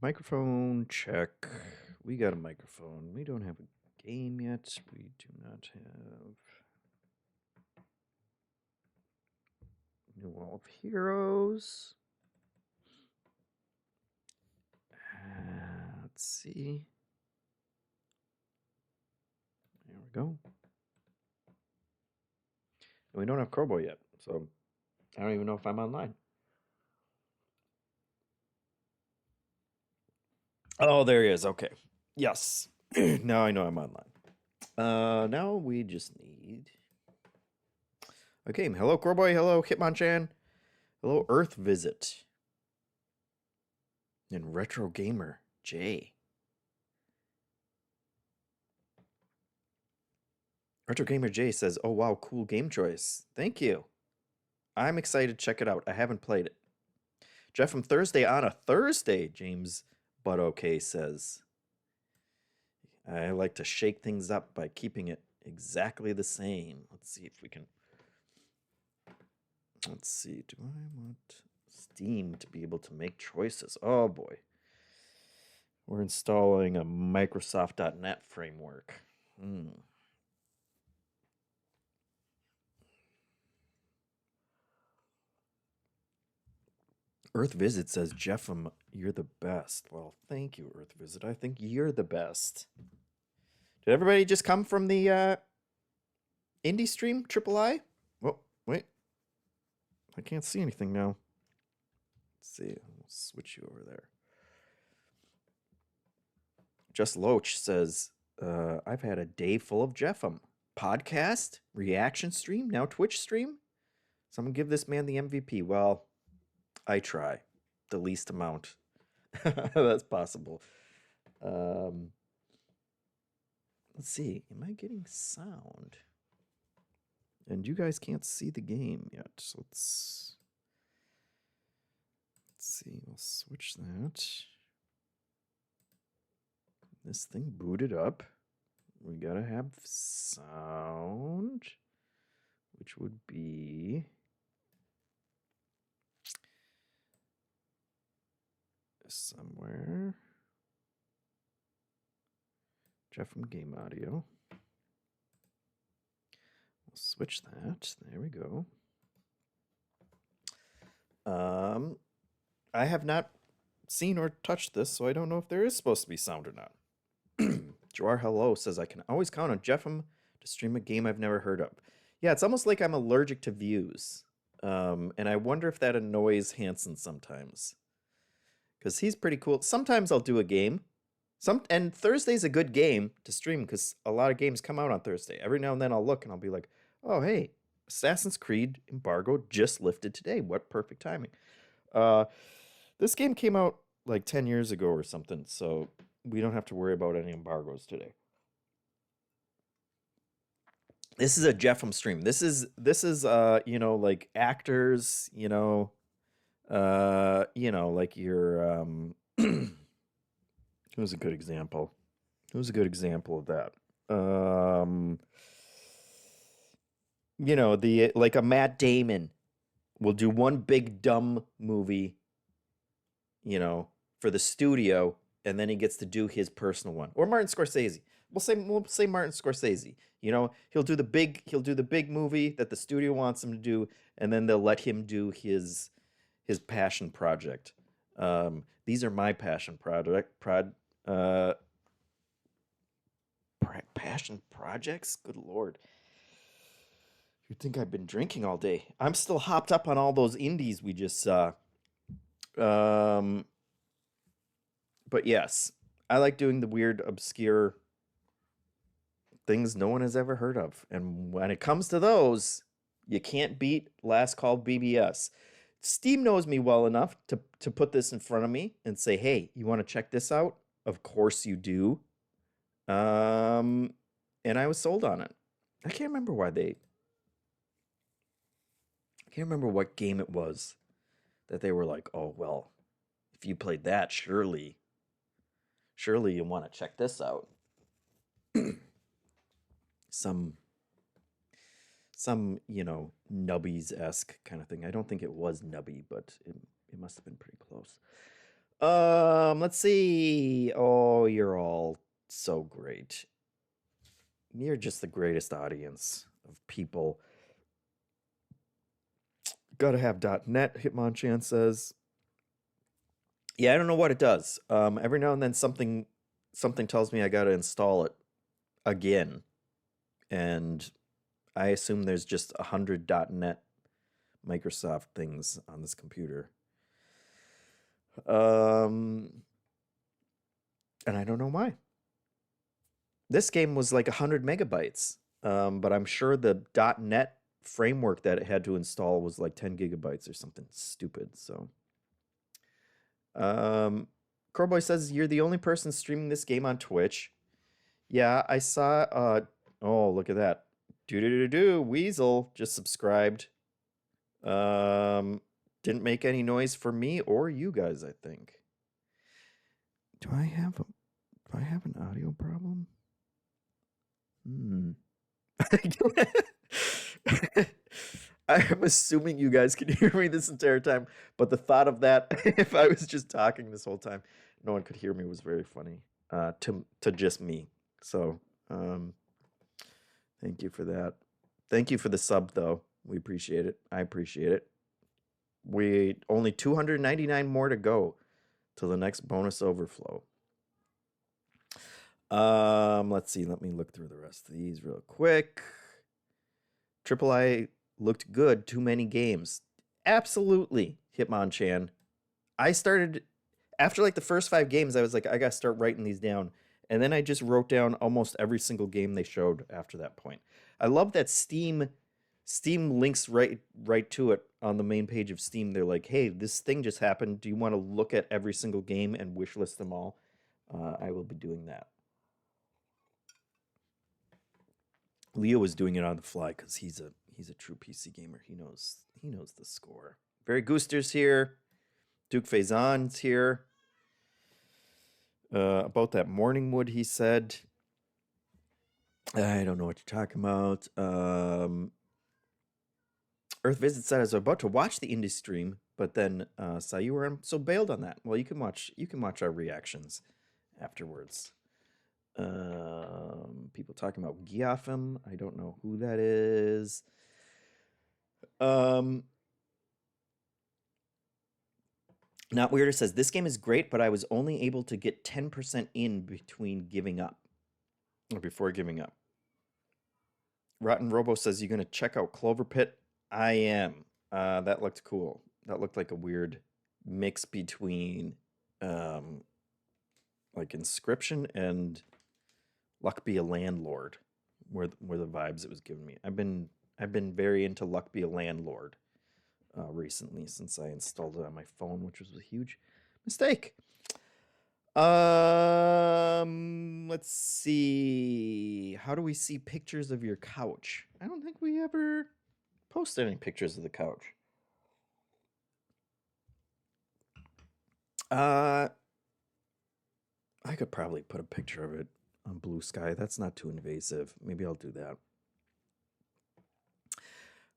Microphone check. We got a microphone. We don't have a game yet. We do not have New Wall of Heroes. Let's see. There we go. And we don't have Crowboy yet, so I don't even know if I'm online. Oh, there he is. Okay. Yes. Now I know I'm online. Now we just need a game. Hello, Crowboy. Hello, Hitmonchan. Hello, Earth Visit. And Retro Gamer J. Retro Gamer J says, "Oh wow, cool game choice. Thank you. I'm excited to check it out. I haven't played it." Jeff from Thursday on a Thursday, James But Okay says. I like to shake things up by keeping it exactly the same. Let's see if we can. Let's see. Do I want Steam to be able to make choices? Oh boy. We're installing a Microsoft.NET framework. Earth Visit says, "JeffM, you're the best." Well, thank you, Earth Visit. I think you're the best. Did everybody just come from the indie stream, Triple I? Oh, wait. I can't see anything now. Let's see. We'll switch you over there. Just Loach says, "I've had a day full of JeffM. Podcast, reaction stream, now Twitch stream. Someone give this man the MVP." Well, I try. The least amount that's possible. Let's see. Am I getting sound? And you guys can't see the game yet. So let's see. We'll switch that. This thing booted up. We gotta have sound, which would be somewhere. Jeff from Game Audio. We'll switch that. There we go. I have not seen or touched this, so I don't know if there is supposed to be sound or not. Jawar Hello says, "I can always count on JeffM to stream a game I've never heard of." Yeah, it's almost like I'm allergic to views. And I wonder if that annoys Hanson sometimes. Because he's pretty cool. Sometimes I'll do a game. And Thursday's a good game to stream because a lot of games come out on Thursday. Every now and then I'll look and I'll be like, "Oh, hey, Assassin's Creed embargo just lifted today. What perfect timing." This game came out like 10 years ago or something, so we don't have to worry about any embargoes today. This is a JeffM stream. This is like actors, like your who's a good example? Who's a good example of that? The like a Matt Damon will do one big dumb movie, for the studio, and then he gets to do his personal one. Or Martin Scorsese. We'll say Martin Scorsese. He'll do the big movie that the studio wants him to do, and then they'll let him do his passion project. These are my passion passion projects. Good Lord. You'd think I've been drinking all day. I'm still hopped up on all those indies we just saw. But yes, I like doing the weird, obscure things no one has ever heard of. And when it comes to those, you can't beat Last Call BBS. Steam knows me well enough to put this in front of me and say, "Hey, you want to check this out?" Of course you do. And I was sold on it. I can't remember what game it was that they were like, "Oh, well, if you played that, surely you want to check this out." some Nubbies-esque kind of thing. I don't think it was Nubby, but it must have been pretty close. Let's see. Oh, you're all so great. You're just the greatest audience of people. Gotta have .net, Hitmonchan says. Yeah, I don't know what it does. Every now and then something tells me I gotta install it again. And I assume there's just 100 .net Microsoft things on this computer. And I don't know why. This game was like 100 megabytes, but I'm sure the .NET framework that it had to install was like 10 gigabytes or something stupid. So, Corboy says you're the only person streaming this game on Twitch. Yeah, I saw. Oh, look at that. Do Weasel just subscribed. Didn't make any noise for me or you guys, I think. Do I have an audio problem? I'm assuming you guys can hear me this entire time, but the thought of that, if I was just talking this whole time, no one could hear me, was very funny to just me. So, thank you for that. Thank you for the sub, though. We appreciate it. I appreciate it. We only 299 more to go till the next bonus overflow. Let's see. Let me look through the rest of these real quick. Triple I looked good. Too many games. Absolutely, Hitmonchan. I started after like the first 5 games. I was like, I gotta start writing these down, and then I just wrote down almost every single game they showed after that point. I love that Steam links right to it on the main page of Steam. They're like, hey, this thing just happened. Do you want to look at every single game and wish list them all? I will be doing that. Leo was doing it on the fly because he's a true PC gamer. He knows the score. Barry Gooster's here. Duke Faison's here. About that Morningwood, he said. I don't know what you're talking about. Earth Visit said I was about to watch the indie stream, but then saw you were so bailed on that. Well, you can watch our reactions afterwards. People talking about JeffM. I don't know who that is. Not Weirder says this game is great, but I was only able to get 10% in between giving up, or before giving up. Rotten Robo says you're gonna check out Clover Pit. I am. That looked cool. That looked like a weird mix between like Inscription and Luck Be a Landlord, were the vibes it was giving me. I've been very into Luck Be a Landlord recently since I installed it on my phone, which was a huge mistake. Let's see. How do we see pictures of your couch? I don't think we ever posted any pictures of the couch. I could probably put a picture of it on Blue Sky. That's not too invasive. Maybe I'll do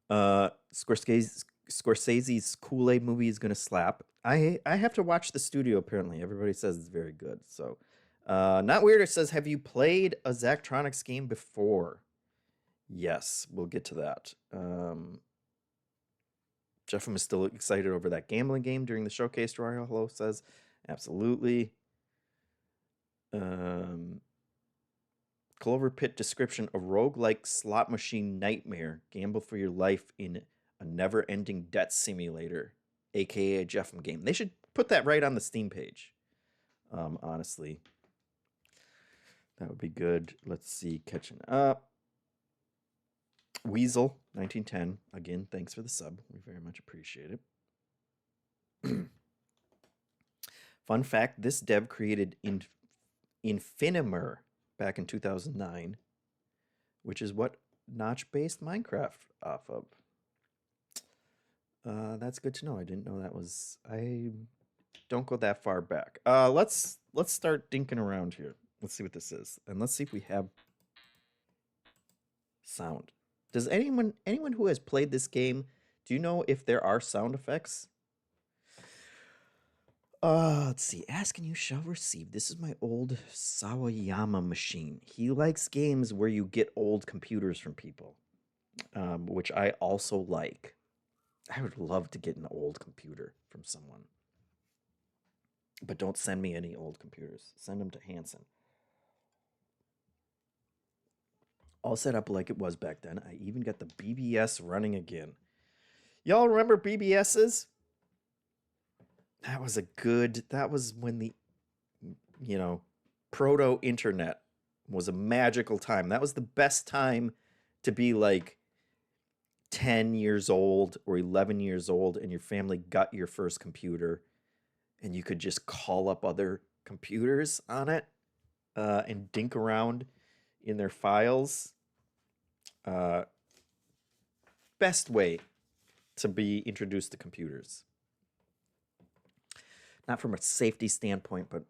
that. Scorsese's Kool-Aid movie is gonna slap. I have to watch the studio. Apparently, everybody says it's very good. So, Not Weirder says, have you played a Zachtronics game before? Yes, we'll get to that. JeffM is still excited over that gambling game during the showcase. Royal Hello says, absolutely. Clover Pit description: a roguelike slot machine nightmare. Gamble for your life in a never-ending debt simulator, aka a JeffM game. They should put that right on the Steam page. Honestly, that would be good. Let's see, catching up. Weasel 1910 again. Thanks for the sub. We very much appreciate it. Fun fact: this dev created Infinimer back in 2009, which is what Notch based Minecraft off of. That's good to know. I didn't know that was. I don't go that far back. Let's start dinking around here. Let's see what this is, and let's see if we have sound. Does anyone who has played this game, do you know if there are sound effects? Let's see. Ask and you shall receive. This is my old Sawayama machine. He likes games where you get old computers from people, which I also like. I would love to get an old computer from someone. But don't send me any old computers. Send them to Hanson. All set up like it was back then. I even got the BBS running again. Y'all remember BBSs? That was when the, proto internet was a magical time. That was the best time to be like 10 years old or 11 years old and your family got your first computer and you could just call up other computers on it and dink around in their files. Best way to be introduced to computers. Not from a safety standpoint, but,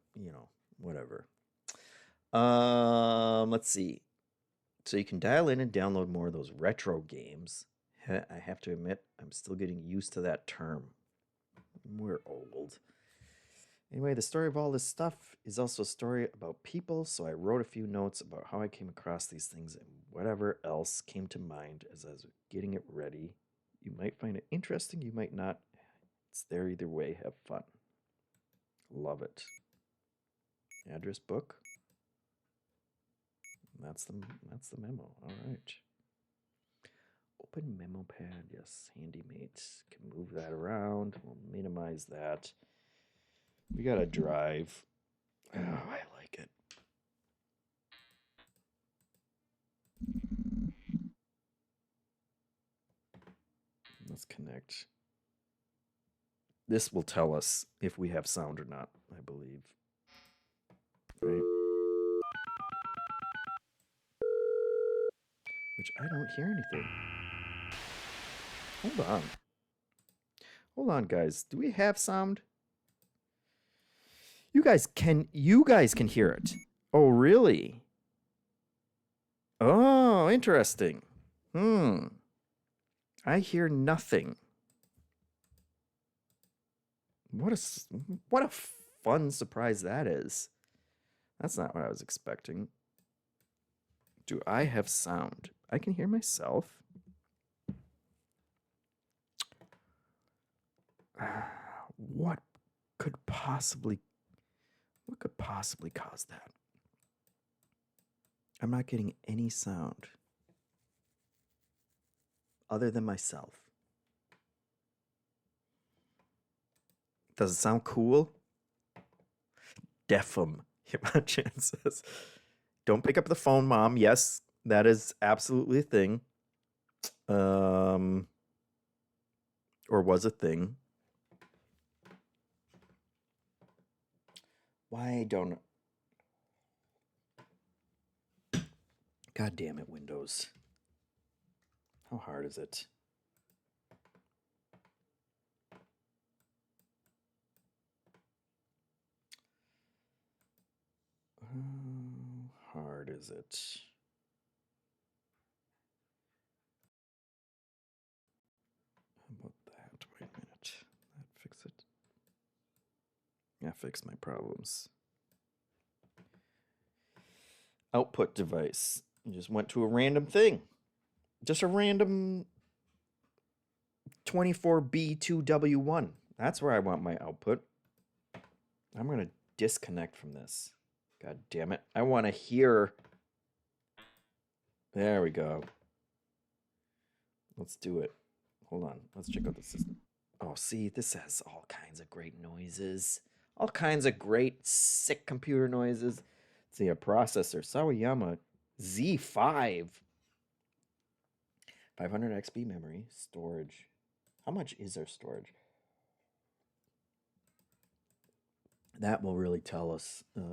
whatever. Let's see. So you can dial in and download more of those retro games. I have to admit, I'm still getting used to that term. We're old. Anyway, the story of all this stuff is also a story about people, so I wrote a few notes about how I came across these things and whatever else came to mind as I was getting it ready. You might find it interesting, you might not. It's there either way. Have fun. Love it. Address book. That's the memo. All right. Open memo pad. Yes, handy mates. Can move that around. We'll minimize that. We got a drive. Oh, I like it. Let's connect. This will tell us if we have sound or not, I believe. Right? Which I don't hear anything. Hold on. Hold on, guys. Do we have sound? You guys can hear it. Oh, really? Oh, interesting. I hear nothing. What a fun surprise that is. That's not what I was expecting. Do I have sound? I can hear myself. What could possibly cause that? I'm not getting any sound other than myself. Does it sound cool? JeffM. Imogen says, don't pick up the phone, Mom. Yes, that is absolutely a thing. Or was a thing. Why don't... God damn it, Windows. How hard is it? How hard is it? How about that? Wait a minute. That fix it? That fixed my problems. Output device. You just went to a random thing. Just a random 24B2W1. That's where I want my output. I'm going to disconnect from this. God damn it. I want to hear. There we go. Let's do it. Hold on. Let's check out the system. Oh, see, this has all kinds of great noises. All kinds of great, sick computer noises. Let's see, a processor. Sawayama Z5. 500 XB memory. Storage. How much is our storage? That will really tell us a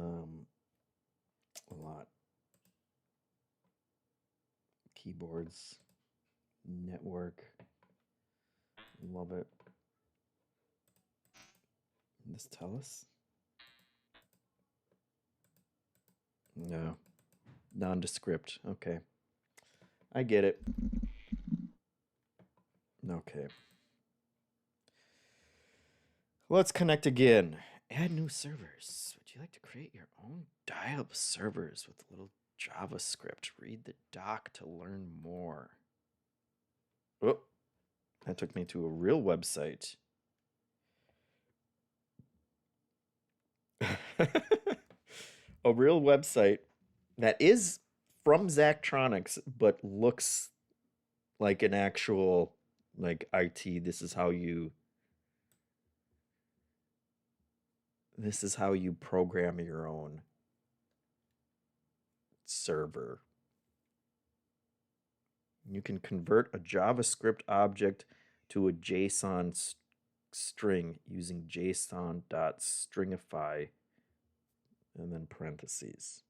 lot. Keyboards. Network. Love it. This tell us? No. Nondescript. Okay. I get it. Okay. Let's connect again. Add new servers. Would you like to create your own dial-up servers with a little JavaScript? Read the doc to learn more. Oh, that took me to a real website. A real website that is from Zachtronics, but looks like an actual like IT. This is how you program your own server. You can convert a JavaScript object to a JSON string using json.stringify and then parentheses.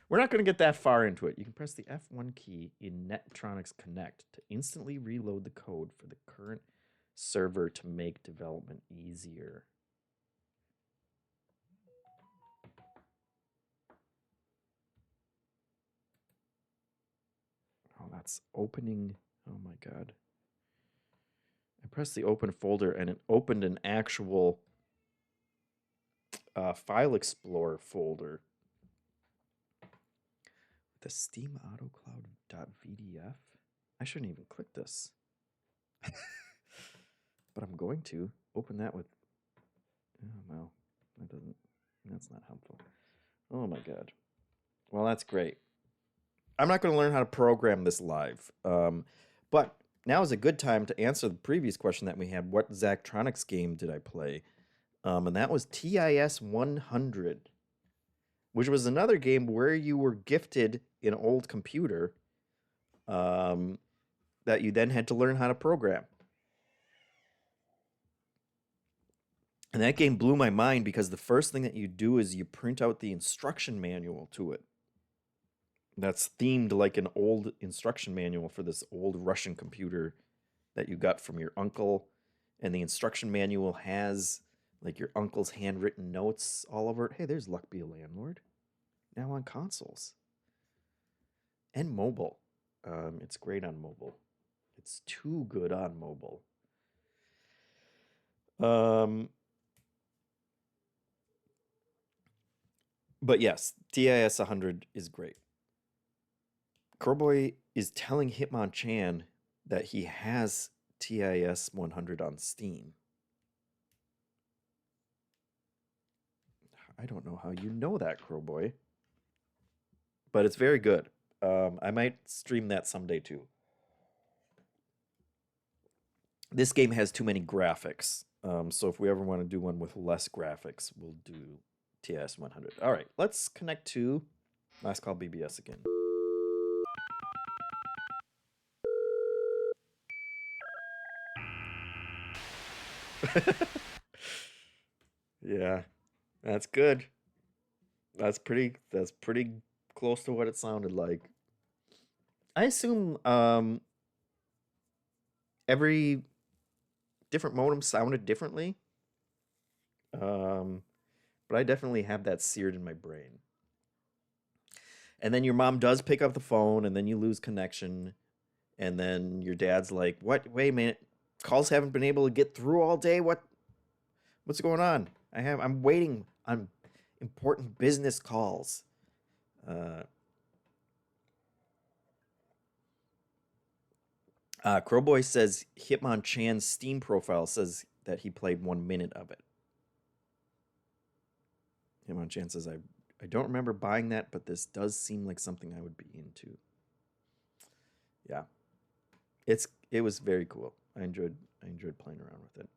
We're not going to get that far into it. You can press the F1 key in Netronics Connect to instantly reload the code for the current server to make development easier. Oh, that's opening. Oh my God. I pressed the open folder and it opened an actual File Explorer folder. The Steam AutoCloud.vdf. I shouldn't even click this. But I'm going to open that with. Oh, well, that's not helpful. Oh my God. Well, that's great. I'm not going to learn how to program this live. But now is a good time to answer the previous question that we had. What Zachtronics game did I play? And that was TIS 100, which was another game where you were gifted an old computer that you then had to learn how to program. And that game blew my mind because the first thing that you do is you print out the instruction manual to it. That's themed like an old instruction manual for this old Russian computer that you got from your uncle. And the instruction manual has like your uncle's handwritten notes all over it. Hey, there's Luck Be a Landlord. Now on consoles. And mobile. It's great on mobile. It's too good on mobile. But yes, TIS 100 is great. Crowboy is telling Hitmonchan that he has TIS 100 on Steam. I don't know how you know that, Crowboy. But it's very good. I might stream that someday too. This game has too many graphics. So if we ever want to do one with less graphics, we'll do TIS 100. All right, let's connect to Last Call BBS again. Yeah, that's good. That's pretty close to what it sounded like. I assume every different modem sounded differently. But I definitely have that seared in my brain. And then your mom does pick up the phone and then you lose connection. And then your dad's like, "What? Wait a minute. Calls haven't been able to get through all day. What's going on? I'm waiting on important business calls." Crowboy says Hitmonchan's Steam profile says that he played 1 minute of it. Hitmonchan says, I don't remember buying that, but this does seem like something I would be into. Yeah. It was very cool. I enjoyed playing around with it.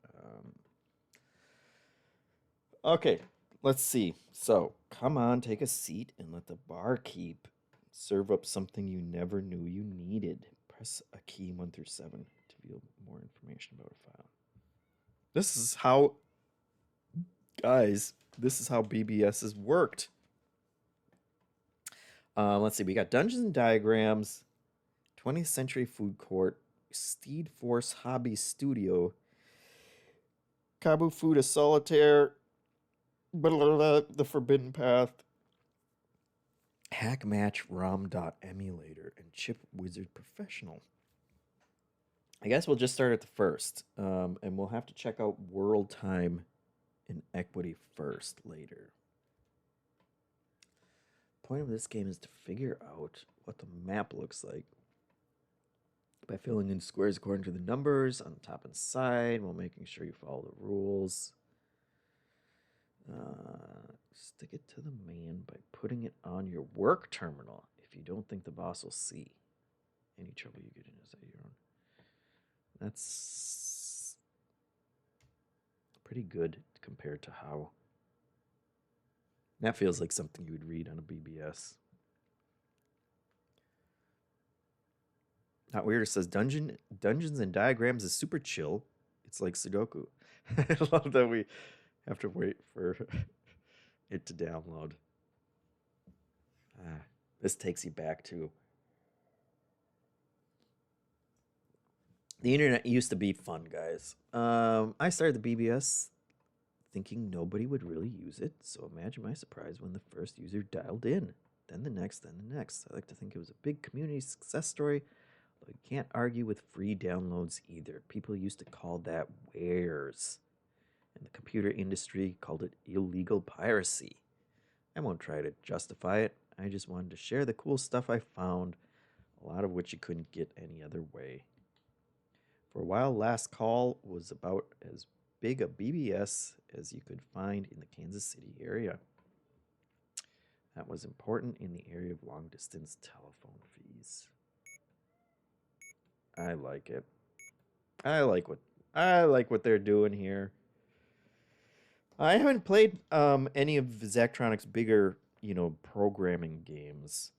Okay, let's see. So, come on, take a seat and let the barkeep serve up something you never knew you needed. Press a key 1 through 7 to view more information about a file. This is how, guys, this is how BBS has worked. Let's see. We got Dungeons and Diagrams, 20th Century Food Court, Steed Force Hobby Studio, Kabu Fuda Solitaire, The Forbidden Path, Hack Match ROM.emulator, and Chip Wizard Professional. I guess we'll just start at the first, and we'll have to check out world time and equity first later. Point of this game is to figure out what the map looks like by filling in squares according to the numbers on the top and side while making sure you follow the rules. Stick it to the man by putting it on your work terminal if you don't think the boss will see. Any trouble you get in is at your own. That's pretty good compared to how. That feels like something you would read on a BBS. Not weird. It says Dungeons and Diagrams is super chill. It's like Sudoku. I love that we have to wait for it to download. This takes you back to the internet used to be fun, guys. I started the BBS thinking nobody would really use it, so imagine my surprise when the first user dialed in. Then the next, then the next. I like to think it was a big community success story, but you can't argue with free downloads either. People used to call that wares, and the computer industry called it illegal piracy. I won't try to justify it. I just wanted to share the cool stuff I found, a lot of which you couldn't get any other way. For a while, Last Call was about as big a BBS as you could find in the Kansas City area. That was important in the area of long-distance telephone fees. I like it. I like what they're doing here. I haven't played any of Zachtronic's bigger, programming games.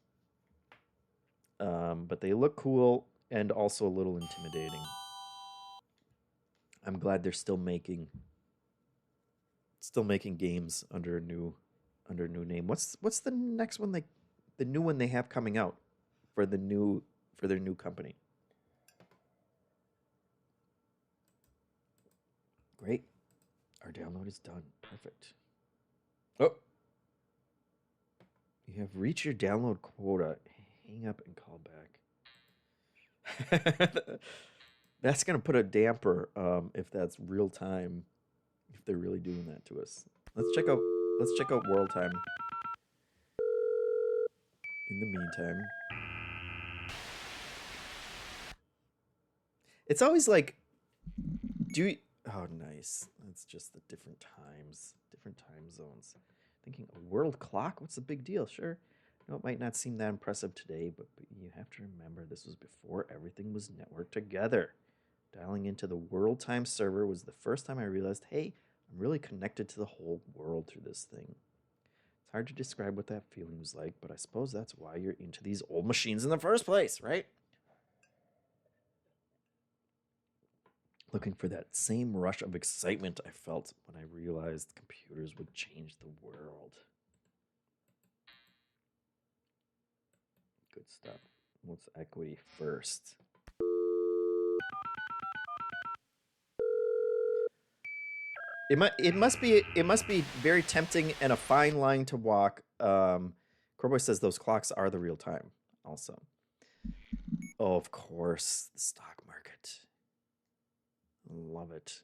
But they look cool and also a little intimidating. I'm glad they're still making games under a new name. What's the next one the new one they have coming out for their new company? Great. Our download is done. Perfect. Oh. You have reached your download quota. Hang up and call back. That's going to put a damper if that's real time, if they're really doing that to us. Let's check out world time. In the meantime, it's always like, oh, nice. That's just the different time zones. Thinking a world clock? What's the big deal? Sure. No, it might not seem that impressive today, but you have to remember this was before everything was networked together. Dialing into the world time server was the first time I realized, hey, I'm really connected to the whole world through this thing. It's hard to describe what that feeling was like, but I suppose that's why you're into these old machines in the first place, right? Looking for that same rush of excitement I felt when I realized computers would change the world. Good stuff. What's equity first? It must be very tempting and a fine line to walk. Corboy says those clocks are the real time. Also, oh, of course, the stock market. Love it.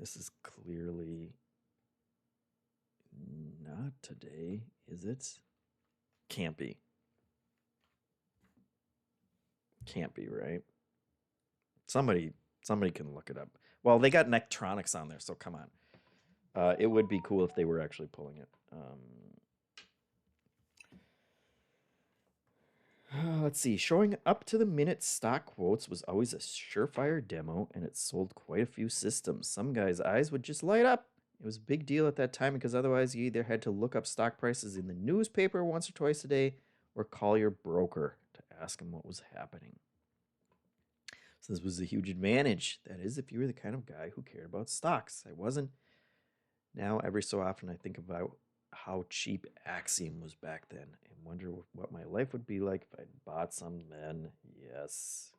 This is clearly not today, is it? Can't be. Can't be, right? Somebody can look it up. Well, they got Nectronics on there, so come on. It would be cool if they were actually pulling it. Let's see. Showing up to the minute stock quotes was always a surefire demo, and it sold quite a few systems. Some guys' eyes would just light up. It was a big deal at that time because otherwise you either had to look up stock prices in the newspaper once or twice a day or call your broker to ask him what was happening. So this was a huge advantage. That is, if you were the kind of guy who cared about stocks. I wasn't. Now, every so often, I think about how cheap Axiom was back then and wonder what my life would be like if I'd bought some then. Yes.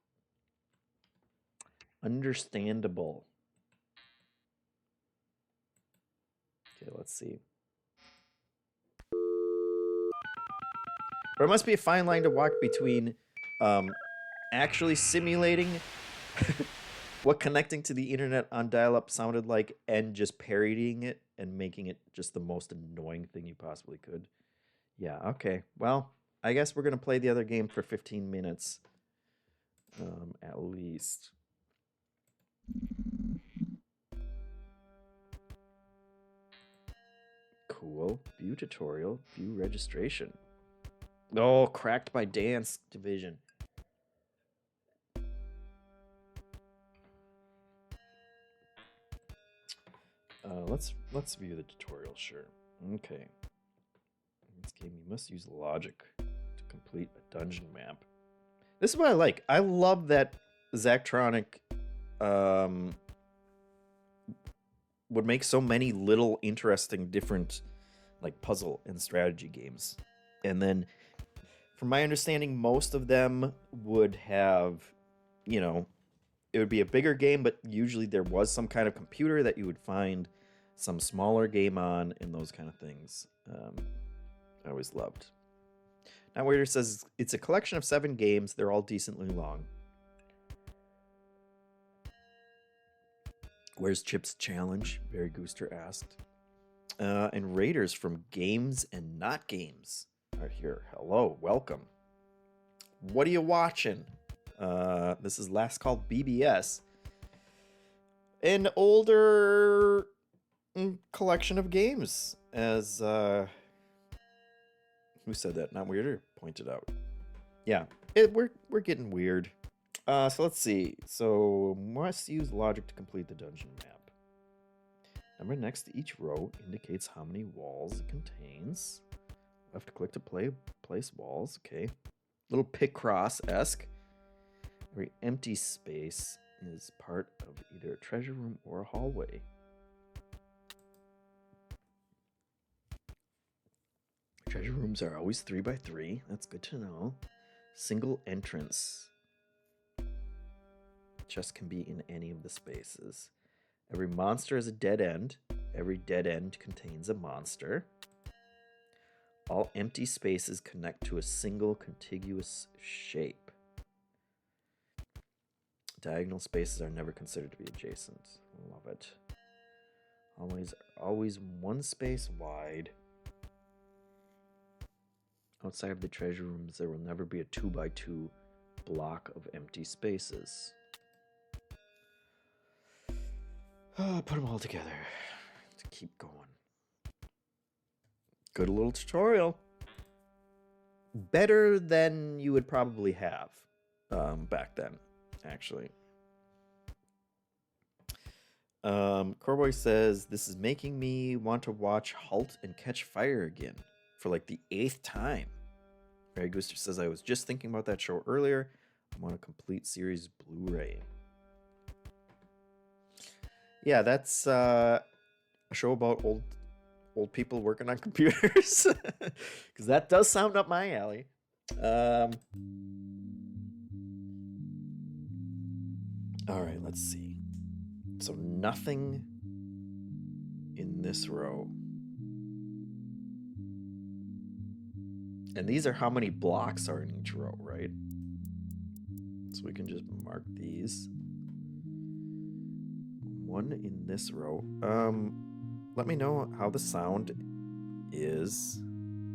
Understandable. Okay, let's see. But it must be a fine line to walk between actually simulating what connecting to the internet on dial-up sounded like and just parodying it and making it just the most annoying thing you possibly could. Yeah, okay. Well, I guess we're going to play the other game for 15 minutes at least. Cool. View tutorial. View registration. Oh, cracked by Dance Division. Let's view the tutorial, sure. Okay. In this game, you must use logic to complete a dungeon map. This is what I like. I love that Zachtronic would make so many little interesting different like puzzle and strategy games. And then from my understanding, most of them would have, you know, it would be a bigger game, but usually there was some kind of computer that you would find some smaller game on and those kind of things. I always loved. Now Waiter says it's a collection of 7 games. They're all decently long. Where's Chip's challenge? Barry Gooster asked. And Raiders from Games and Not Games are here. Hello, welcome. What are you watching? This is Last Call BBS. An older collection of games, as who said that? Not Weirder pointed out. Yeah, we're getting weird. So let's see. So must use logic to complete the dungeon map. Number next to each row indicates how many walls it contains. Left click to place walls. Okay. Little Picross-esque. Every empty space is part of either a treasure room or a hallway. Treasure rooms are always 3x3. That's good to know. Single entrance. Chests can be in any of the spaces. Every monster is a dead end. Every dead end contains a monster. All empty spaces connect to a single contiguous shape. Diagonal spaces are never considered to be adjacent. Love it. Always one space wide. Outside of the treasure rooms, there will never be a 2x2 block of empty spaces. Put them all together to keep going. Good little tutorial. Better than you would probably have back then, actually. Corboy says, this is making me want to watch Halt and Catch Fire again for like the 8th time. Mary Gooster says, I was just thinking about that show earlier. I'm on a complete series Blu-ray. Yeah, that's a show about old people working on computers. Because that does sound up my alley. All right, let's see. So nothing in this row. And these are how many blocks are in each row, right? So we can just mark these. One in this row. Let me know how the sound is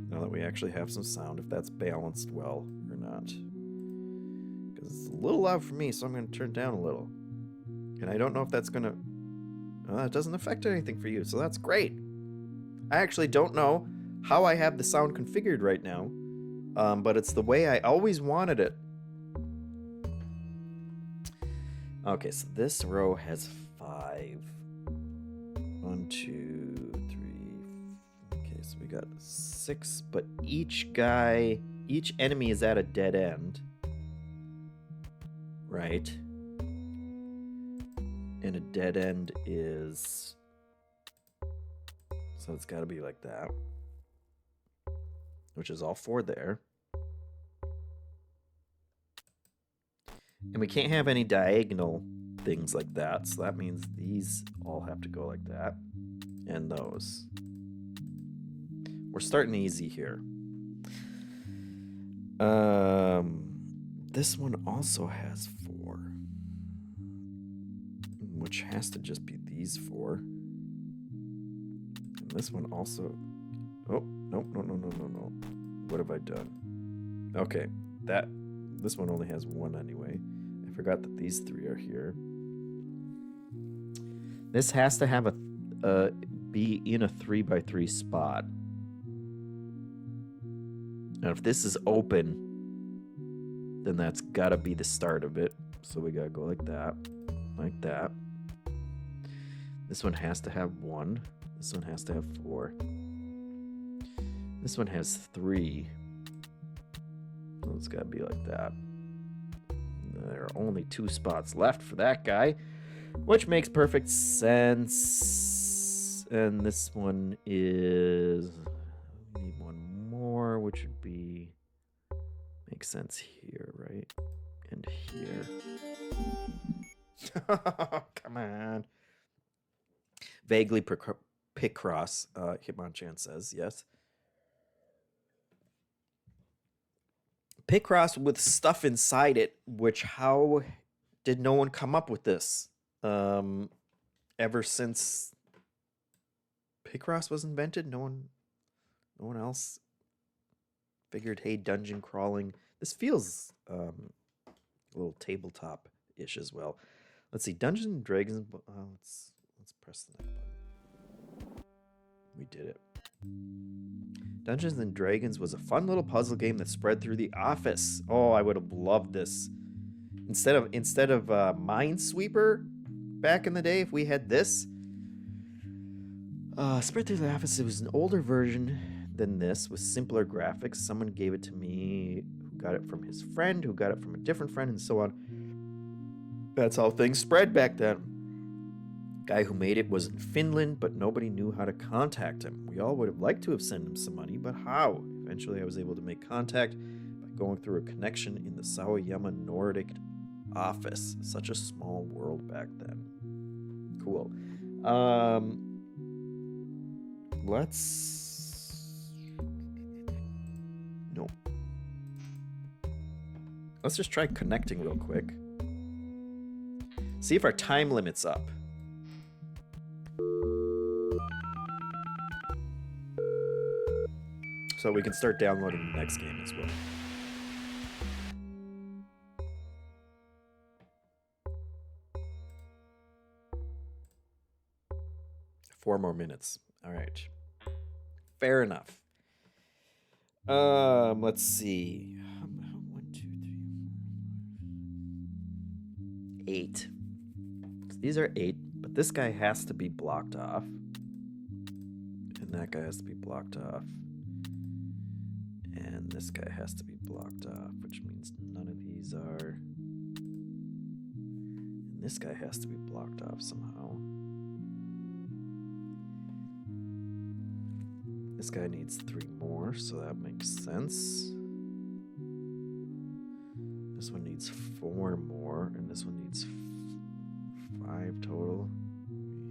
now that we actually have some sound, if that's balanced well or not. Because it's a little loud for me, so I'm going to turn it down a little. And I don't know if that's going to... it doesn't affect anything for you, so that's great. I actually don't know how I have the sound configured right now, but it's the way I always wanted it. Okay, so this row has 5. 1, 2, 3. Okay, so we got 6, but each enemy is at a dead end. Right? And a dead end is... So it's got to be like that. Which is all 4 there. And we can't have any diagonal things like that, so that means these all have to go like that. And those. We're starting easy here. this one also has 4. Which has to just be these 4. And this one also... Oh, no. What have I done? Okay, this one only has 1 anyway. I forgot that these 3 are here. This has to have be in a 3x3 spot. And if this is open, then that's gotta be the start of it. So we gotta go like that. Like that. This one has to have 1. This one has to have 4. This one has 3. So it's gotta be like that. There are only 2 spots left for that guy, which makes perfect sense. And this one is... we need 1 more, which would be... makes sense here, right? And here. Come on. Vaguely pick cross, Hitmonchan says, yes. Pick cross with stuff inside it, which how did no one come up with this? Ever since Picross was invented, no one else figured, hey, dungeon crawling. This feels a little tabletop-ish as well. Let's see, Dungeons and Dragons. Let's press the next button. We did it. Dungeons and Dragons was a fun little puzzle game that spread through the office. Oh, I would have loved this. Instead of Minesweeper back in the day, if we had this. Spread through the office, it was an older version than this with simpler graphics. Someone gave it to me who got it from his friend, who got it from a different friend, and so on. That's how things spread back then. Guy who made it was in Finland, but nobody knew how to contact him. We all would have liked to have sent him some money, but how? Eventually, I was able to make contact by going through a connection in the Sawayama Nordic office. Such a small world back then. Cool. Let's just try connecting real quick. See if our time limit's up. So we can start downloading the next game as well. Four more minutes. All right. Fair enough. Let's see. 1, 2, 3, 4, 5, 8. So these are 8, but this guy has to be blocked off. And that guy has to be blocked off. And this guy has to be blocked off, which means none of these are. And this guy has to be blocked off somehow. This guy needs 3 more, so that makes sense. This one needs 4 more, and this one needs 5 total.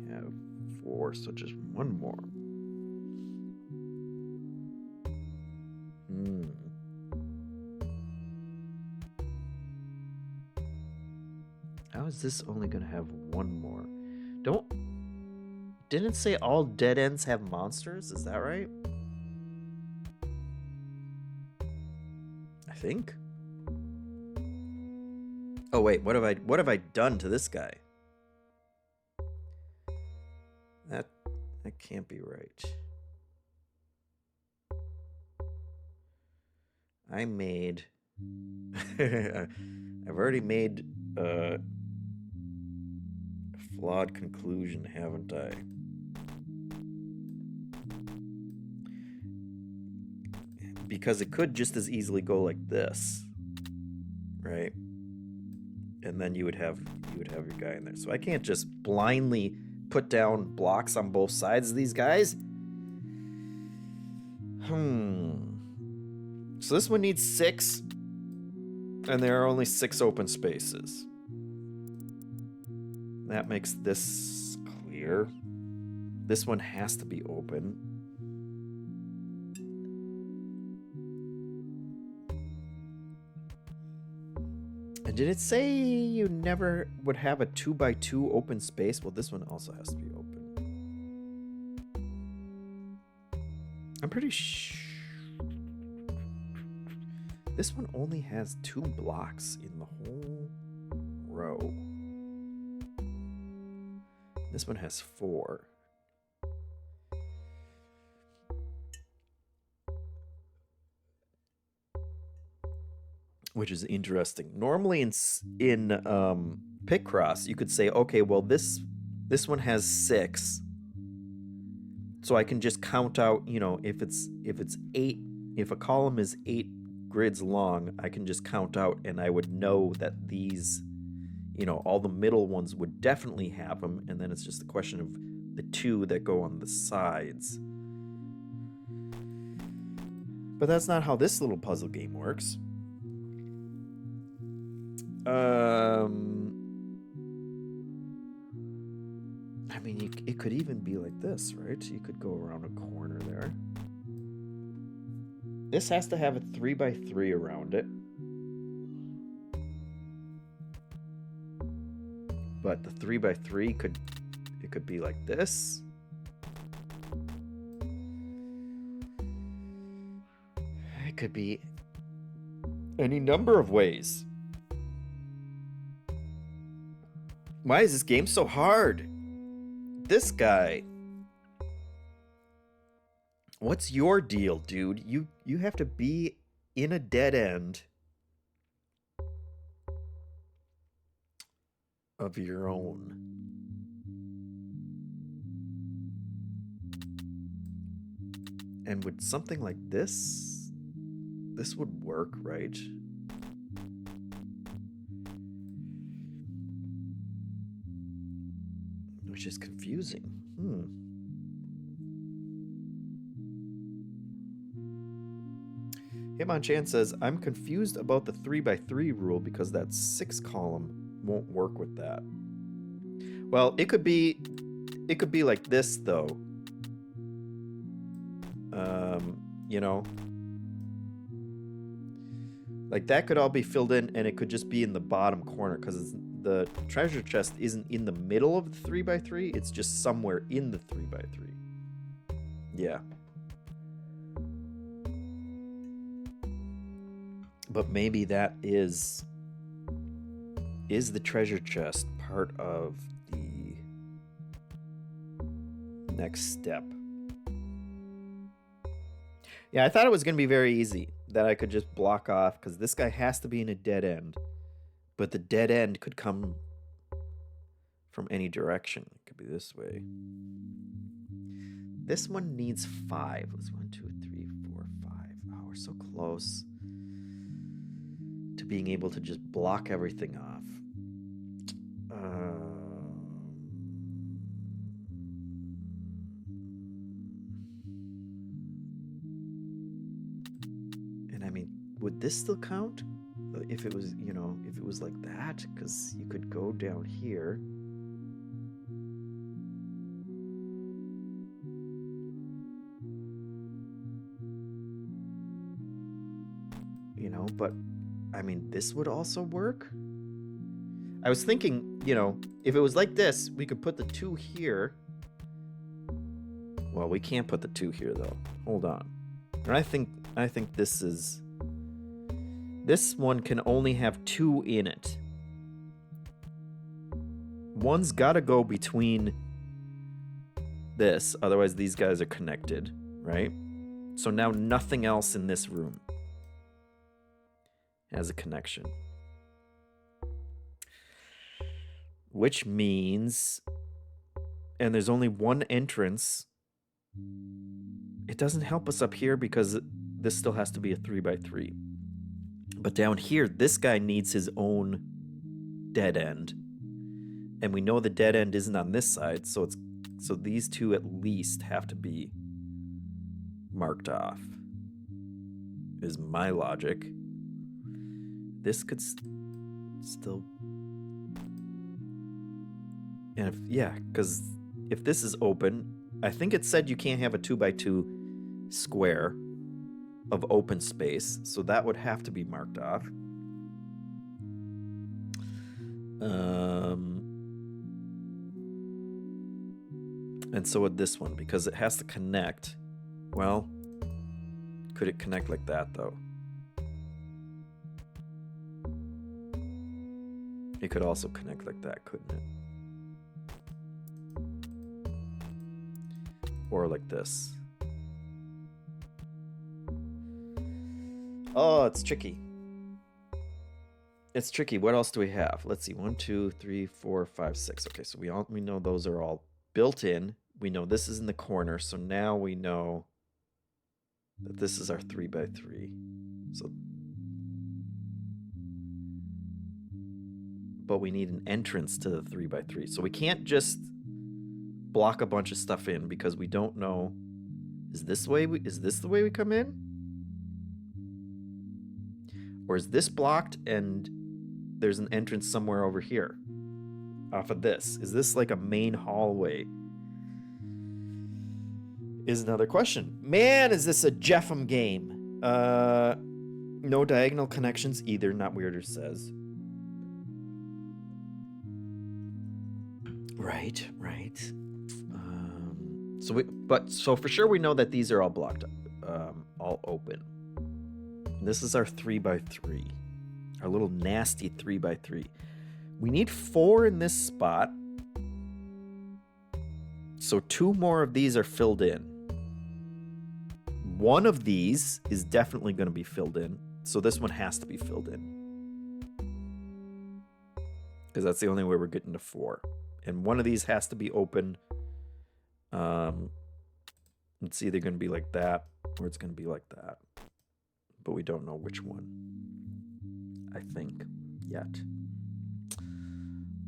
We have 4, so just 1 more. How is this only gonna have 1 more? Didn't it say all dead ends have monsters? Is that right? I think. Oh wait, what have I done to this guy? That can't be right. I made I've already made a flawed conclusion, haven't I? Because it could just as easily go like this, right? And then you would have your guy in there. So I can't just blindly put down blocks on both sides of these guys. So this one needs 6, and there are only 6 open spaces. That makes this clear. This one has to be open. And did it say you never would have a 2x2 open space? Well, this one also has to be open. I'm pretty sure this one only has 2 blocks in the whole row. This one has 4. Which is interesting. Normally in Picross, you could say, okay, well this one has 6, so I can just count out. You know, if it's 8, if a column is 8 grids long, I can just count out, and I would know that these, you know, all the middle ones would definitely have them, and then it's just a question of the 2 that go on the sides. But that's not how this little puzzle game works. I mean, it could even be like this, right? You could go around a corner there. This has to have a 3x3 around it. But the 3x3 could be like this. It could be any number of ways. Why is this game so hard? This guy. What's your deal, dude? You have to be in a dead end of your own. And would something like this would work, right? Which is confusing. Hitmonchan says, I'm confused about the 3x3 rule because that 6 column won't work with that. Well, it could be like this though. You know, like that could all be filled in, and it could just be in the bottom corner because the treasure chest isn't in the middle of the 3x3. It's just somewhere in the 3x3. Yeah. But maybe that is the treasure chest part of the next step. Yeah, I thought it was going to be very easy, that I could just block off, because this guy has to be in a dead end. But the dead end could come from any direction. It could be this way. This one needs 5. Let's 1, 2, 3, 4, 5. Oh, we're so close to being able to just block everything off. And I mean, would this still count? If it was, you know, if it was like that, because you could go down here. You know, but I mean, this would also work. I was thinking, you know, if it was like this, we could put the 2 here. Well, we can't put the 2 here though. Hold on. And I think this one can only have 2 in it. One's got to go between this, otherwise these guys are connected, right? So now nothing else in this room has a connection. Which means, and there's only one entrance. It doesn't help us up here because this still has to be a 3x3. But down here, this guy needs his own dead end. And we know the dead end isn't on this side, so these 2 at least have to be marked off. Is my logic. This could still... And because if this is open, I think it said you can't have a 2x2 square of open space, so that would have to be marked off. And so would this one, because it has to connect. Well, could it connect like that, though? It could also connect like that, couldn't it? Or like this. Oh, it's tricky. It's tricky. What else do we have? Let's see. 1, 2, 3, 4, 5, 6. Okay, so we know those are all built in. We know this is in the corner, so now we know that this is our 3x3. So, but we need an entrance to the 3x3. So we can't just block a bunch of stuff in because we don't know. Is this the way we come in? Or is this blocked and there's an entrance somewhere over here off of this? Is this like a main hallway? Is another question. Man, is this a JeffM game? No diagonal connections either, not Weirder says. Right. So for sure we know that these are all blocked, all open. This is our 3x3, our little nasty 3x3. We need 4 in this spot, so 2 more of these are filled in. One of these is definitely going to be filled in, so this one has to be filled in, because that's the only way we're getting to 4. And one of these has to be open. It's either going to be like that or it's going to be like that. But we don't know which one, I think, yet.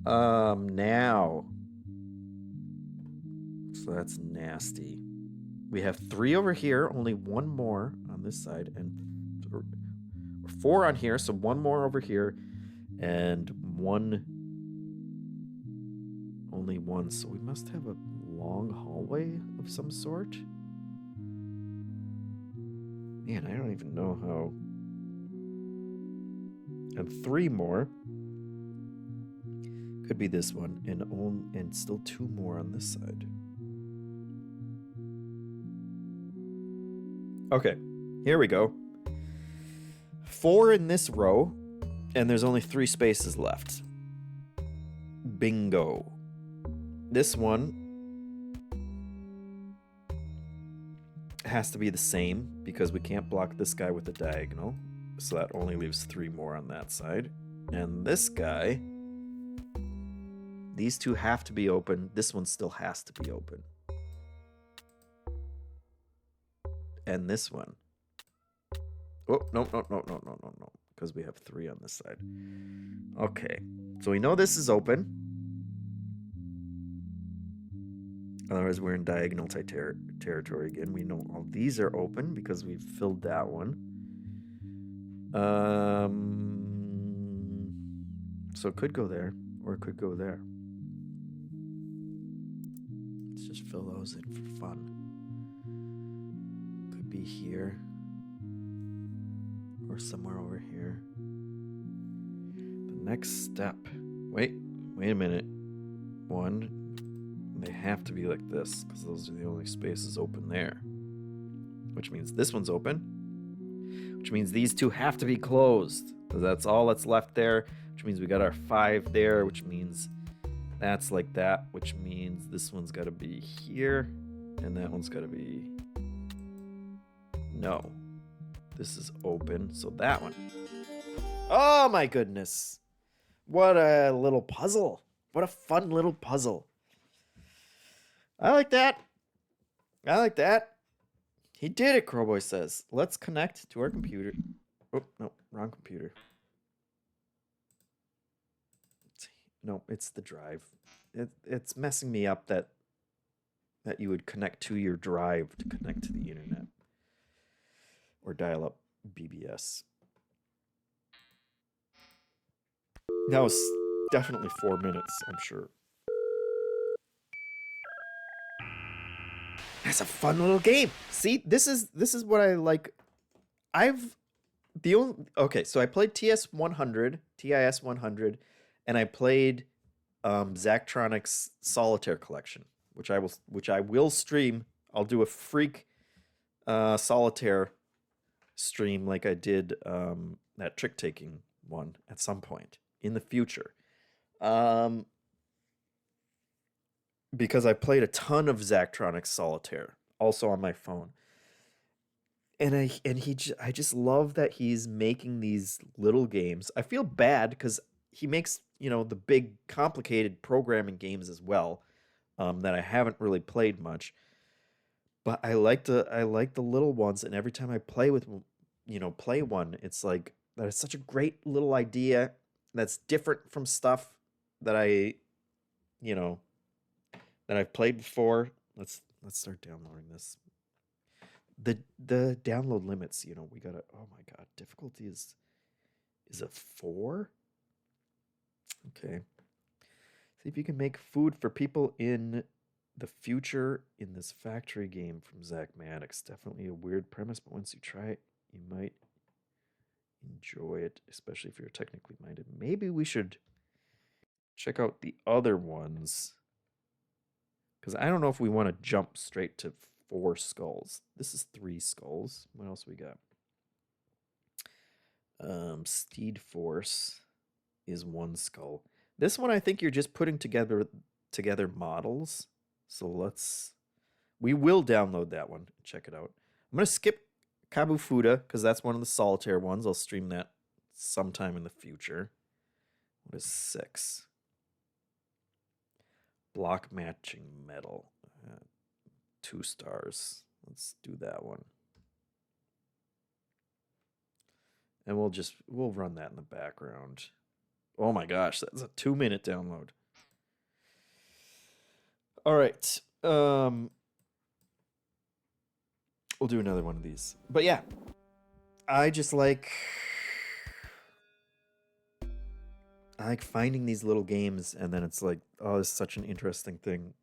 Now. So that's nasty. We have 3 over here, only 1 more on this side, and 4 on here, so 1 more over here, and 1, only 1, so we must have a long hallway of some sort. Man, I don't even know how. And 3 more. Could be this one, and still 2 more on this side. Okay, here we go. 4 in this row, and there's only 3 spaces left. Bingo. This one has to be the same because we can't block this guy with a diagonal, so that only leaves 3 more on that side. And this guy, these 2 have to be open. This one still has to be open. And this one. Oh, no, because we have 3 on this side. Okay, so we know this is open. Otherwise, we're in diagonal territory again. We know all these are open because we've filled that one. So it could go there, or it could go there. Let's just fill those in for fun. Could be here, or somewhere over here. The next step. Wait a minute. 1. They have to be like this because those are the only spaces open there, which means this one's open, which means these 2 have to be closed because that's all that's left there, which means we got our 5 there, which means that's like that, which means this one's got to be here and that one's got to be, no, this is open, so that one. Oh my goodness, what a little puzzle. What a fun little puzzle. I like that. He did it, Crowboy says. Let's connect to our computer. Oh, no, wrong computer. No, it's the drive. It's messing me up that you would connect to your drive to connect to the internet. Or dial up BBS. Now it's definitely 4 minutes, I'm sure. That's a fun little game. See, this is what I like. Okay, so I played TIS 100, and I played Zachtronic's Solitaire Collection, which I will stream. I'll do a freak Solitaire stream like I did that trick taking one at some point in the future. Um, because I played a ton of Zachtronic's Solitaire, also on my phone. I just love that he's making these little games. I feel bad because he makes, the big complicated programming games as well, that I haven't really played much. But I like the little ones, and every time I play one, it's like that is such a great little idea that's different from stuff that you know, that I've played before. Let's start downloading this. The download limits, we gotta. Oh my god, difficulty is a 4. Okay, see if you can make food for people in the future in this factory game from Zach Maddox. Definitely a weird premise, but once you try it, you might enjoy it, especially if you're technically minded. Maybe we should check out the other ones, because I don't know if we want to jump straight to 4 skulls. This is 3 skulls. What else we got? Steed Force is 1 skull. This one, I think you're just putting together models. So we will download that one. Check it out. I'm gonna skip Kabufuda because that's one of the solitaire ones. I'll stream that sometime in the future. What is 6? Block matching metal. 2 stars. Let's do that one. And we'll run that in the background. Oh my gosh, that's a 2-minute download. All right. We'll do another one of these. But yeah, I like finding these little games, and then it's like, oh, this is such an interesting thing.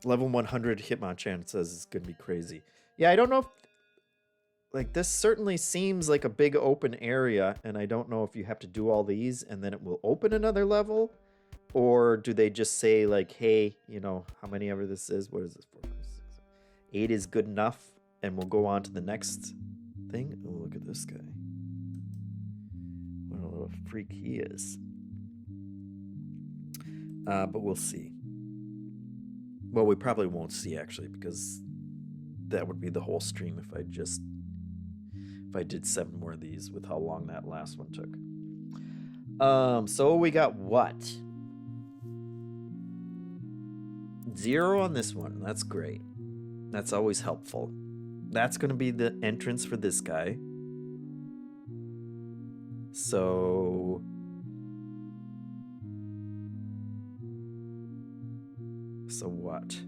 Level 100 Hitmonchan says it's gonna be crazy. Yeah, I don't know if, this certainly seems like a big open area, and I don't know if you have to do all these and then it will open another level, or do they just say like, hey, how many ever this is? What is this? 4, 5, 6, 7. 8 is good enough, and we'll go on to the next thing. Oh, look at this guy. What a little freak he is. But we'll see. Well, we probably won't see, actually, because that would be the whole stream if I did 7 more of these with how long that last one took. So we got what? 0 on this one. That's great. That's always helpful. That's going to be the entrance for this guy. So what?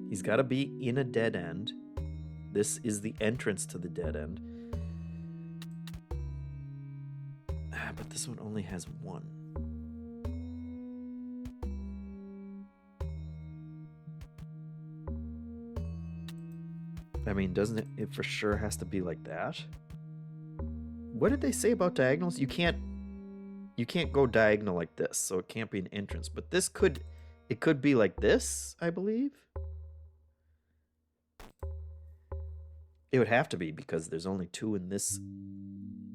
He's got to be in a dead end. This is the entrance to the dead end. But this one only has 1. I mean, doesn't it for sure has to be like that? What did they say about diagonals? You can't go diagonal like this, so it can't be an entrance. But it could be like this, I believe. It would have to be, because there's only 2 in this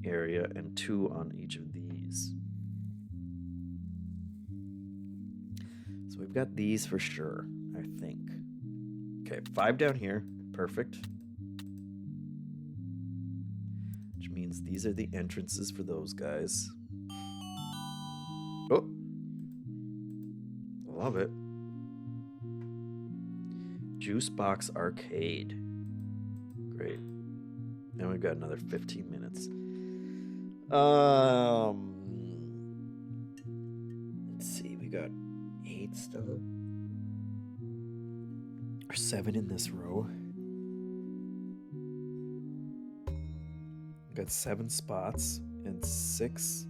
area and 2 on each of these. So we've got these for sure, I think. Okay, 5 down here. Perfect. Which means these are the entrances for those guys. Oh! Love it. Juice Box Arcade. Great. Now we've got another 15 minutes. Let's see. We got 8 still. Or 7 in this row. We've got 7 spots and 6.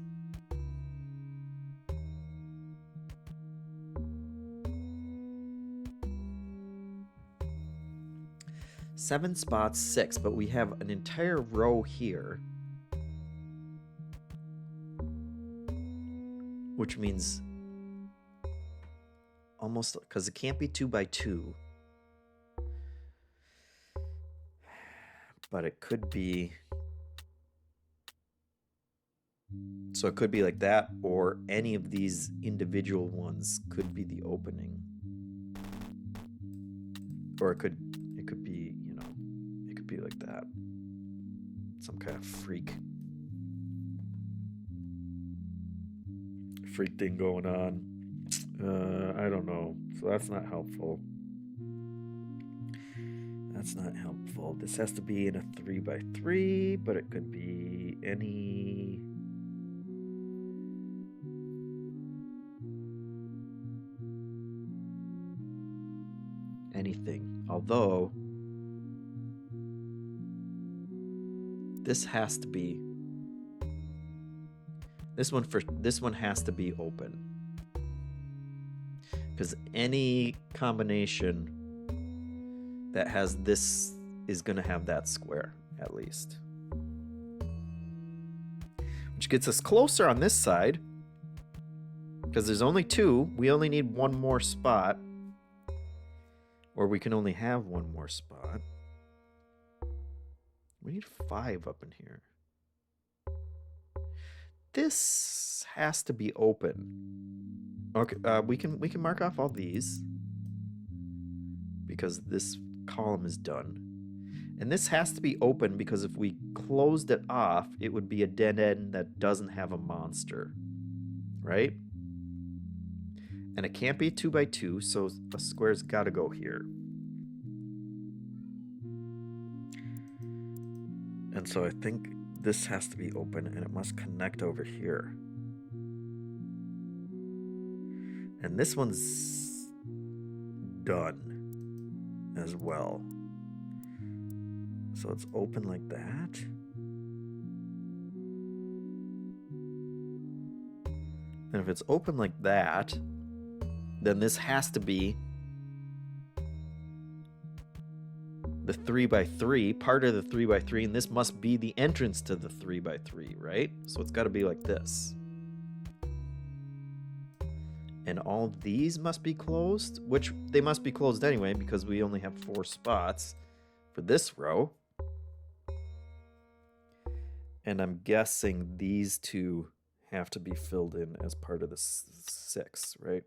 Seven spots, 6, but we have an entire row here. which means almost, because it can't be 2 by 2. But it could be, so it could be like that, or any of these individual ones could be the opening. Or it could be, you know, it could be like that. Some kind of freak thing going on. I don't know. So that's not helpful. That's not helpful. This has to be in a 3 by 3, but it could be anything. Although this has to be, this one has to be open, because any combination that has this is going to have that square at least, which gets us closer on this side, because there's only 2. We only need 1 more spot, or we can only have 1 more spot. We need 5 up in here. This has to be open. Okay, we can mark off all these because this column is done. And this has to be open because if we closed it off, it would be a dead end that doesn't have a monster, right? And it can't be 2 by 2, so a square's got to go here. And so I think this has to be open, and it must connect over here. And this one's done as well. So it's open like that. And if it's open like that, then this has to be the 3 by 3, part of the 3 by 3, and this must be the entrance to the 3 by 3, right? So it's got to be like this. And all these must be closed, which they must be closed anyway because we only have 4 spots for this row. And I'm guessing these 2 have to be filled in as part of the 6, right?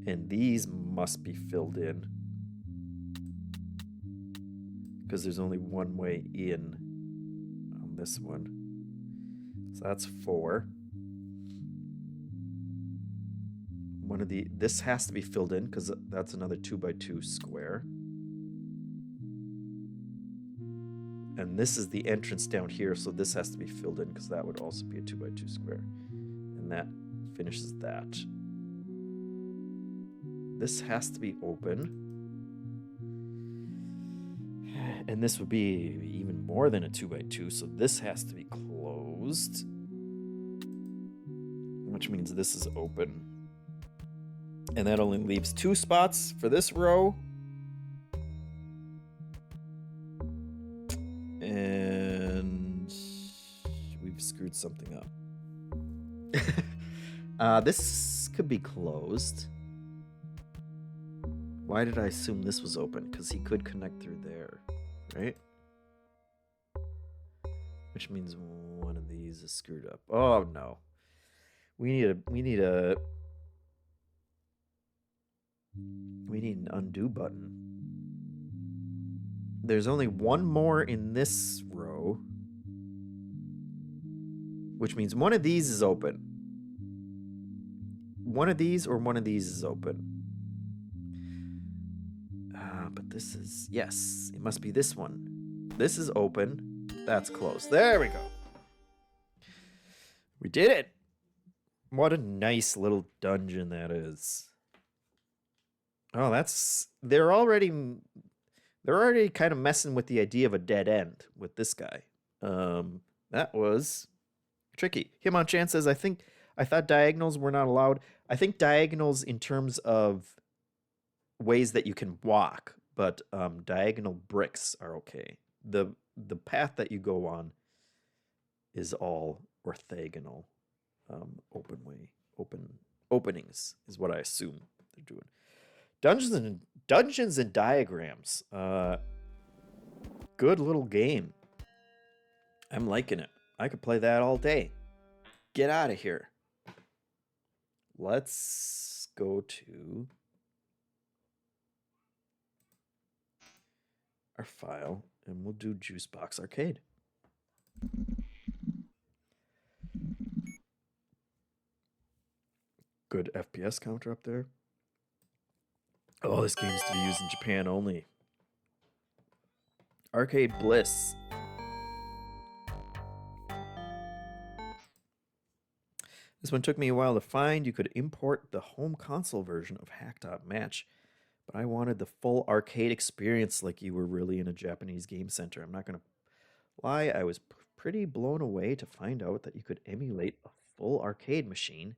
And these must be filled in because there's only one way in on this one. So that's 4. This has to be filled in because that's another 2 by 2 square. And this is the entrance down here, so this has to be filled in because that would also be a 2 by 2 square. And that finishes that. This has to be open. And this would be even more than a 2 by 2, so this has to be closed. Which means this is open. And that only leaves 2 spots for this row. And we've screwed something up. This could be closed. Why did I assume this was open? Because he could connect through there, right? Which means one of these is screwed up. Oh no. We need an undo button. There's only 1 more in this row, which means one of these is open. One of these or one of these is open. But this is, yes, it must be this one. This is open. That's closed. There we go. We did it. What a nice little dungeon that is. Oh, they're already kind of messing with the idea of a dead end with this guy. That was tricky. Himanchan says, I thought diagonals were not allowed. I think diagonals in terms of ways that you can walk, but diagonal bricks are okay. The path that you go on is all orthogonal. openings is what I assume they're doing. Dungeons and Diagrams. Good little game. I'm liking it. I could play that all day. Get out of here. Let's go to our file and we'll do Juicebox Arcade. Good FPS counter up there. Oh, this game's to be used in Japan only. Arcade Bliss. This one took me a while to find. You could import the home console version of Hack.Match, but I wanted the full arcade experience like you were really in a Japanese game center. I'm not going to lie, I was pretty blown away to find out that you could emulate a full arcade machine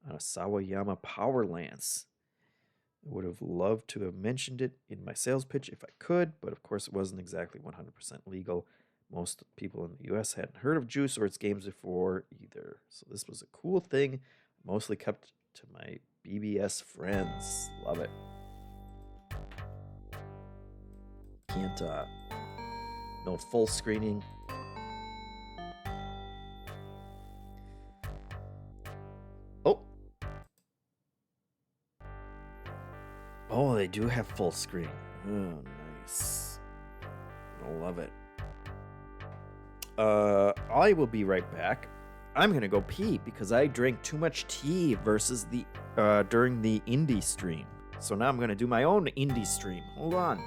on a Sawayama Power Lance. I would have loved to have mentioned it in my sales pitch if I could, but of course it wasn't exactly 100% legal. Most people in the US hadn't heard of Juice or its games before either. So this was a cool thing, mostly kept to my BBS friends. Love it. Can't, no full screening. Oh, they do have full screen. Oh, nice. I love it. I will be right back. I'm gonna go pee because I drank too much tea versus the during the indie stream. So now I'm gonna do my own indie stream. Hold on.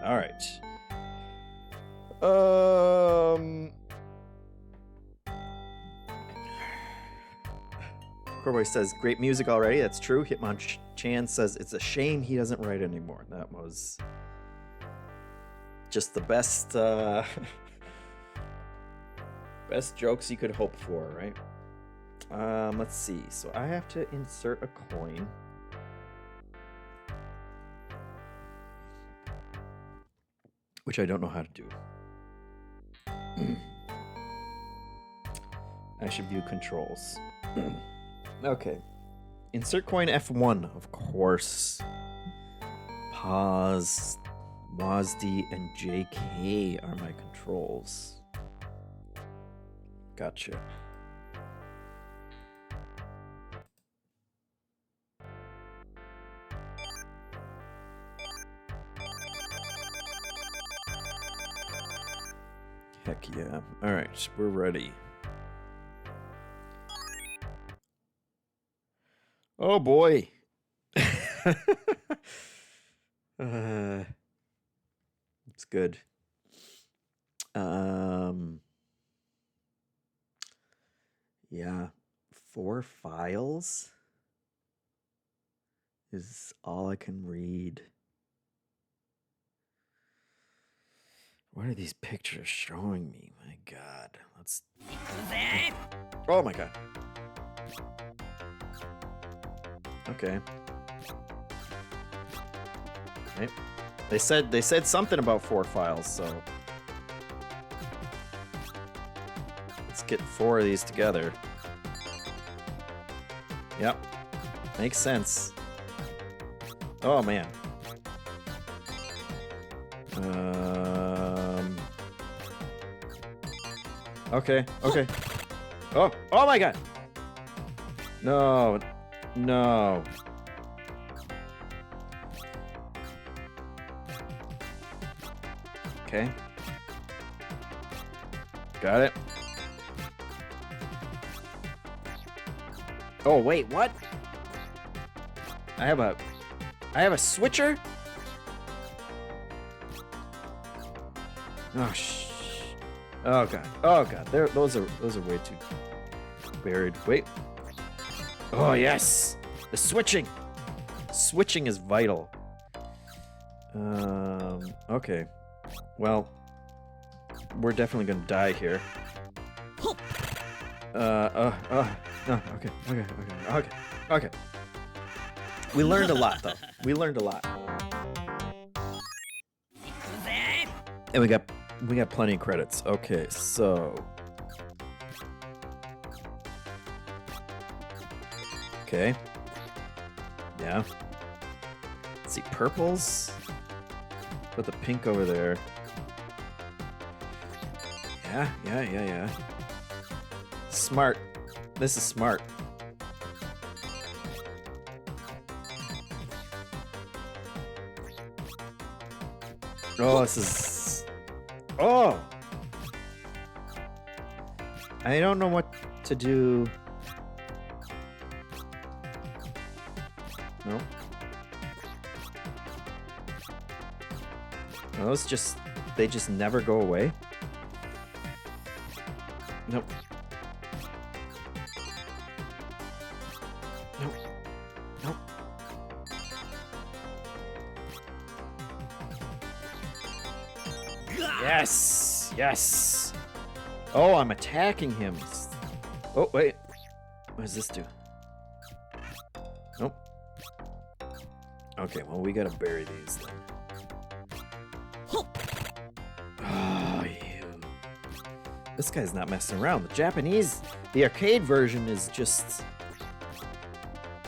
All right. Of Corboy says, great music already. That's true. Hitmonchan says, it's a shame he doesn't write anymore. That was just the best best jokes you could hope for, right? Let's see. So I have to insert a coin. Which I don't know how to do. I should view controls. Okay. Insert coin F1, of course. Pause, WASD, and JK are my controls. Gotcha. Heck yeah. Alright, we're ready. Oh boy. It's good. Yeah. 4 files is all I can read. What are these pictures showing me? My God. Let's. Oh my God. Okay. Right. They said something about 4 files, so let's get 4 of these together. Yep. Makes sense. Oh man. Okay. Oh my God. No. Okay. Got it. Oh wait, what? I have a switcher? Oh Oh God. Those are way too buried. Wait. Oh yes. The switching. Switching is vital. Okay. Well, we're definitely gonna die here. No, okay. We learned a lot though. We learned a lot. And we got plenty of credits. Okay, so okay. Yeah. Let's see, purples. Put the pink over there. Yeah. Smart. This is smart. Oh, this is... Oh! I don't know what to do. No. Those they just never go away? Nope. Yes! Oh, I'm attacking him. Oh, wait. What does this do? Nope. Okay, well, we gotta bury these then. Oh, you. This guy's not messing around. The arcade version is just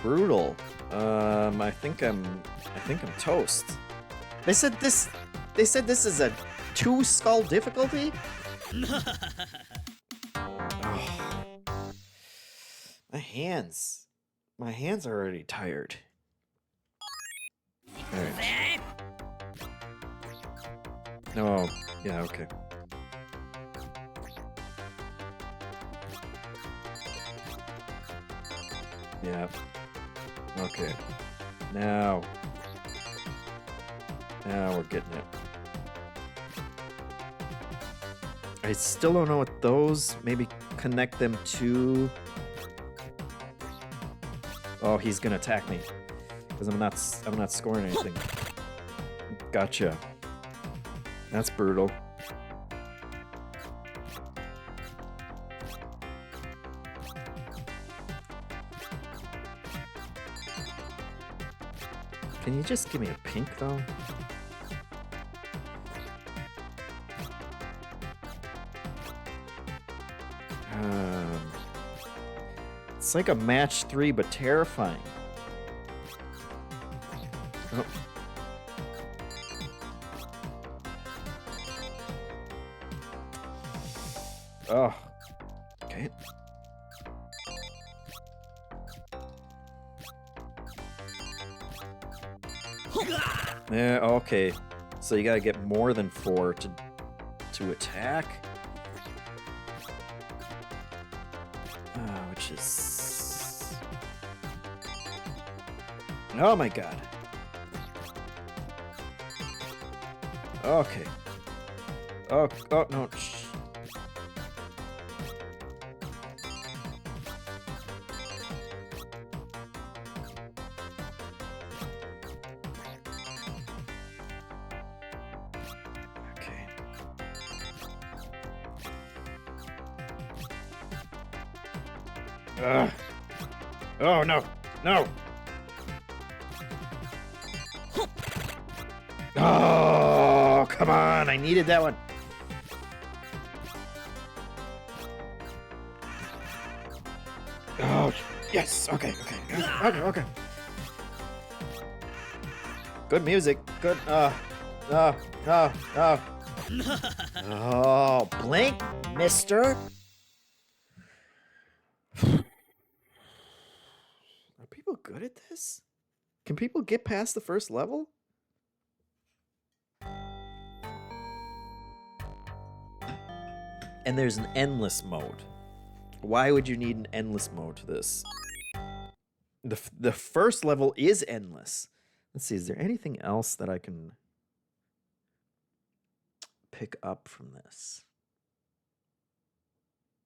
brutal. I think I'm toast. They said this is a 2 skull difficulty? Oh. My hands are already tired. All right. Oh, yeah, okay. Yeah. Okay. Now we're getting it. I still don't know what those, maybe connect them to Oh, he's gonna attack me. Because I'm not scoring anything. Gotcha. That's brutal. Can you just give me a pink, though? It's like a match 3, but terrifying. Oh. Oh. Okay. Yeah, okay. So you gotta get more than 4 to attack. Which is... Oh my god. Okay. Oh no. Okay. Oh no. No. Oh, come on. I needed that one. Oh, yes. Okay. Okay. Good music. Good. Oh, blink, mister. Are people good at this? Can people get past the first level? And there's an endless mode. Why would you need an endless mode to this? The first level is endless. Let's see, is there anything else that I can pick up from this?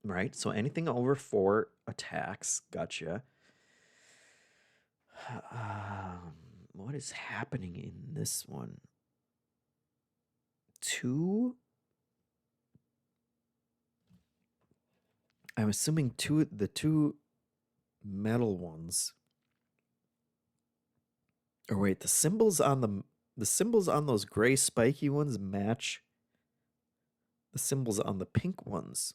Right, so anything over 4 attacks, gotcha. What is happening in this one? 2? I'm assuming the two metal ones. Or wait, the symbols on those gray spiky ones match the symbols on the pink ones.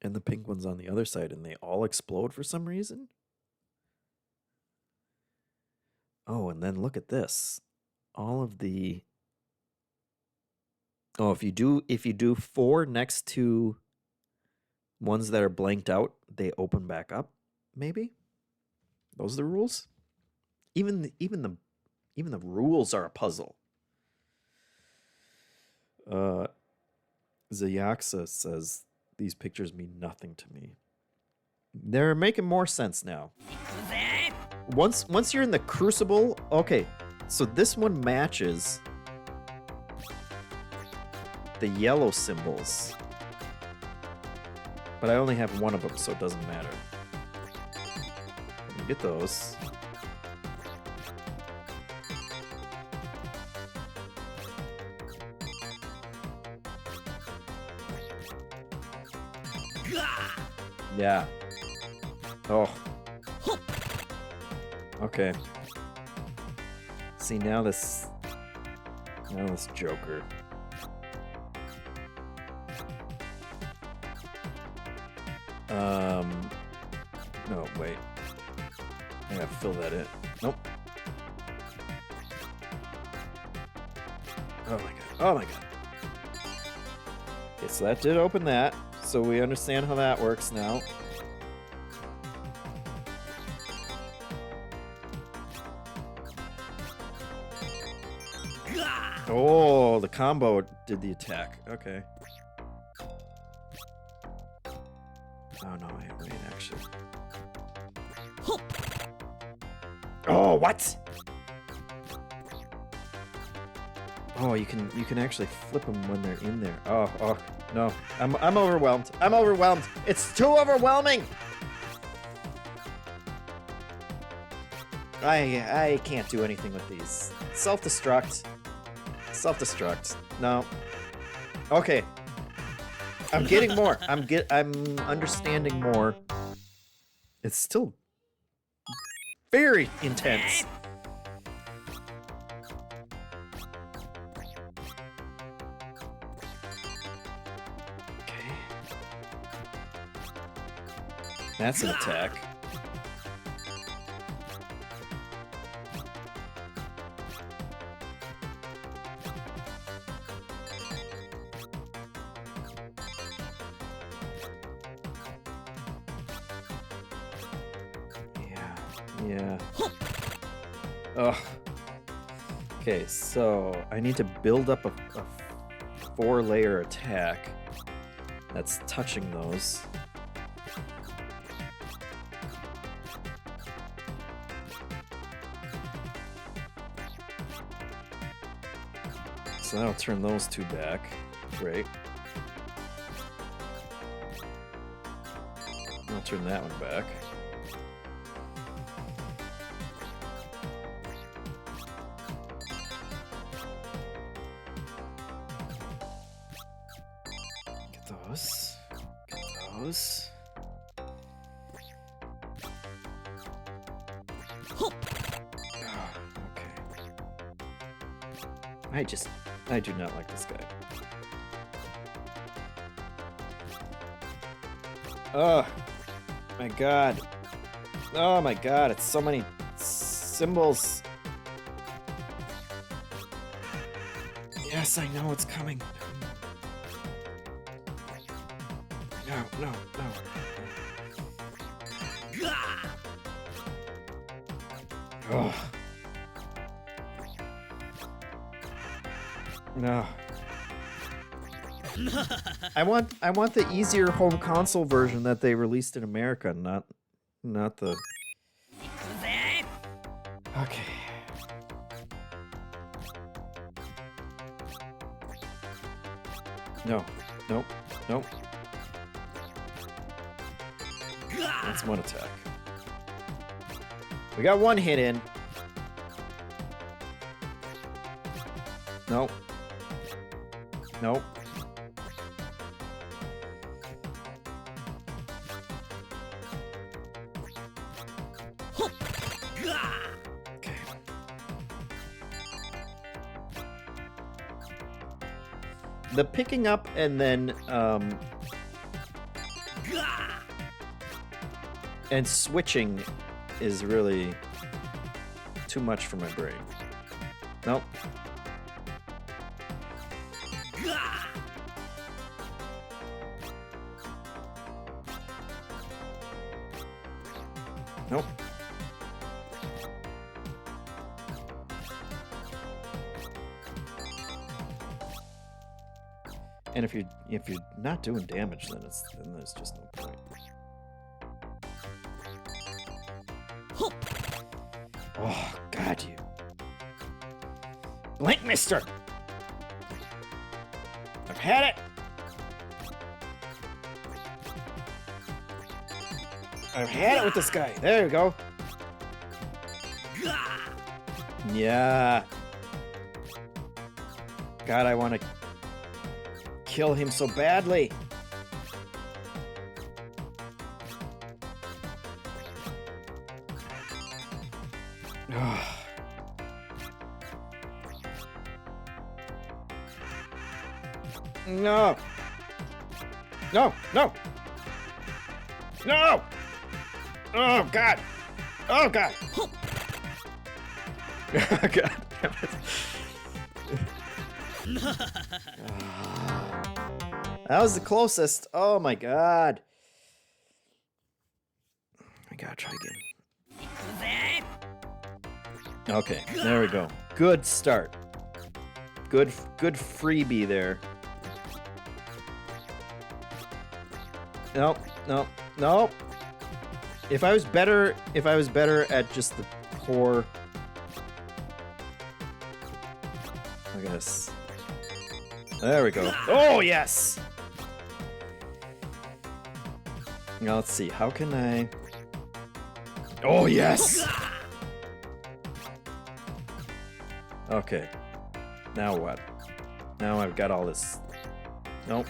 And the pink one's on the other side, and they all explode for some reason? Oh, and then look at this. All of the... Oh, if you do 4 next to ones that are blanked out, they open back up, maybe? Those are the rules? Even the rules are a puzzle. Zayaxa says these pictures mean nothing to me. They're making more sense now. Once you're in the crucible, okay, so this one matches the yellow symbols, but I only have one of them, so it doesn't matter. Let me get those. Yeah. Oh. Okay. See, now this Joker. No, wait. I gotta fill that in. Nope. Oh my god. Oh my god. Okay, so that did open that. So we understand how that works now. Oh, the combo did the attack. Okay. Oh no, wait, actually. Oh, what? Oh, you can actually flip them when they're in there. Oh, no. I'm overwhelmed. I'm overwhelmed. It's too overwhelming. I can't do anything with these. Self-destruct. Self-destruct. No. Okay. I'm getting more. I'm understanding more. It's still very intense. Okay. That's an attack. Yeah. Ugh. Okay, so I need to build up a 4-layer attack that's touching those. So that'll turn those two back. Great. I'll turn that one back. Get those. Oh, okay. I do not like this guy. Oh my god. Oh my god, it's so many symbols. Yes, I know it's coming. No. Oh. No. I want the easier home console version that they released in America, not the. Okay. No. Nope. That's one attack. We got one hit in. Nope. Okay. The picking up and then and switching is really too much for my brain. Nope. Nope. And if you're not doing damage, then there's just no point. Oh God, you blink, mister! I've had it. I've had it with this guy. There you go. Yeah. God, I want to kill him so badly. No. No. Oh, God. Oh, God. Oh, God. That was the closest. Oh, my God. I gotta try again. Okay, there we go. Good start. Good freebie there. Nope. If I was better at just the core. guess. There we go. Oh, yes! Now, let's see. How can I... Oh, yes! Okay. Now what? Now I've got all this... Nope.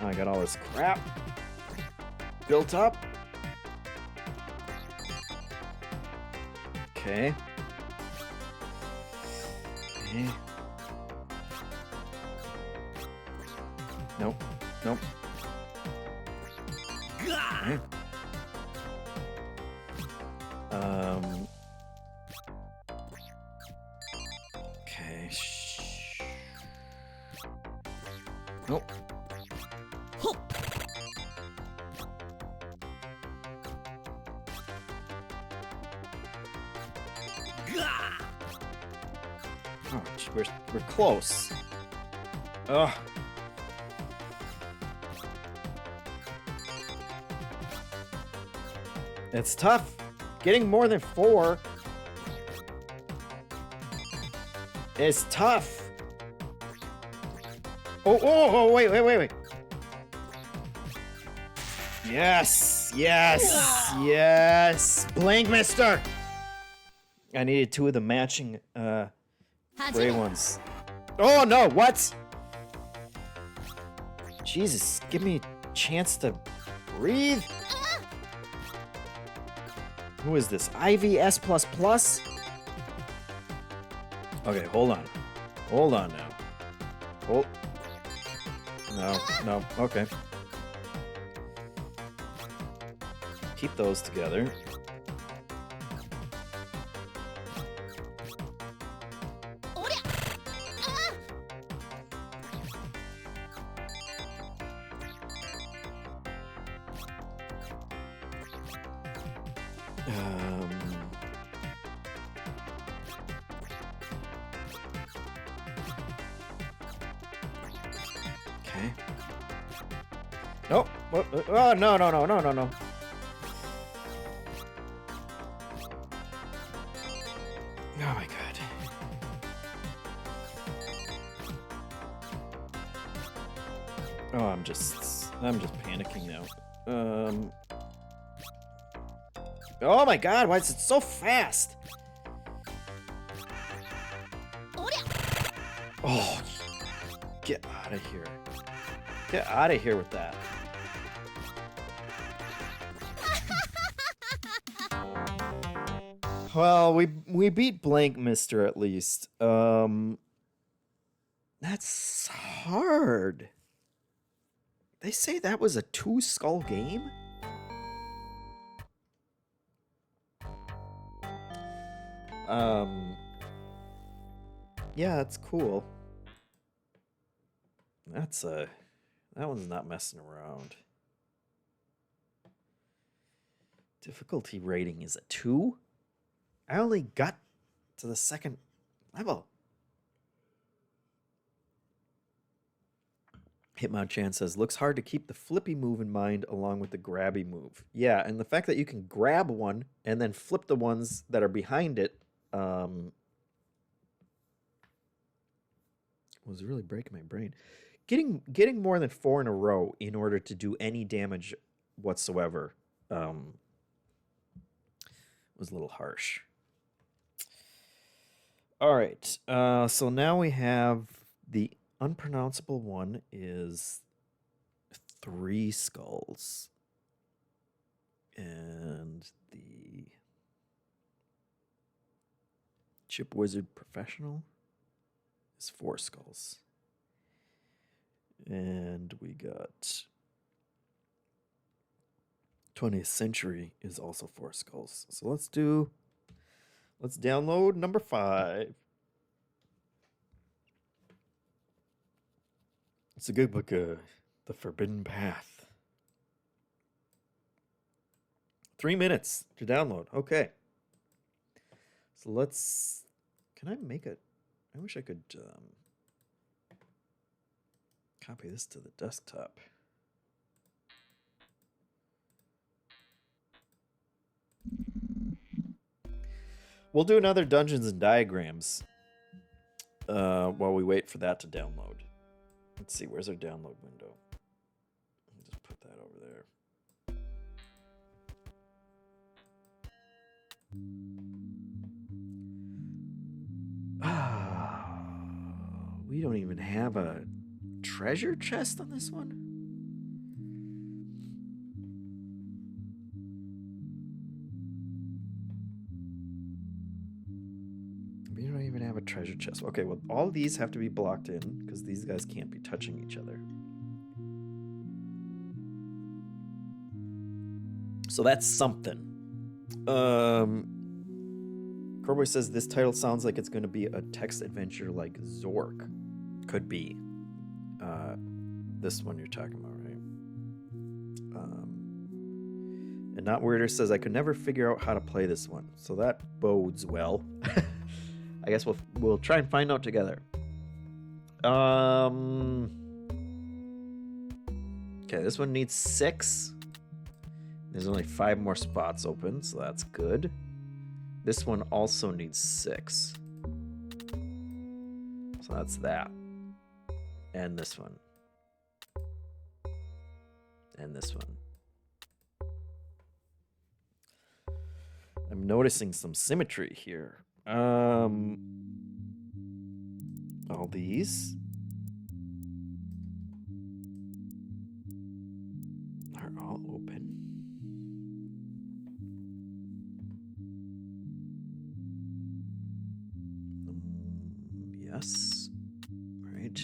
Now I got all this crap built up. Okay. Okay. Nope. Nope. Okay. Okay. Nope. Oh, we're close. Ugh. It's tough. Getting more than 4 is tough. Oh, wait. Yes. Blink, mister. I needed 2 of the matching gray ones. Oh, no, what? Jesus, give me a chance to breathe. Who is this? IVS++? Okay, hold on. Hold on now. Oh. No, okay. Keep those together. Okay. Nope. Oh, no. Oh my god. Oh, I'm just panicking now. Oh my god, why is it so fast? Oh, get out of here. Get out of here with that. Well, we beat Blank Mister at least. That's hard. They say that was a 2-skull game? Yeah, that's cool. That one's not messing around. Difficulty rating is a 2? I only got to the 2nd level. Hitmonchan says, looks hard to keep the flippy move in mind along with the grabby move. Yeah, and the fact that you can grab one and then flip the ones that are behind it was really breaking my brain. Getting more than 4 in a row in order to do any damage whatsoever was a little harsh. All right, so now we have the unpronounceable one is 3 skulls. And the Chip Wizard Professional is 4 skulls. And we got 20th Century is also 4 skulls. So let's download number 5. It's a good book, The Forbidden Path. 3 minutes to download. Okay. So let's... Can I make it? I wish I could copy this to the desktop. We'll do another Dungeons and Diagrams while we wait for that to download. Let's see, where's our download window? Just put that over there. We don't even have a treasure chest on this one? We don't even have a treasure chest. Okay, well, all these have to be blocked in because these guys can't be touching each other. So that's something. Corboy says this title sounds like it's going to be a text adventure like Zork. Could be. This one you're talking about, right? And Not Weirder says I could never figure out how to play this one, so that bodes well. I guess we'll try and find out together. Okay, this one needs 6. There's only 5 more spots open, so that's good. This one also needs 6. So that's that. And this one. And this one. I'm noticing some symmetry here. All these are all open. Yes. Right.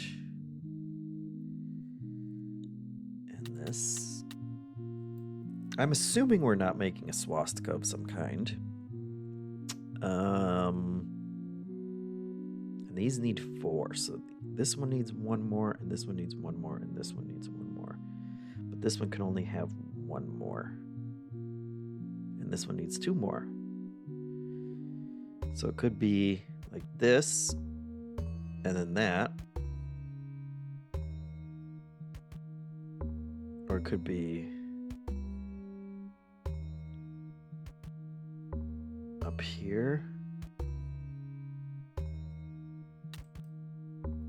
And this. I'm assuming we're not making a swastika of some kind. And these need 4, so this one needs 1 more, and this one needs 1 more, and this one needs 1 more. But this one can only have 1 more. And this one needs 2 more. So it could be like this, and then that. Or it could be up here.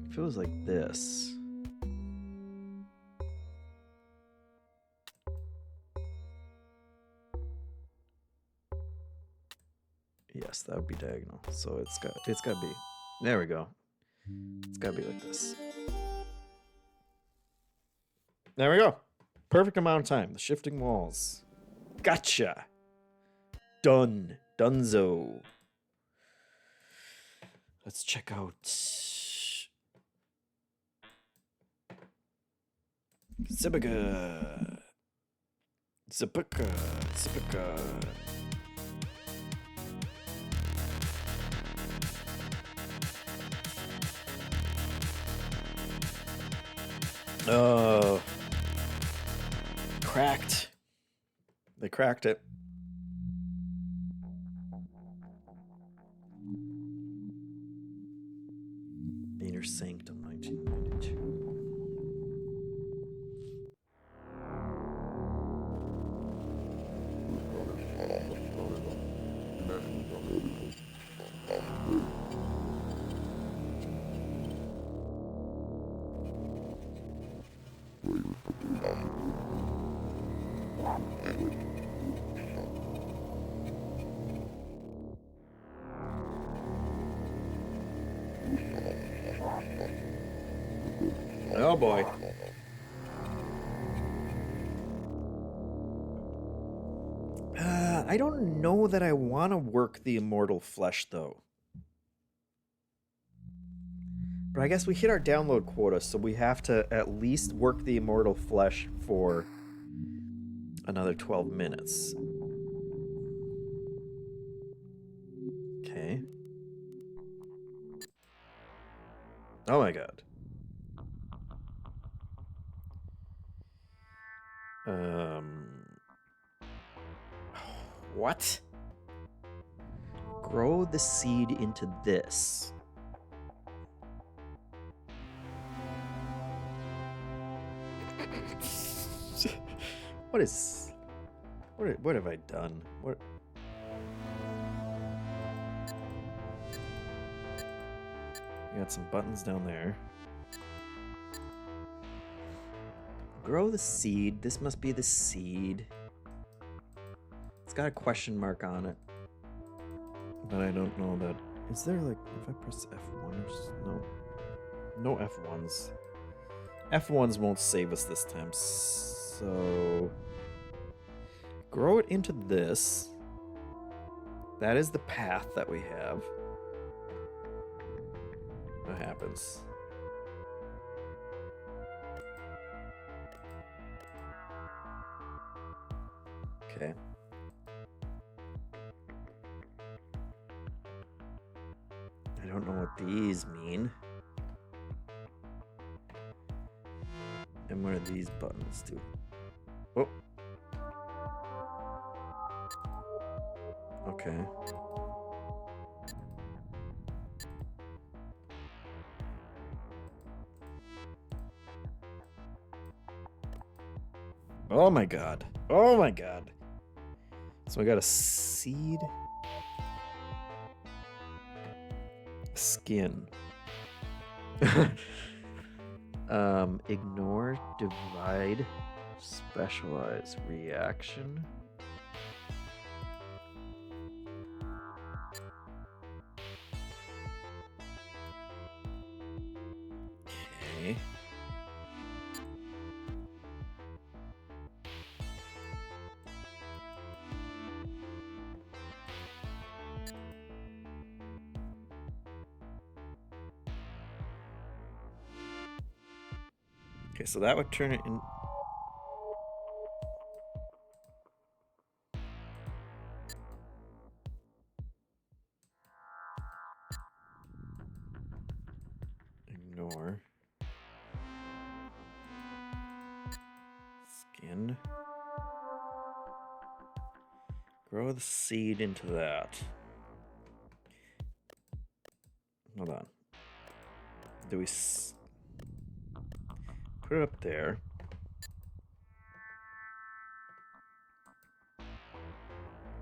If it was like this. Yes, that would be diagonal. So it's got to be. There we go. It's got to be like this. There we go. Perfect amount of time. The shifting walls. Gotcha. Done. Dunzo. Let's check out Zibiga. Zibiga. Zibiga. Oh. Cracked. They cracked it. Inner Sanctum 1992. Oh boy. I don't know that I want to work the immortal flesh though. But I guess we hit our download quota, so we have to at least work the immortal flesh for another 12 minutes. Okay. Oh my god. What? Grow the seed into this. What have I done? We got some buttons down there. Grow the seed. This must be the seed. It's got a question mark on it. But I don't know that. Is there like, if I press F1 or no? No F1s. F1s won't save us this time. So grow it into this. That is the path that we have. What happens? Okay. I don't know what these mean. And what are these buttons do? Oh. Okay. Oh my god. Oh my god. So I got a seed. Skin. Ignore, divide, specialize, reaction. Okay. Okay, so that would turn it in. Ignore. Skin. Grow the seed into that. Hold on. Do we put it up there?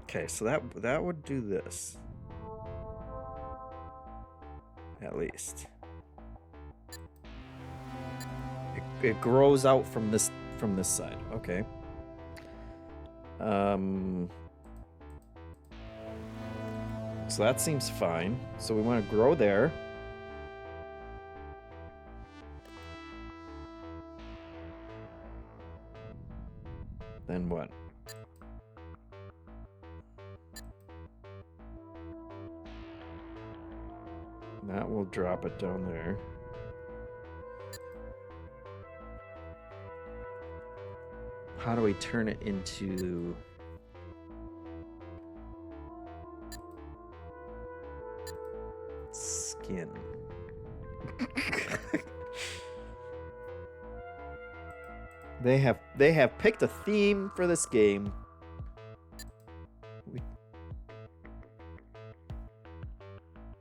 Okay, so that would do this. At least. It grows out from this side. Okay. So that seems fine. So we want to grow there. Then what? That will drop it down there. How do we turn it into... skin? They have picked a theme for this game.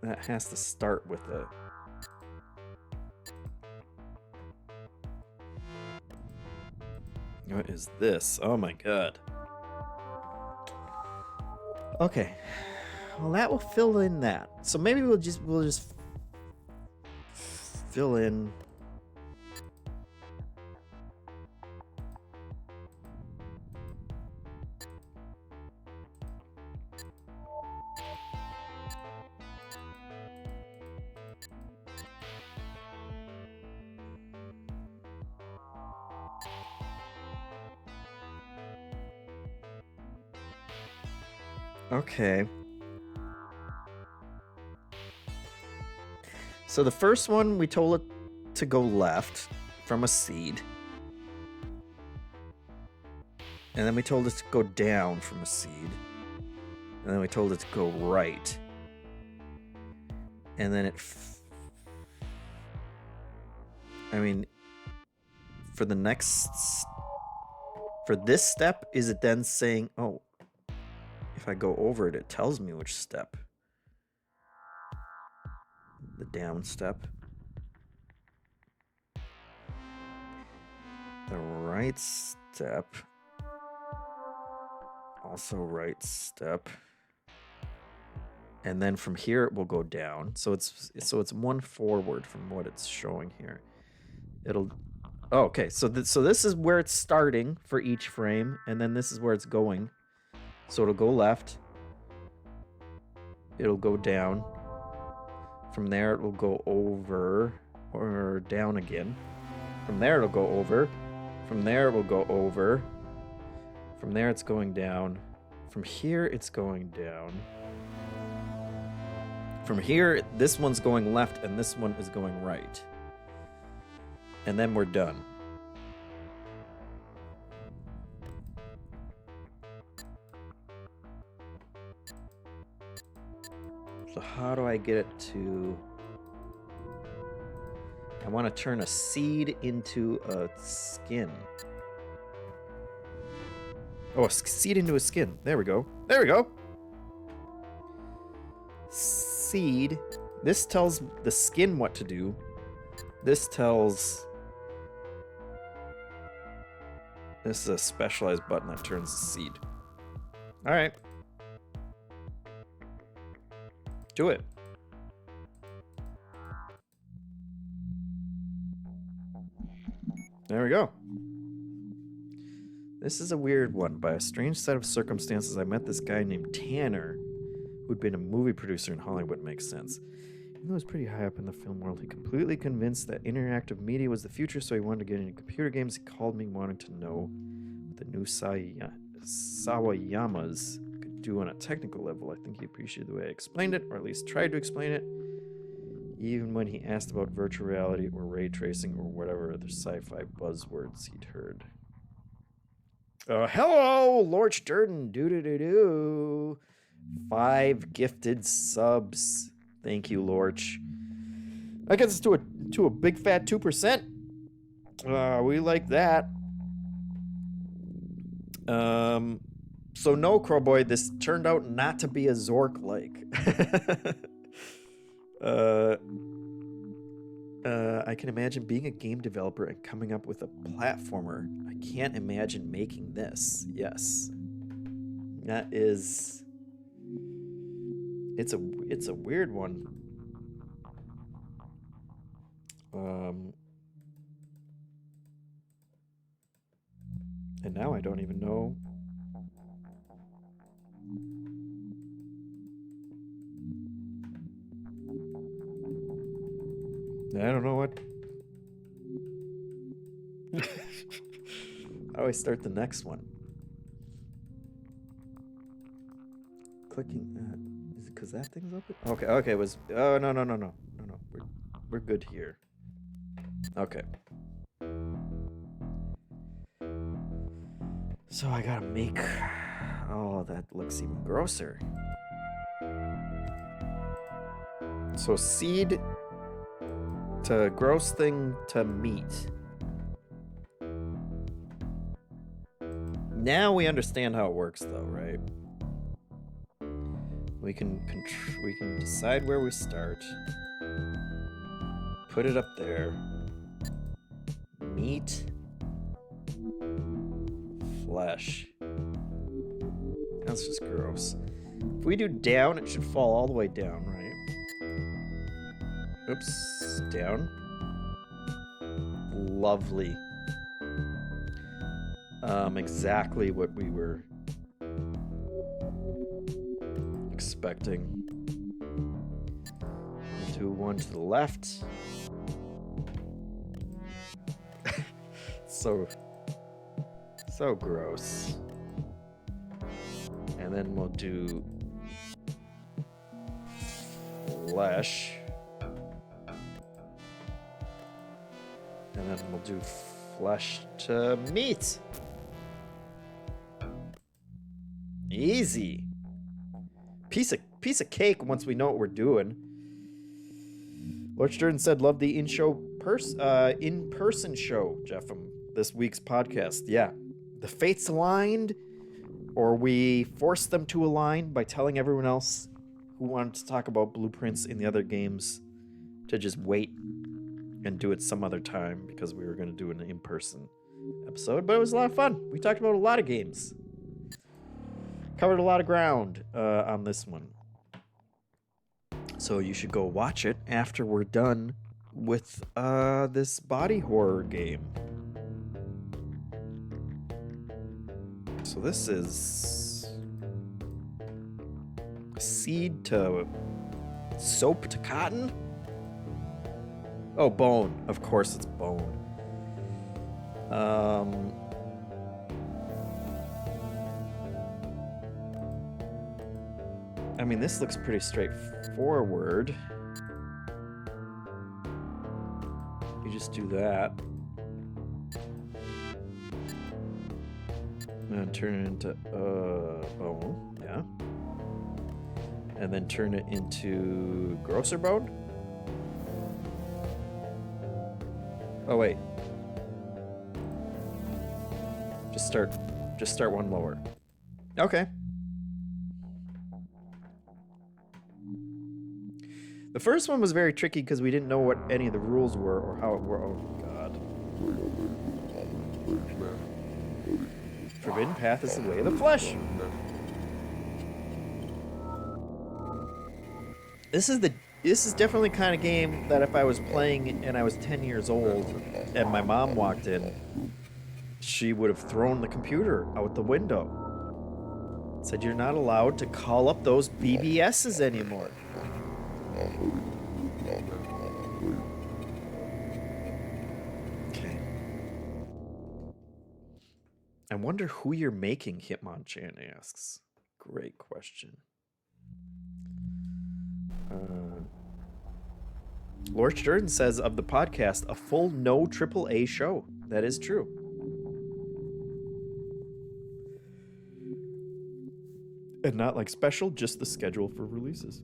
That has to start with a... What is this? Oh my god. Okay. Well, that will fill in that. So maybe we'll just fill in. Okay. So the first one, we told it to go left from a seed. And then we told it to go down from a seed. And then we told it to go right. And then I mean, for the next... For this step, is it then saying, oh, if I go over it, it tells me which step. The down step. The right step. Also right step. And then from here it will go down. So it's one forward from what it's showing here. It'll okay, so this is where it's starting for each frame, and then this is where it's going. So it'll go left. It'll go down. From there it will go over or down again. From there it'll go over. From there it will go over. From there it's going down. From here it's going down. From here, this one's going left and this one is going right. And then we're done. So how do I get it to... I want to turn a seed into a skin. Oh, a seed into a skin. There we go. There we go. Seed. This tells the skin what to do. This tells... This is a specialized button that turns the seed. All right. Do it. There we go. This is a weird one. By a strange set of circumstances, I met this guy named Tanner, who'd been a movie producer in Hollywood. Makes sense. Even though he was pretty high up in the film world, he completely convinced that interactive media was the future, so he wanted to get into computer games. He called me wanting to know what the new Sawayamas could do on a technical level. I think he appreciated the way I explained it, or at least tried to explain it, even when he asked about virtual reality or ray tracing or whatever other sci-fi buzzwords he'd heard. Hello, Lord Sturden. Do. 5 gifted subs. Thank you, Lorch. That gets us to a big fat 2%. We like that. So no, Crowboy, this turned out not to be a Zork-like. I can imagine being a game developer and coming up with a platformer. I can't imagine making this. Yes. That is... It's a weird one. And now I don't even know. I don't know what. How do I start the next one? Clicking. Is it because that thing's open? Okay. It was. Oh no. We're good here. Okay. So I gotta make. Oh, that looks even grosser. So seed to gross thing to meat. Now we understand how it works, though, right? We can decide where we start. Put it up there. Meat. Flesh. That's just gross. If we do down, it should fall all the way down, right? Oops. Down. Lovely. Exactly what we were expecting. We'll do one to the left. So gross. And then we'll do flesh. And then we'll do flesh to meat. Easy. Piece of cake once we know what we're doing. Lord Stern said, love the in-person show, JeffM, this week's podcast. Yeah. The fates aligned, or we forced them to align by telling everyone else who wanted to talk about blueprints in the other games to just wait and do it some other time because we were going to do an in-person episode. But it was a lot of fun. We talked about a lot of games. Covered a lot of ground on this one. So you should go watch it after we're done with this body horror game. So this is seed to soap to cotton. Oh, bone. Of course it's bone. I mean, this looks pretty straightforward. You just do that. And turn it into bone, yeah. And then turn it into grosser bone? Oh wait. Just start one lower. Okay. The first one was very tricky because we didn't know what any of the rules were or how it worked. Oh god. Forbidden path is the way of the flesh. This is definitely the kind of game that if I was playing and I was 10 years old and my mom walked in, she would have thrown the computer out the window. Said you're not allowed to call up those BBSs anymore. Okay. I wonder who you're making, Hitmonchan asks. Great question. Lord Sturden says of the podcast, a full no AAA show. That is true. And not like special, just the schedule for releases.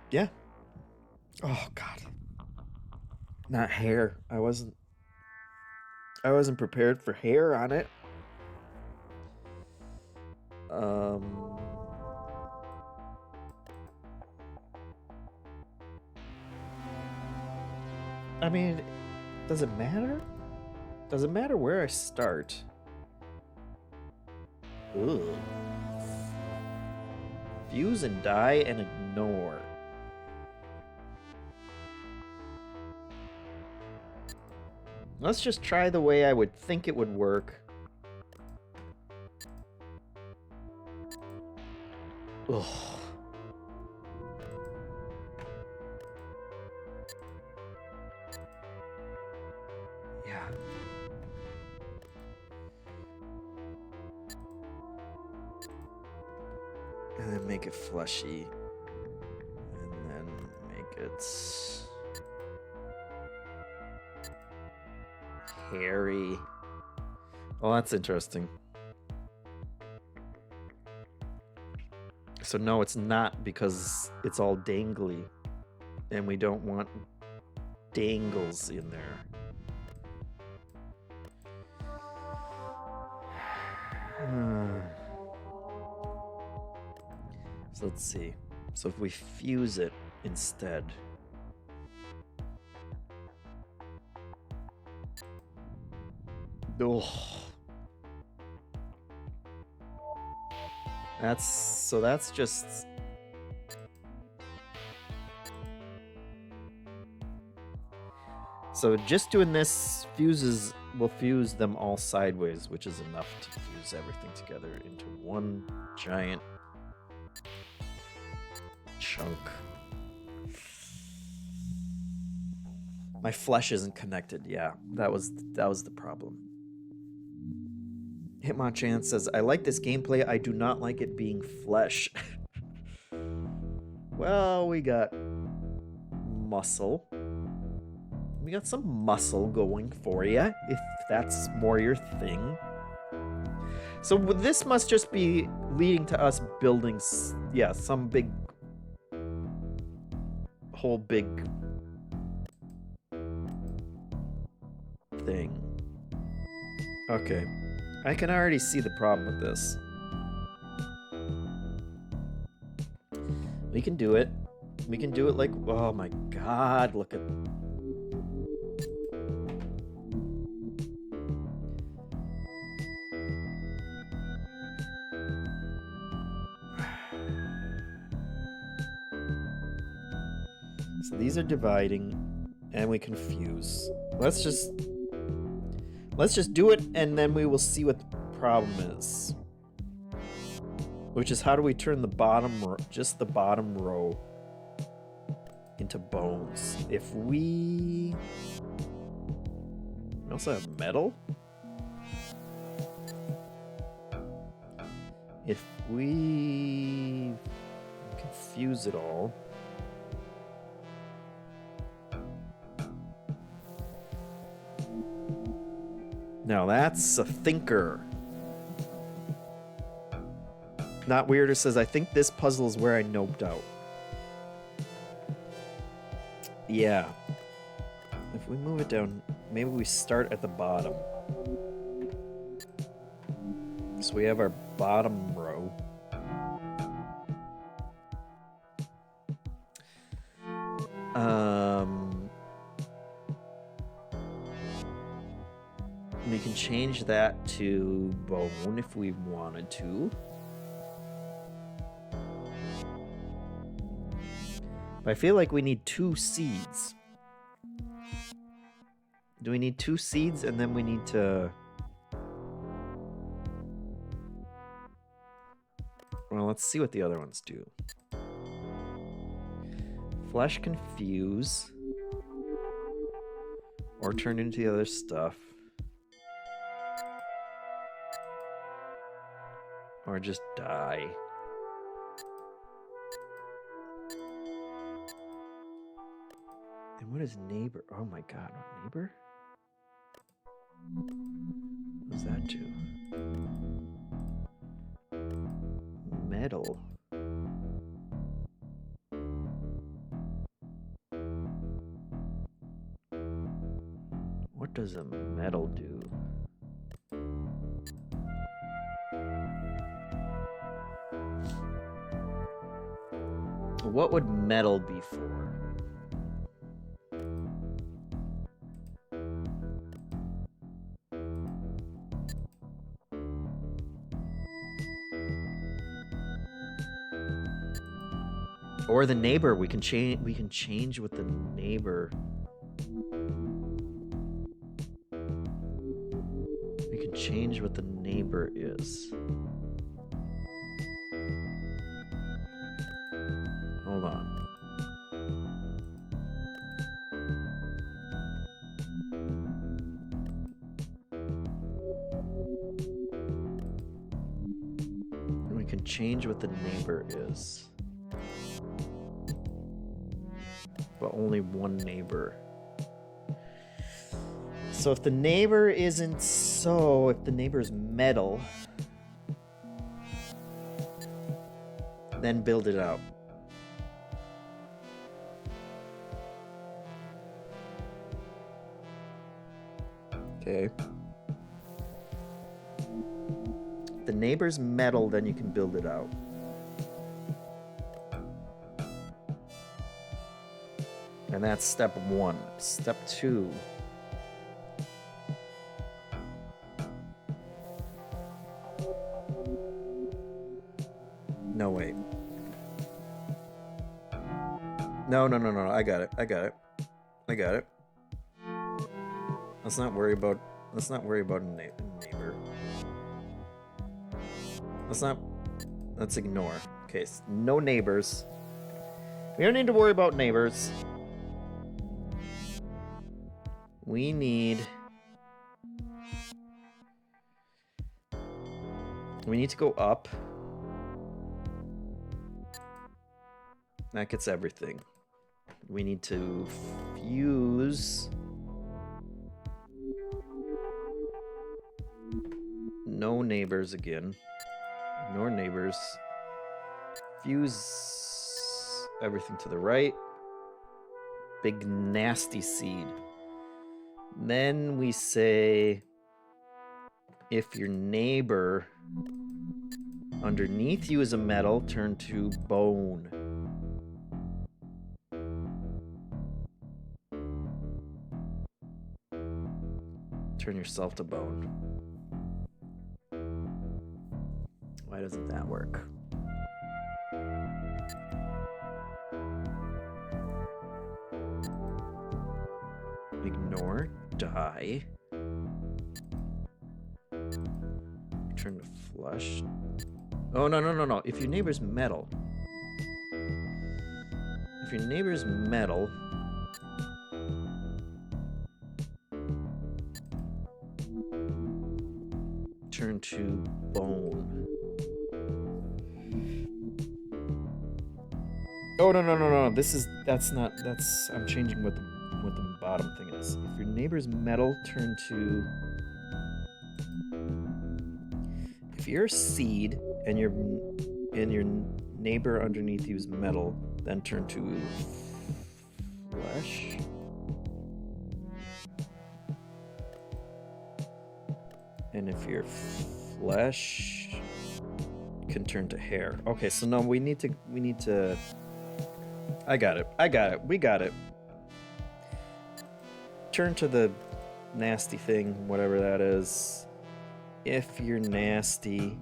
Yeah. Oh god. Not hair. I wasn't prepared for hair on it. I mean, does it matter? Does it matter where I start? Ugh. Fuse and die and ignore. Let's just try the way I would think it would work. Ugh. Yeah. And then make it fleshy. And then make it hairy. Well, that's interesting. So no, it's not because it's all dangly. And we don't want dangles in there. So let's see. So if we fuse it instead. Ugh. That's just... So just doing this will fuse them all sideways, which is enough to fuse everything together into one giant chunk. My flesh isn't connected. Yeah, that was the problem. Hitmonchan says, I like this gameplay. I do not like it being flesh. Well, we got muscle. We got some muscle going for you, if that's more your thing. So this must just be leading to us building, yeah, some whole big thing. Okay. I can already see the problem with this. We can do it. We can do it like, oh my god, look at... So these are dividing, and we confuse. Let's just do it, and then we will see what the problem is. Which is, how do we turn the bottom row, just the bottom row, into bones? If we also have metal. If we confuse it all. Now that's a thinker. Not Weirder says, I think this puzzle is where I noped out. Yeah. If we move it down, maybe we start at the bottom. So we have our bottom row. We can change that to bone if we wanted to. But I feel like we need 2 seeds. Do we need 2 seeds, and then we need to... Well, let's see what the other ones do. Flesh confuse. Or turn into the other stuff. Or just die. And what is neighbor? Oh my god, neighbor? What does that do? Metal. What does a metal do? What would metal be for? Or the neighbor. We can change what the neighbor. We can change what the neighbor is. Hold on. We can change what the neighbor is. But only one neighbor. So if the neighbor isn't so, if the neighbor's metal, then build it out. Okay. If the neighbor's metal, then you can build it out. And that's step 1. Step 2. No, wait. No. I got it. Let's not worry about a neighbor. Let's ignore. Okay, so no neighbors. We don't need to worry about neighbors. We need to go up. That gets everything. We need to fuse. No neighbors again. Ignore neighbors. Fuse everything to the right. Big nasty seed. Then we say, if your neighbor underneath you is a metal, turn to bone. Turn yourself to bone. Why doesn't that work? Ignore. Die. Turn to flesh. Oh, no. If your neighbor's metal. If your neighbor's metal... turn to bone. Oh, no. I'm changing what the bottom thing is. If your neighbor's metal, turn to... If you're a seed and your neighbor underneath you is metal, then turn to flesh. And if you're flesh, can turn to hair. Okay, so no, we need to. I got it. We got it. Turn to the nasty thing, whatever that is. If you're nasty,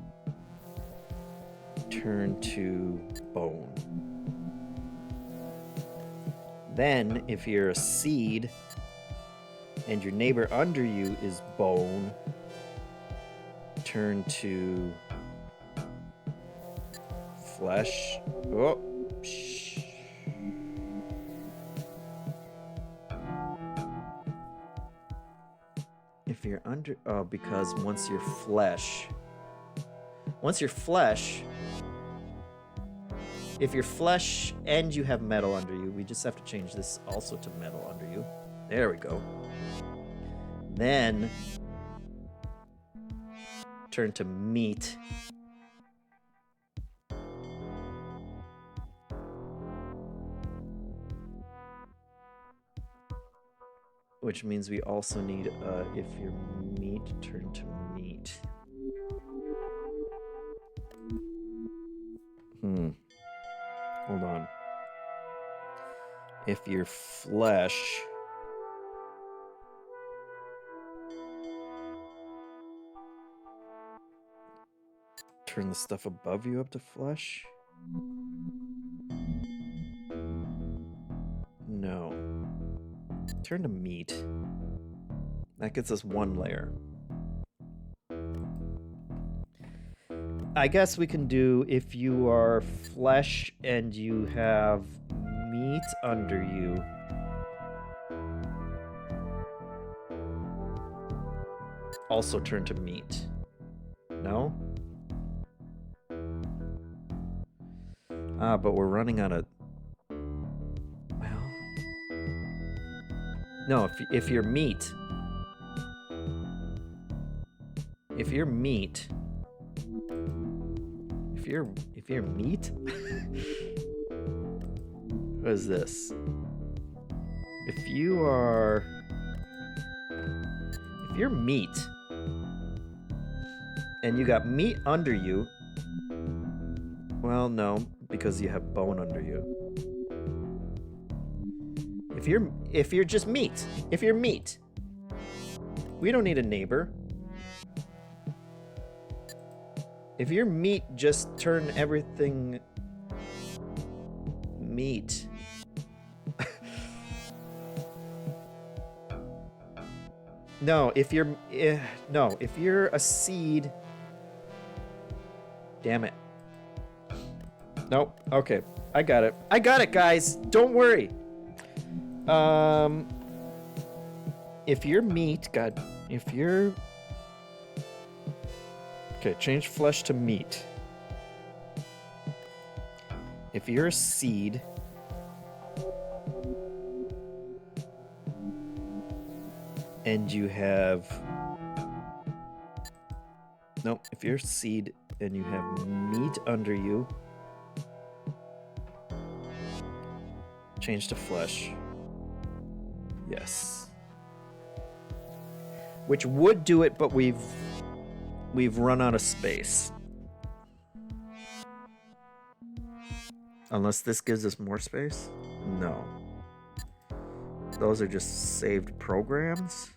turn to bone. Then, if you're a seed and your neighbor under you is bone, turn to flesh. Oh, shh. If you're under... Oh, because once you're flesh... If you're flesh and you have metal under you, we just have to change this also to metal under you. There we go. Then... turn to meat. Which means we also need, if you're meat, turn to meat. Hold on. If you're flesh... turn the stuff above you up to flesh? No. Turn to meat. That gets us one layer. I guess we can do if you are flesh and you have meat under you. Also turn to meat. No? Ah, but we're running out of... Well... No, if you're meat... If you're meat... If you're meat? What is this? If you're meat... and you got meat under you... Well, no, because you have bone under you. If you're just meat, if you're meat, we don't need a neighbor. If you're meat, just turn everything meat. No, if you're a seed. Damn it. Nope. Okay. I got it. I got it, guys. Don't worry. If you're meat, okay, change flesh to meat. If you're a seed, and you have... Nope, if you're a seed and you have meat under you, change to flesh. Yes. Which would do it, but we've run out of space. Unless this gives us more space? No. Those are just saved programs.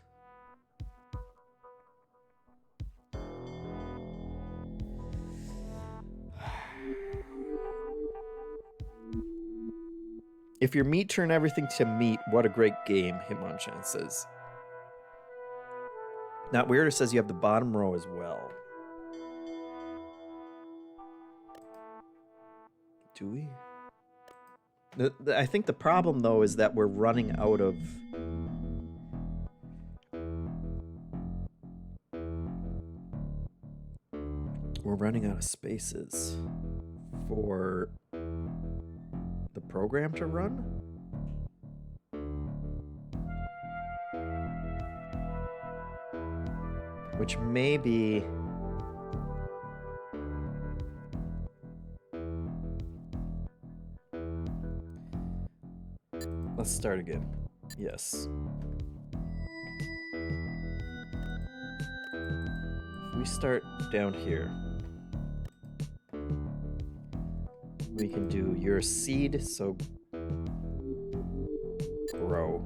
If your meat turn everything to meat, what a great game, Hitmonchan says. Not weird, it says you have the bottom row as well. Do we? I think the problem, though, is that we're running out of... We're running out of spaces for the program to run? Which may be... Let's start again. Yes. If we start down here, we can do your seed, so grow.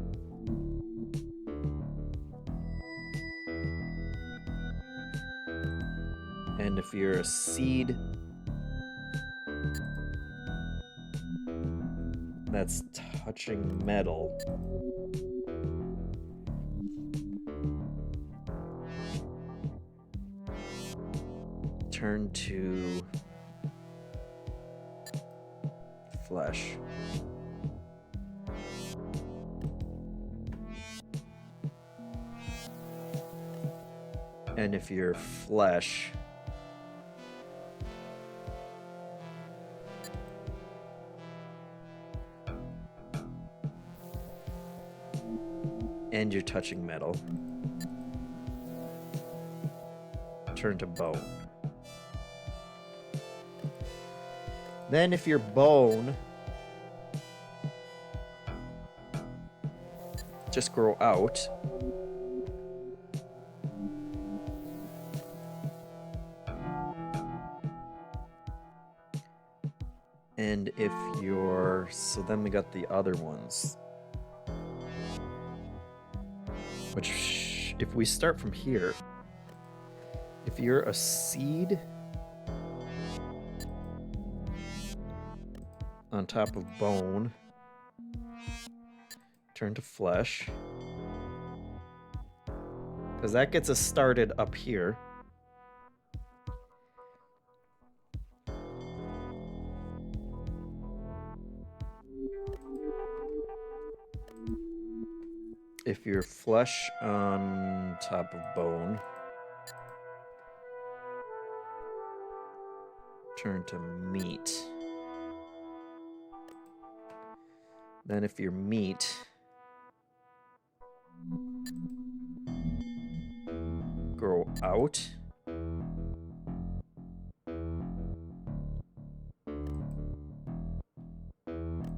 And if you're a seed, that's touching metal. Turn to flesh. And if you're flesh, and you're touching metal, turn to bone. Then if you're bone, just grow out. And if you're... So then we got the other ones. Which, if we start from here, if you're a seed on top of bone, turn to flesh, because that gets us started up here. If you're flesh on top of bone, turn to meat. Then if you're meat, grow out.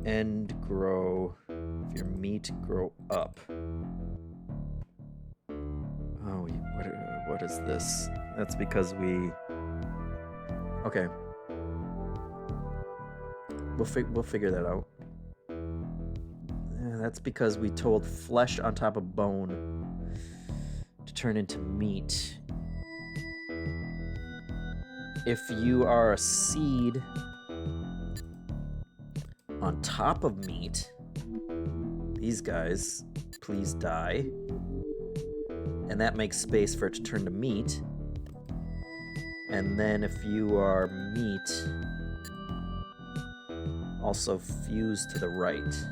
And grow, if you're meat, grow up. Oh, what is this? That's because we... Okay. We'll figure that out. Yeah, that's because we told flesh on top of bone to turn into meat. If you are a seed on top of meat, these guys, please die. And that makes space for it to turn to meat. And then if you are meat, also fuse to the right.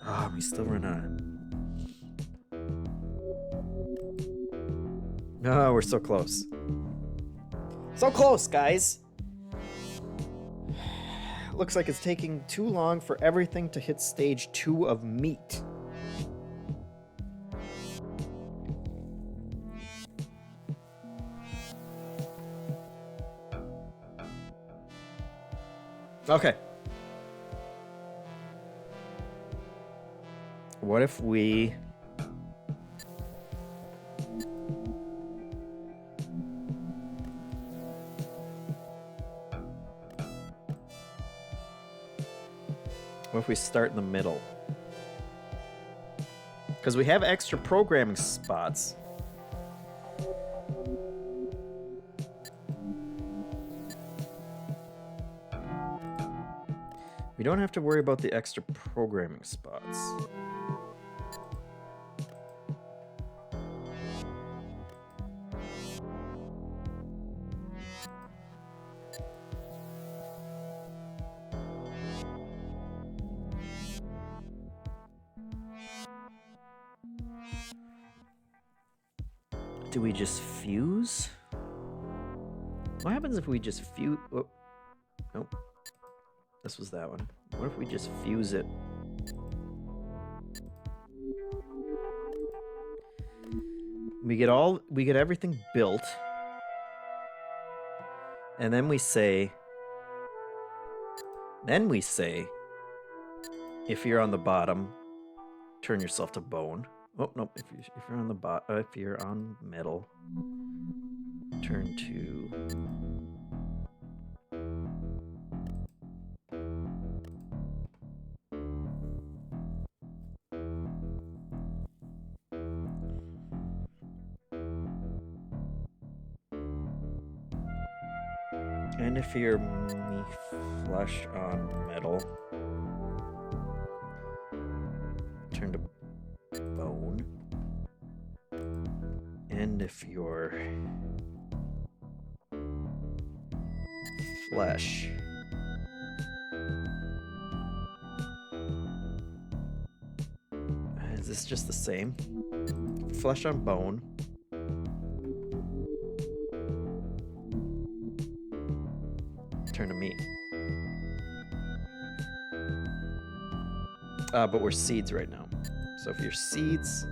Ah, we still run out. No, we're so close. So close, guys. Looks like it's taking too long for everything to hit stage 2 of meat. Okay. What if we... What if we start in the middle? Because we have extra programming spots. We don't have to worry about the extra programming spots. Do we just fuse? What happens if we just fuse? Oh, nope. This was that one. What if we just fuse it? We get everything built. And then we say, if you're on the bottom, turn yourself to bone. Oh, no, if you're on the if you're on metal, turn to and if you're flesh on metal, turn to bone. And if you're flesh, is this just the same? Flesh on bone. Turn to meat. But we're seeds right now. So if you're seeds...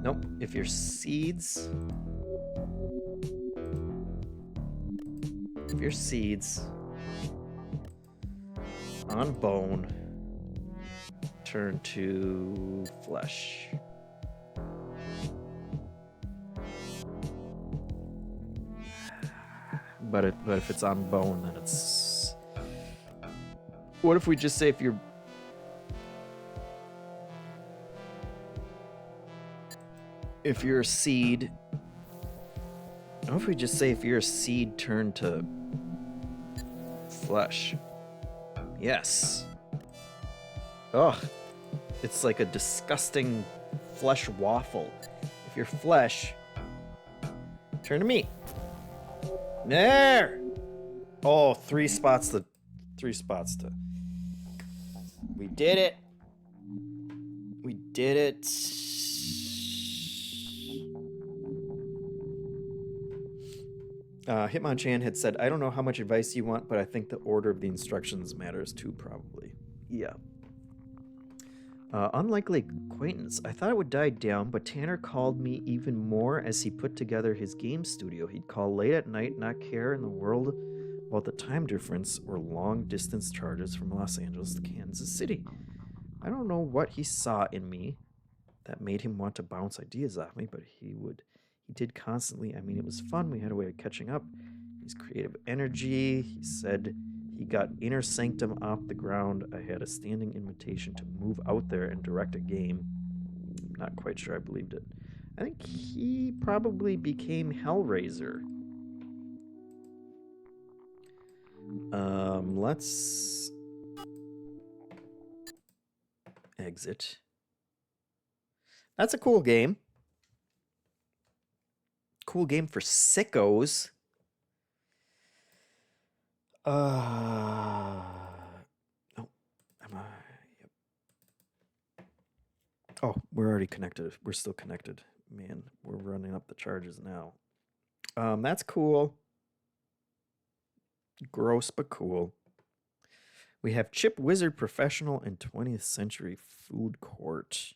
Nope. If you're seeds... If you're seeds... On bone... Turn to flesh. But if it's on bone, then it's... What if we just say if you're... If you're a seed... What if we just say if you're a seed, turn to flesh? Yes. Ugh. It's like a disgusting flesh waffle. If you're flesh, turn to meat. There! Oh, 3 spots to... We did it! We did it! Hitmonchan had said, I don't know how much advice you want, but I think the order of the instructions matters too, probably. Yeah. Unlikely acquaintance. I thought it would die down, but Tanner called me even more as he put together his game studio. He'd call late at night, not care in the world about the time difference or long-distance charges from Los Angeles to Kansas City. I don't know what he saw in me that made him want to bounce ideas off me, but he did constantly. I mean, it was fun. We had a way of catching up. His creative energy. He said he got Inner Sanctum off the ground. I had a standing invitation to move out there and direct a game. I'm not quite sure I believed it. I think he probably became Hellraiser. Let's exit. That's a cool game. Cool game for sickos. Oh, yep. Oh, we're already connected. We're still connected. Man, we're running up the charges now. That's cool. Gross, but cool. We have Chip Wizard Professional and 20th Century Food Court.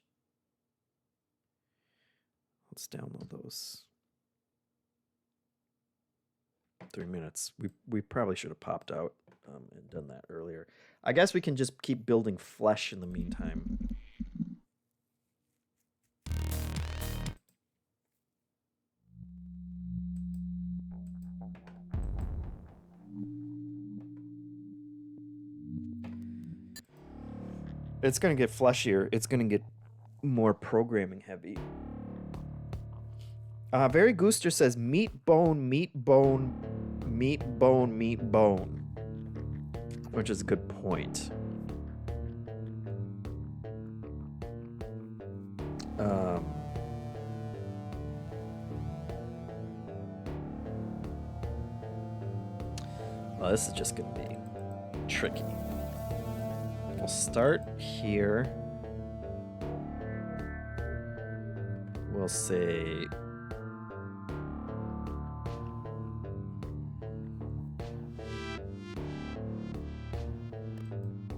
Let's download those. 3 minutes. We probably should have popped out and done that earlier. I guess we can just keep building flesh in the meantime. It's going to get fleshier. It's going to get more programming heavy. Very Gooster says meat bone, meat bone, meat bone, meat bone. Which is a good point. Well, this is just going to be tricky. We'll start here we'll say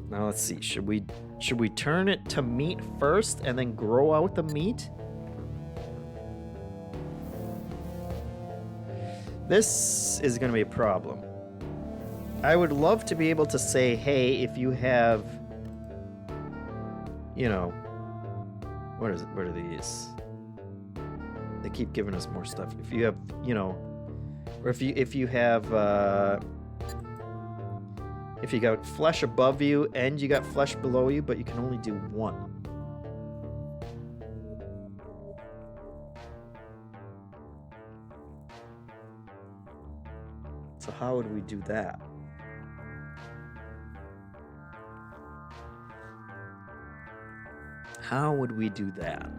now let's see, should we turn it to meat first and then grow out the meat? This is going to be a problem. I would love to be able to say, hey, if you have, you know, what are these? They keep giving us more stuff. If you have, you know, or if you have, if you got flesh above you and you got flesh below you, but you can only do one. So how would we do that? How would we do that?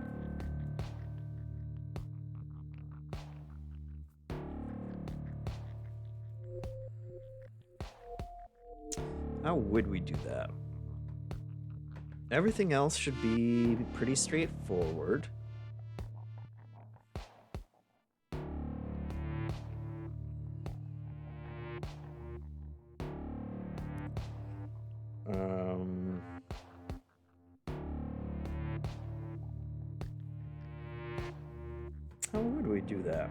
How would we do that? Everything else should be pretty straightforward. How would we do that?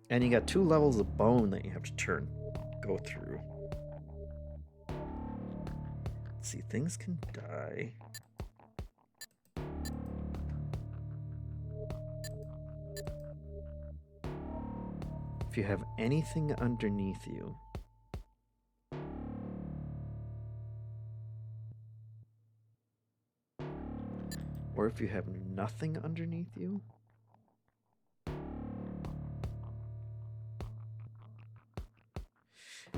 And you got 2 levels of bone that you have to go through. Let's see, things can die. If you have anything underneath you. Or if you have nothing underneath you.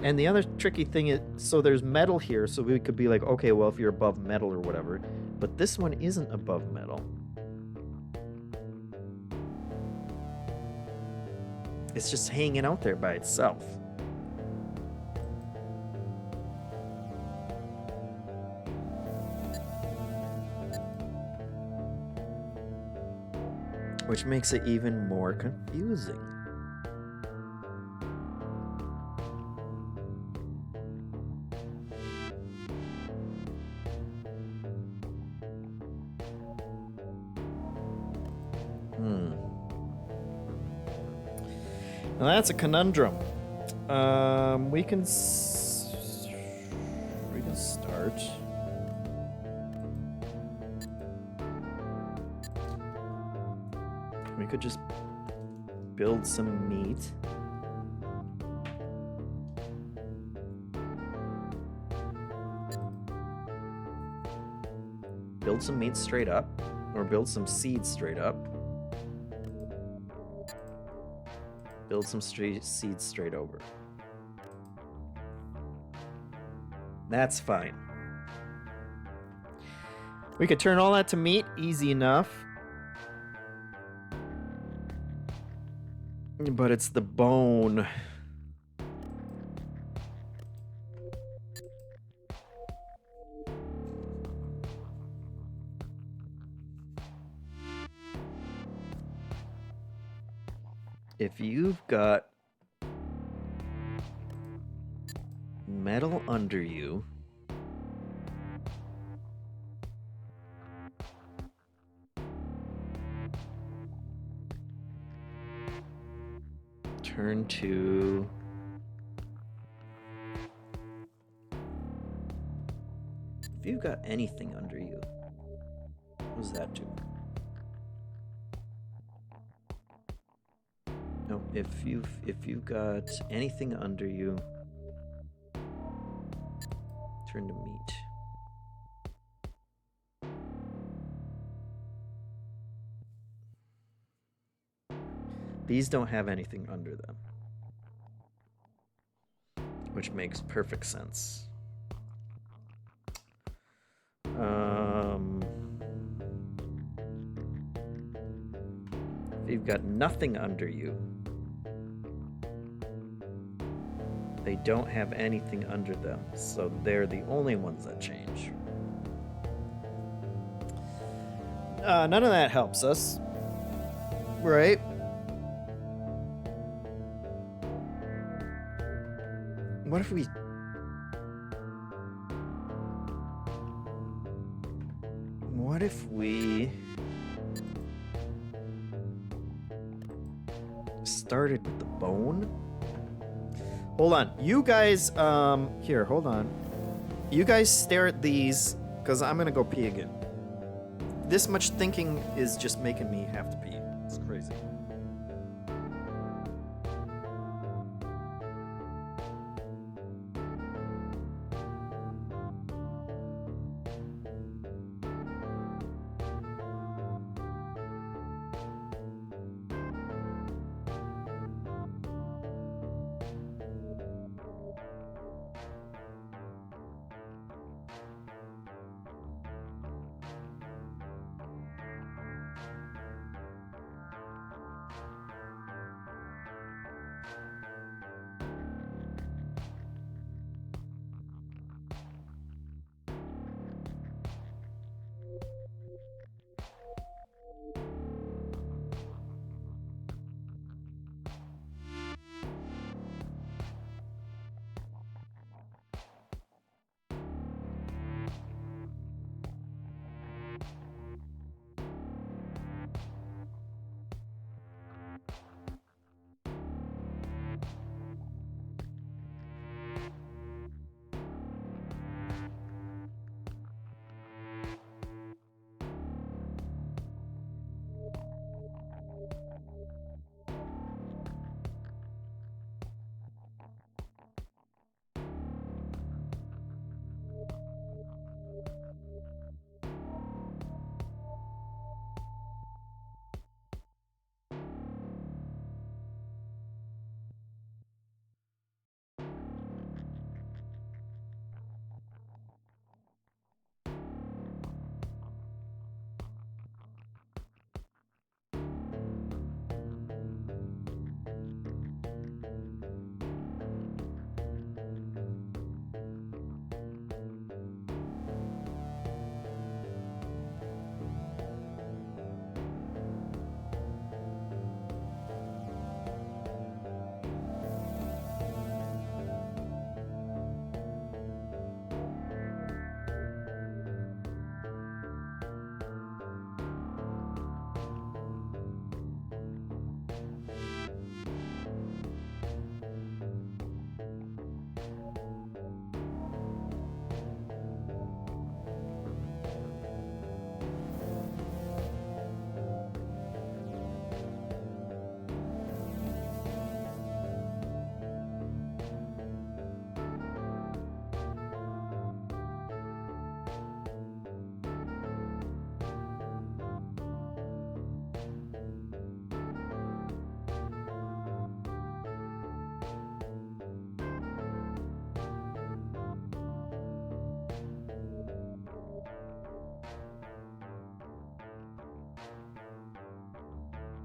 And the other tricky thing is, so there's metal here, so we could be like, okay, well, if you're above metal or whatever. But this one isn't above metal. It's just hanging out there by itself. Which makes it even more confusing. Now that's a conundrum. We can start. We could just build some meat. Build some meat straight up, or build some seeds straight up. Build some seeds straight over. That's fine. We could turn all that to meat, easy enough. But it's the bone. If you've got metal under you, turn to if you've got anything under you, what does that do? No, if you've got anything under you, turn to meat. These don't have anything under them, which makes perfect sense. If you've got nothing under you, they don't have anything under them, so they're the only ones that change. None of that helps us. Right? What if we... What if we... started with the bone? Hold on. You guys, here, hold on. You guys stare at these, because I'm gonna go pee again. This much thinking is just making me have to pee. It's crazy.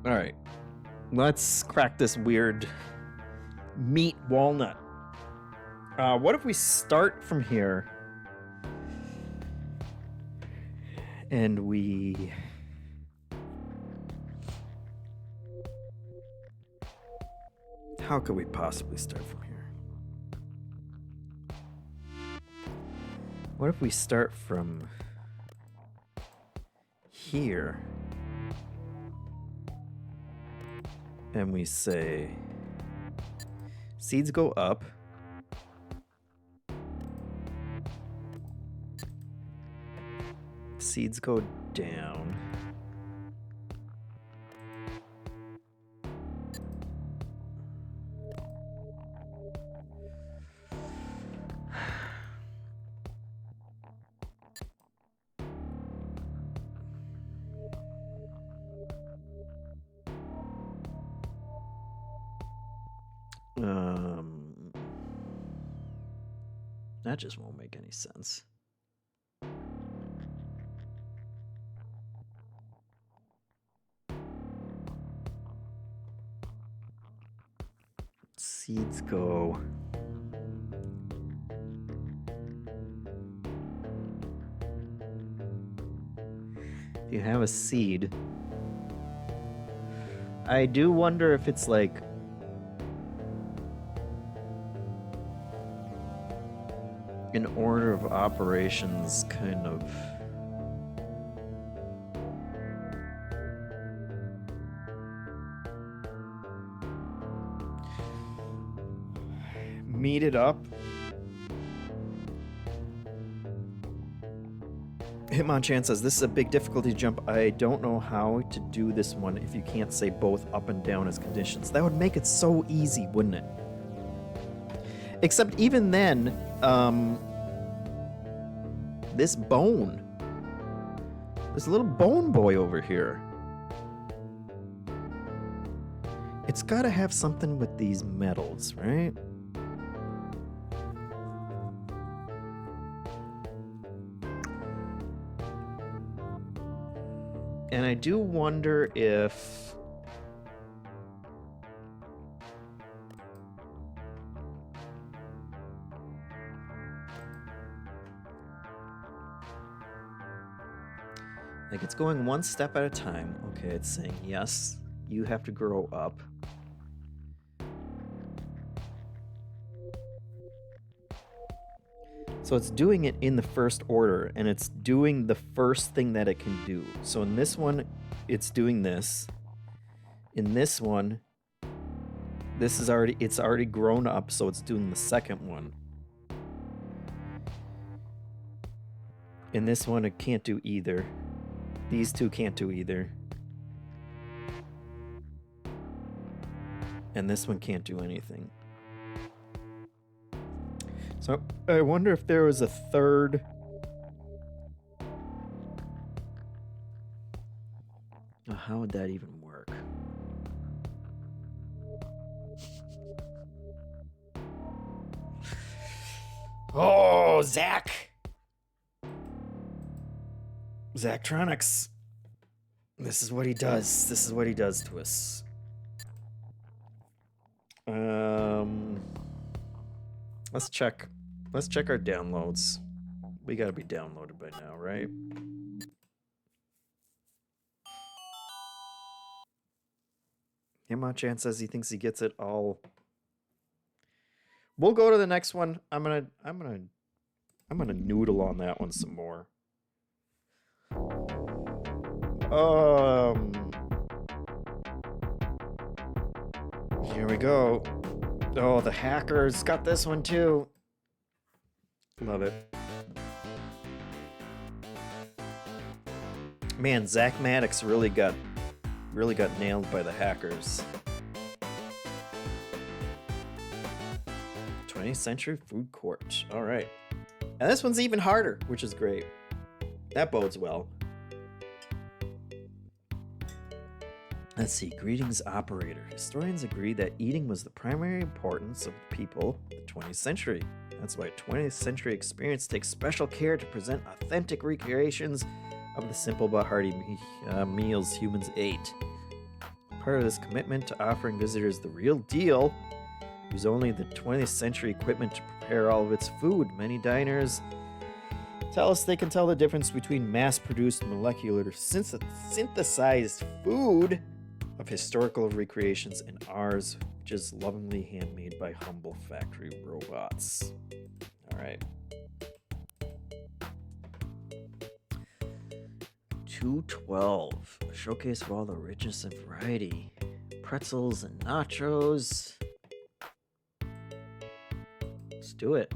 All right. Let's crack this weird meat walnut. What if we start from here and we... How could we possibly start from here? What if we start from here and we say seeds go up, seeds go down, that just won't make any sense. Seeds go. You have a seed. I do wonder if it's like an order of operations kind of. Meet it up. Hitmonchan says, this is a big difficulty jump. I don't know how to do this one if you can't say both up and down as conditions. That would make it so easy, wouldn't it? Except even then, this bone. This little bone boy over here. It's gotta have something with these metals, right? And I do wonder if like it's going one step at a time. Okay, it's saying, yes, you have to grow up. So it's doing it in the first order, and it's doing the first thing that it can do. So in this one, it's doing this. In this one, it's already grown up, so it's doing the second one. In this one, it can't do either. These two can't do either. And this one can't do anything. So I wonder if there was a third. How would that even work? Oh, Zach! Zachtronics. This is what he does. This is what he does to us. Let's check. Let's check our downloads. We gotta be downloaded by now, right? Hitmonchan says he thinks he gets it all. We'll go to the next one. I'm gonna noodle on that one some more. Here we go. Oh, the hackers got this one too. Love it. Man, Zach Maddox really got nailed by the hackers. 20th Century Food Court. All right. And this one's even harder, which is great. That bodes well. Let's see. Greetings, operator. Historians agree that eating was the primary importance of the people of the 20th century. That's why 20th century experience takes special care to present authentic recreations of the simple but hearty meals humans ate. Part of this commitment to offering visitors the real deal, use only the 20th century equipment to prepare all of its food. Many diners tell us they can tell the difference between mass-produced molecular synthesized food of historical recreations and ours, which is lovingly handmade by humble factory robots. All right. 212, a showcase of all the richness and variety. Pretzels and nachos. Let's do it.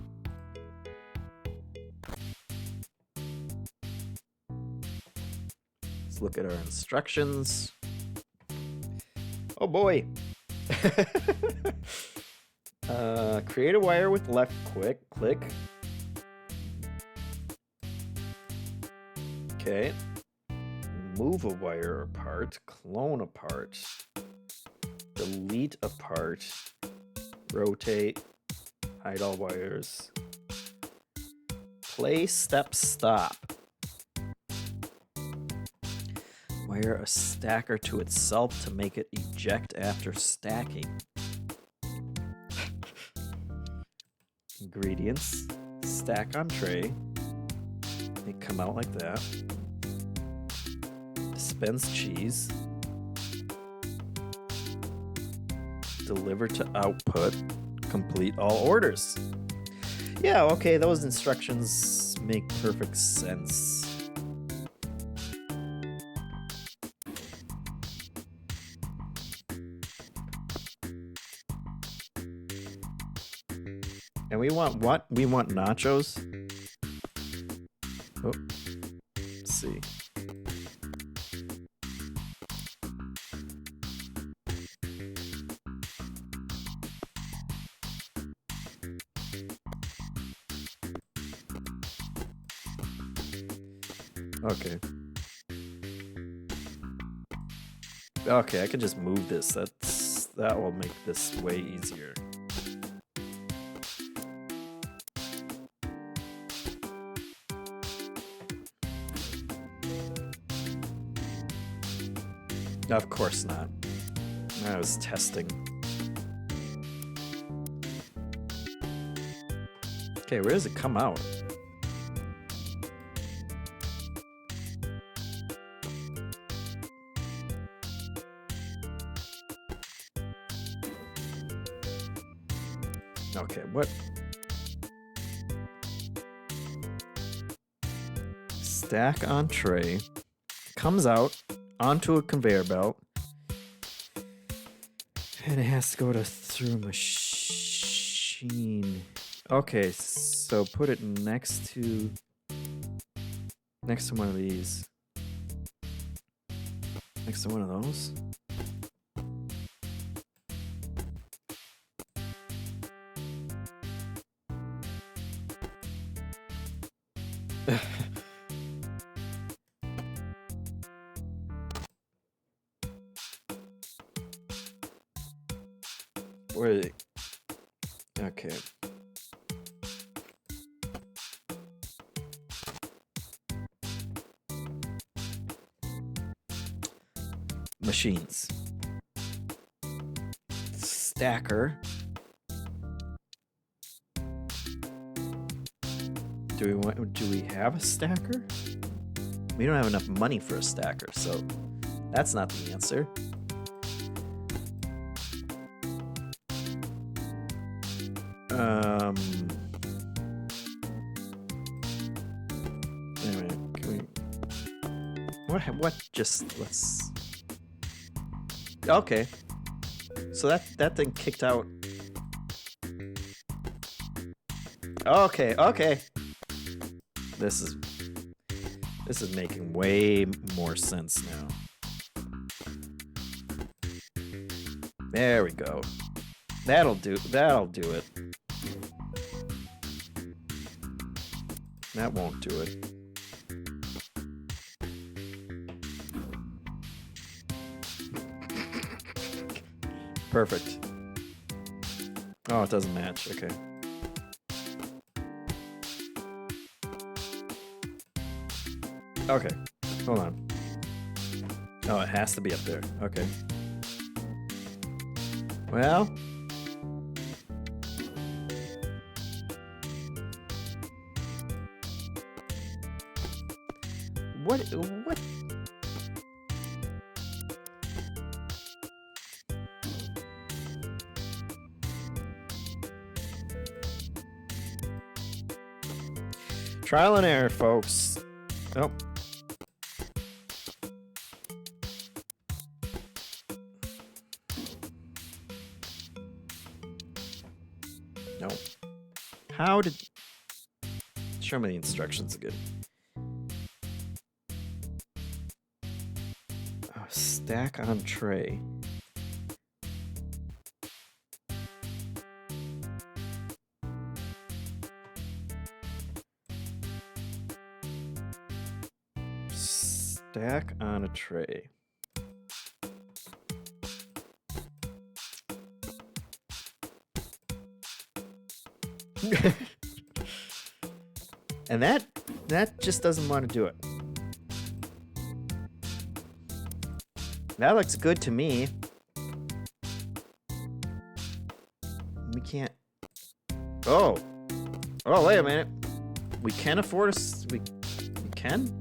Let's look at our instructions. Oh boy. Create a wire with left click. Okay. Move a wire apart. Clone a part. Delete a part. Rotate. Hide all wires. Play step stop. Wire a stacker to itself to make it eject after stacking. Ingredients. Stack on tray. They come out like that. Dispense cheese. Deliver to output. Complete all orders. Yeah, okay, those instructions make perfect sense. And we want what? We want nachos? Oh, let's see. Okay. Okay, I can just move this. That will make this way easier. Of course not. I was testing. Okay, where does it come out? Okay, what? Stack on tray. Comes out onto a conveyor belt. And it has to go through a machine. Okay, so put it next to one of these. Next to one of those. Where are they? Okay. Machines. Stacker. Do we have a stacker? We don't have enough money for a stacker, so that's not the answer. Anyway, can we... What? Just let's... Okay. So that thing kicked out. Okay. This is making way more sense now. There we go. That'll do it. That won't do it. Perfect. Oh, it doesn't match. Okay. Okay. Hold on. Oh, it has to be up there. Okay. Well. What? Trial and error, folks. Oh. No. How did... Show me the instructions again. Oh, stack on tray. Stack on a tray. And that just doesn't want to do it. That looks good to me. We can't... Oh, wait a minute. We can afford we can?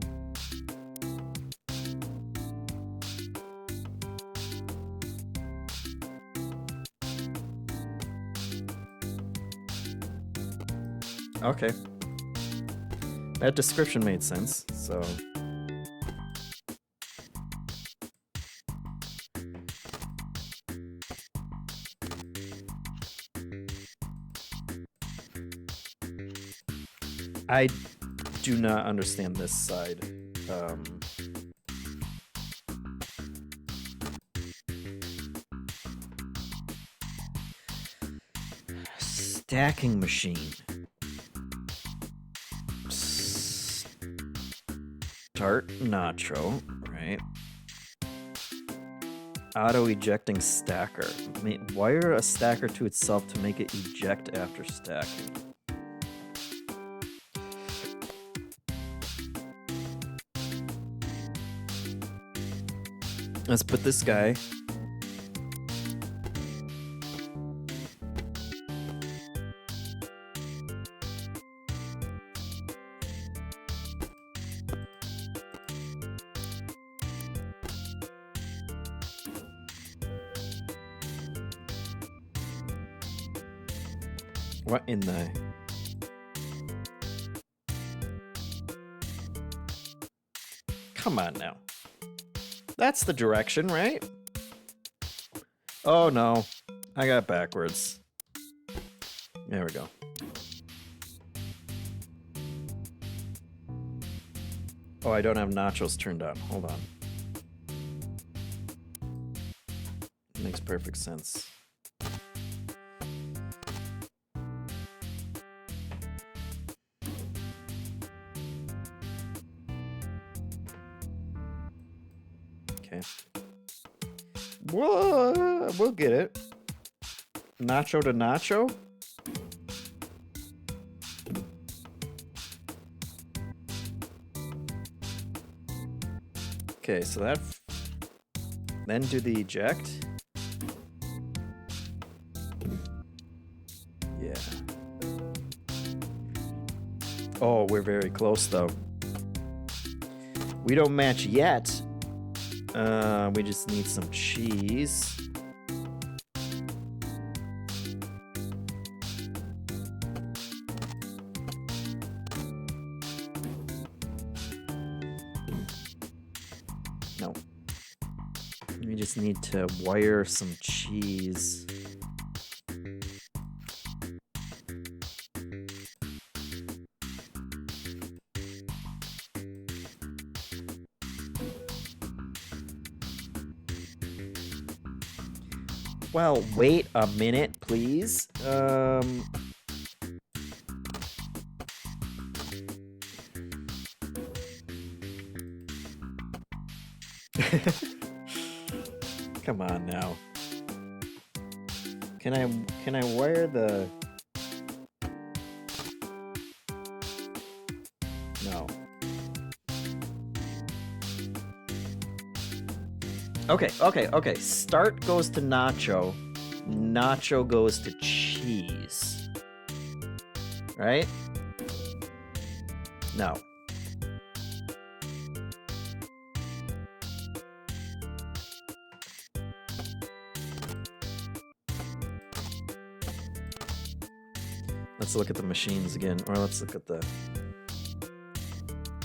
Okay. That description made sense, so... I do not understand this side. Stacking machine. Start nacho, right? Auto-ejecting stacker. Wire a stacker to itself to make it eject after stacking. Let's put this guy. What in the... Come on now. That's the direction, right? Oh no, I got it backwards. There we go. Oh, I don't have nachos turned on. Hold on. Makes perfect sense. Okay. We'll get it. Nacho to nacho? Okay, so that... Then do the eject. Yeah. Oh, we're very close, though. We don't match yet. We just need some cheese. No. We just need to wire some cheese. Well, wait a minute, please. Come on now. Can I wire the... No. Okay. Start goes to nacho. Nacho goes to cheese. Right? No. Let's look at the machines again, or let's look at the...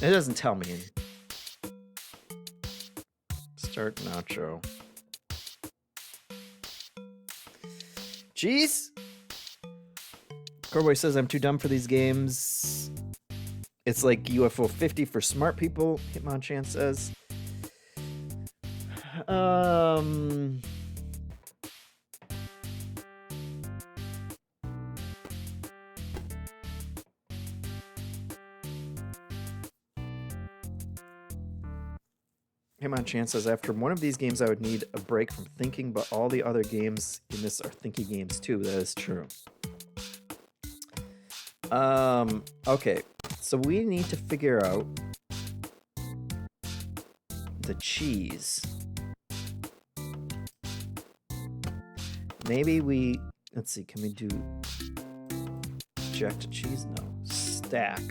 It doesn't tell me. Start nacho. Cheese? Corboy says I'm too dumb for these games. It's like UFO 50 for smart people, Hitmonchan says. Hitmonchan says after one of these games I would need a break from thinking, but all the other games in this are thinky games too. That is true. Okay. So we need to figure out the cheese. Maybe we... Let's see, can we do... Eject to cheese? No. Stack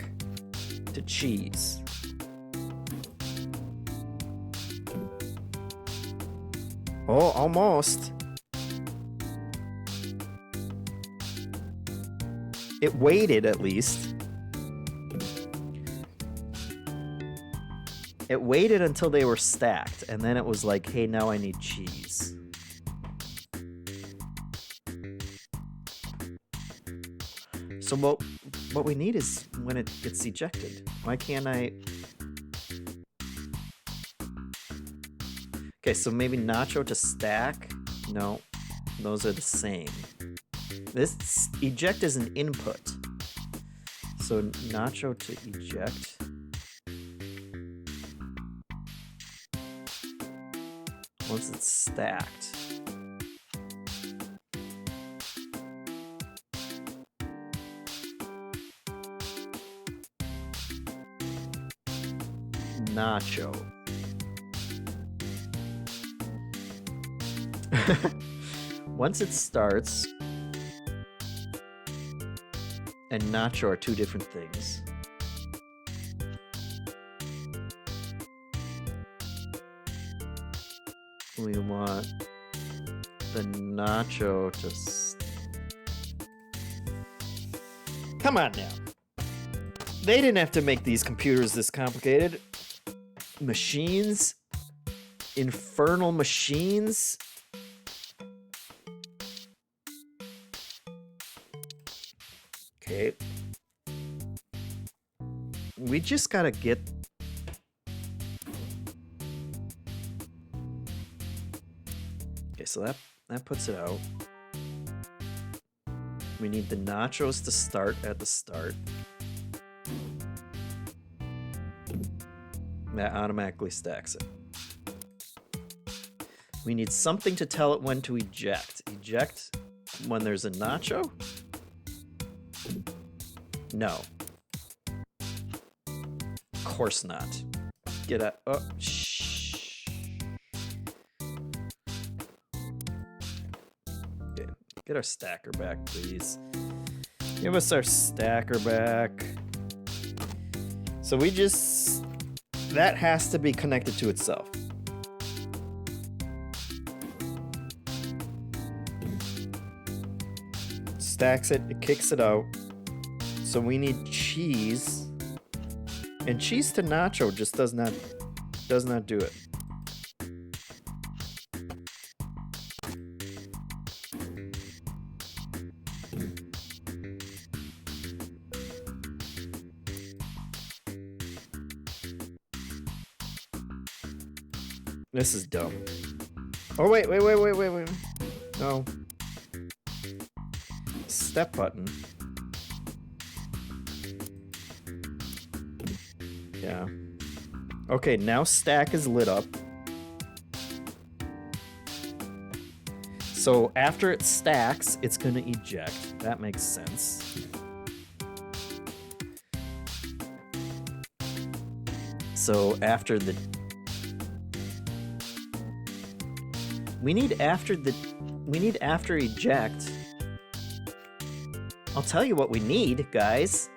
to cheese. Oh, almost. It waited at least. It waited until they were stacked, and then it was like, hey, now I need cheese. So what we need is when it gets ejected. Why can't I... Okay, so maybe nacho to stack? No, those are the same. This eject is an input. So nacho to eject. Once it's stacked. Nacho. Once it starts, and nacho are two different things. We want the nacho to... Come on now. They didn't have to make these computers this complicated. Machines? Infernal machines? Okay. We just gotta get... Okay, so that puts it out. We need the nachos to start at the start. That automatically stacks it. We need something to tell it when to eject. Eject when there's a nacho? No. Of course not. Get a... Oh, shh. Okay, get our stacker back, please. Give us our stacker back. So we just... That has to be connected to itself. Stacks it, it kicks it out. So we need cheese. And cheese to nacho just does not do it. This is dumb. Oh, wait. No. Step button. Yeah. Okay, now stack is lit up. So after it stacks, it's gonna eject. That makes sense. So after the... We need after eject. I'll tell you what we need, guys.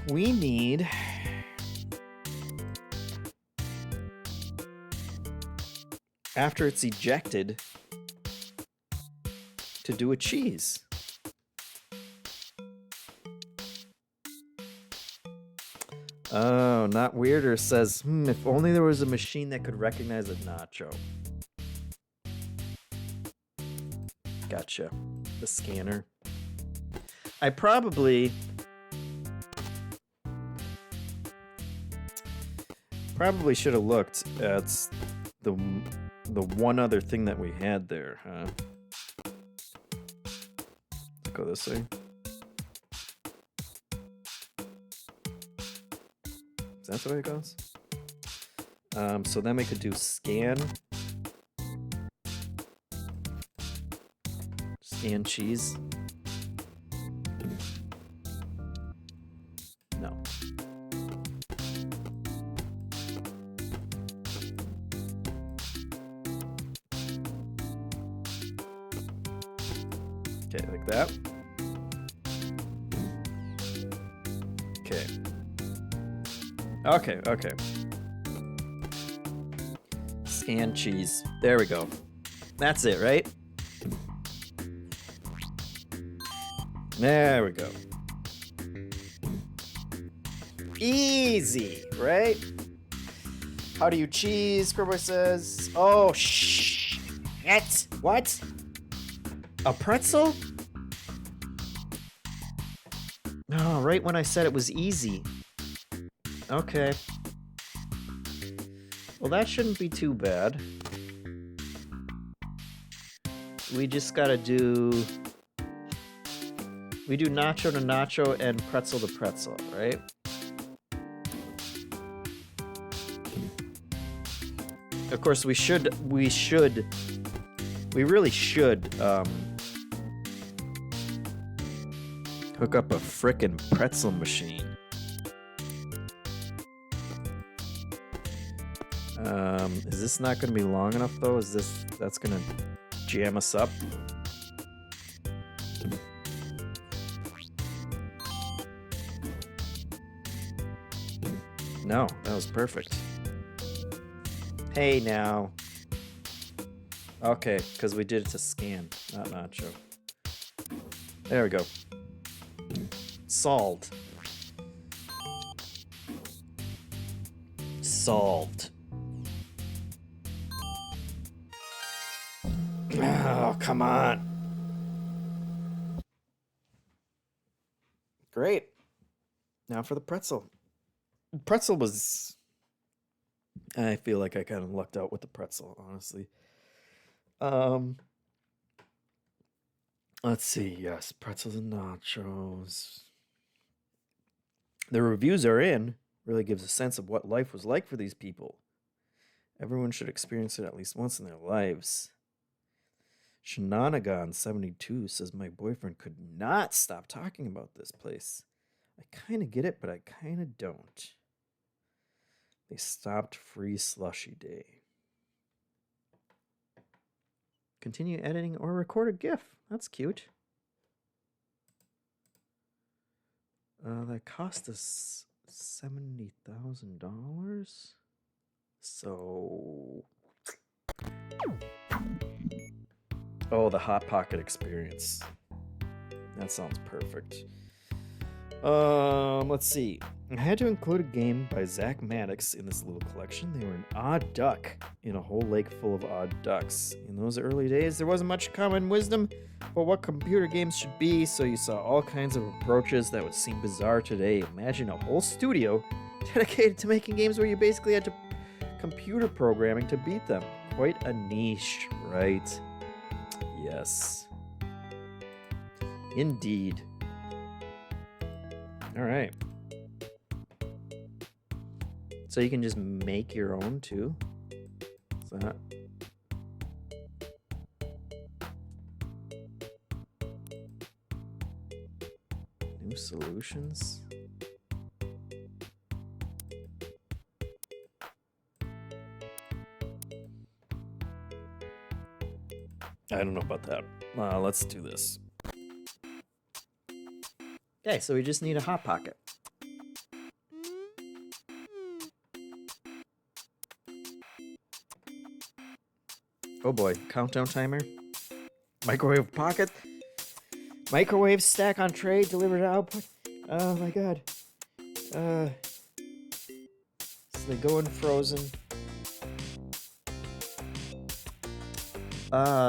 We need... After it's ejected, to do a cheese. Oh, Not Weirder says, if only there was a machine that could recognize a nacho. Gotcha. The scanner. I probably should have looked at the one other thing that we had there, huh? Let's go this way. Is that the way it goes? So then we could do scan. Scan cheese. No. Okay, like that. Okay. Okay. Canned cheese. There we go. That's it, right? There we go. Easy, right? How do you cheese? Squirboy says. Oh, shh. What? A pretzel? Oh, right when I said it was easy. Okay. Well, that shouldn't be too bad. We just gotta do... We do nacho to nacho and pretzel to pretzel, right? Of course, we really should hook up a frickin' pretzel machine. Is this not gonna be long enough though? That's gonna jam us up? No, that was perfect. Hey now. Okay, because we did it to scan, not nacho. There we go. Solved. Solved. Oh, come on. Great. Now for the pretzel. Pretzel was... I feel like I kind of lucked out with the pretzel, honestly. Let's see. Yes, pretzels and nachos. The reviews are in. Really gives a sense of what life was like for these people. Everyone should experience it at least once in their lives. Shenanigan72 says, my boyfriend could not stop talking about this place. I kind of get it, but I kind of don't. They stopped free slushy day. Continue editing or record a GIF. That's cute. That cost us $70,000. So... Oh, the Hot Pocket experience. That sounds perfect. Let's see. I had to include a game by Zach Maddox in this little collection. They were an odd duck in a whole lake full of odd ducks. In those early days, there wasn't much common wisdom about what computer games should be, so you saw all kinds of approaches that would seem bizarre today. Imagine a whole studio dedicated to making games where you basically had to computer programming to beat them. Quite a niche, right? Yes. Indeed. All right. So you can just make your own too? Is that... New solutions? I don't know about that. Let's do this. Okay, so we just need a Hot Pocket. Oh boy, countdown timer. Microwave pocket. Microwave stack on tray, delivered output. Oh my god. So they go in frozen.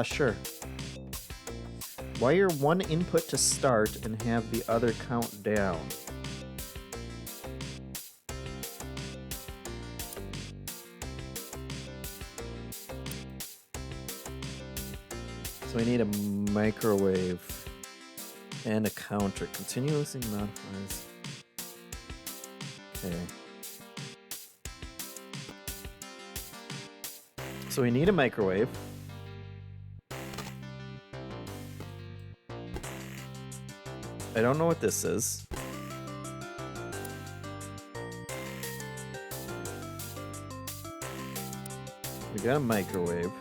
Sure. Wire one input to start and have the other count down. So we need a microwave and a counter. Continuously modifies. Okay. So we need a microwave. I don't know what this is. We got a microwave.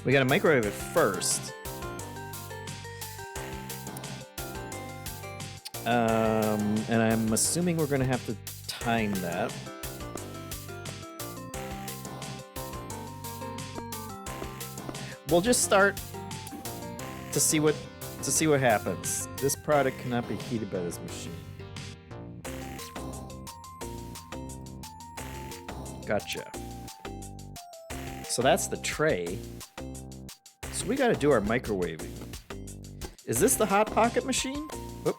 We gotta microwave it first. And I'm assuming we're gonna have to time that. We'll just start to see what happens. This product cannot be heated by this machine. Gotcha. So that's the tray. So we gotta do our microwaving. Is this the Hot Pocket machine? Oop.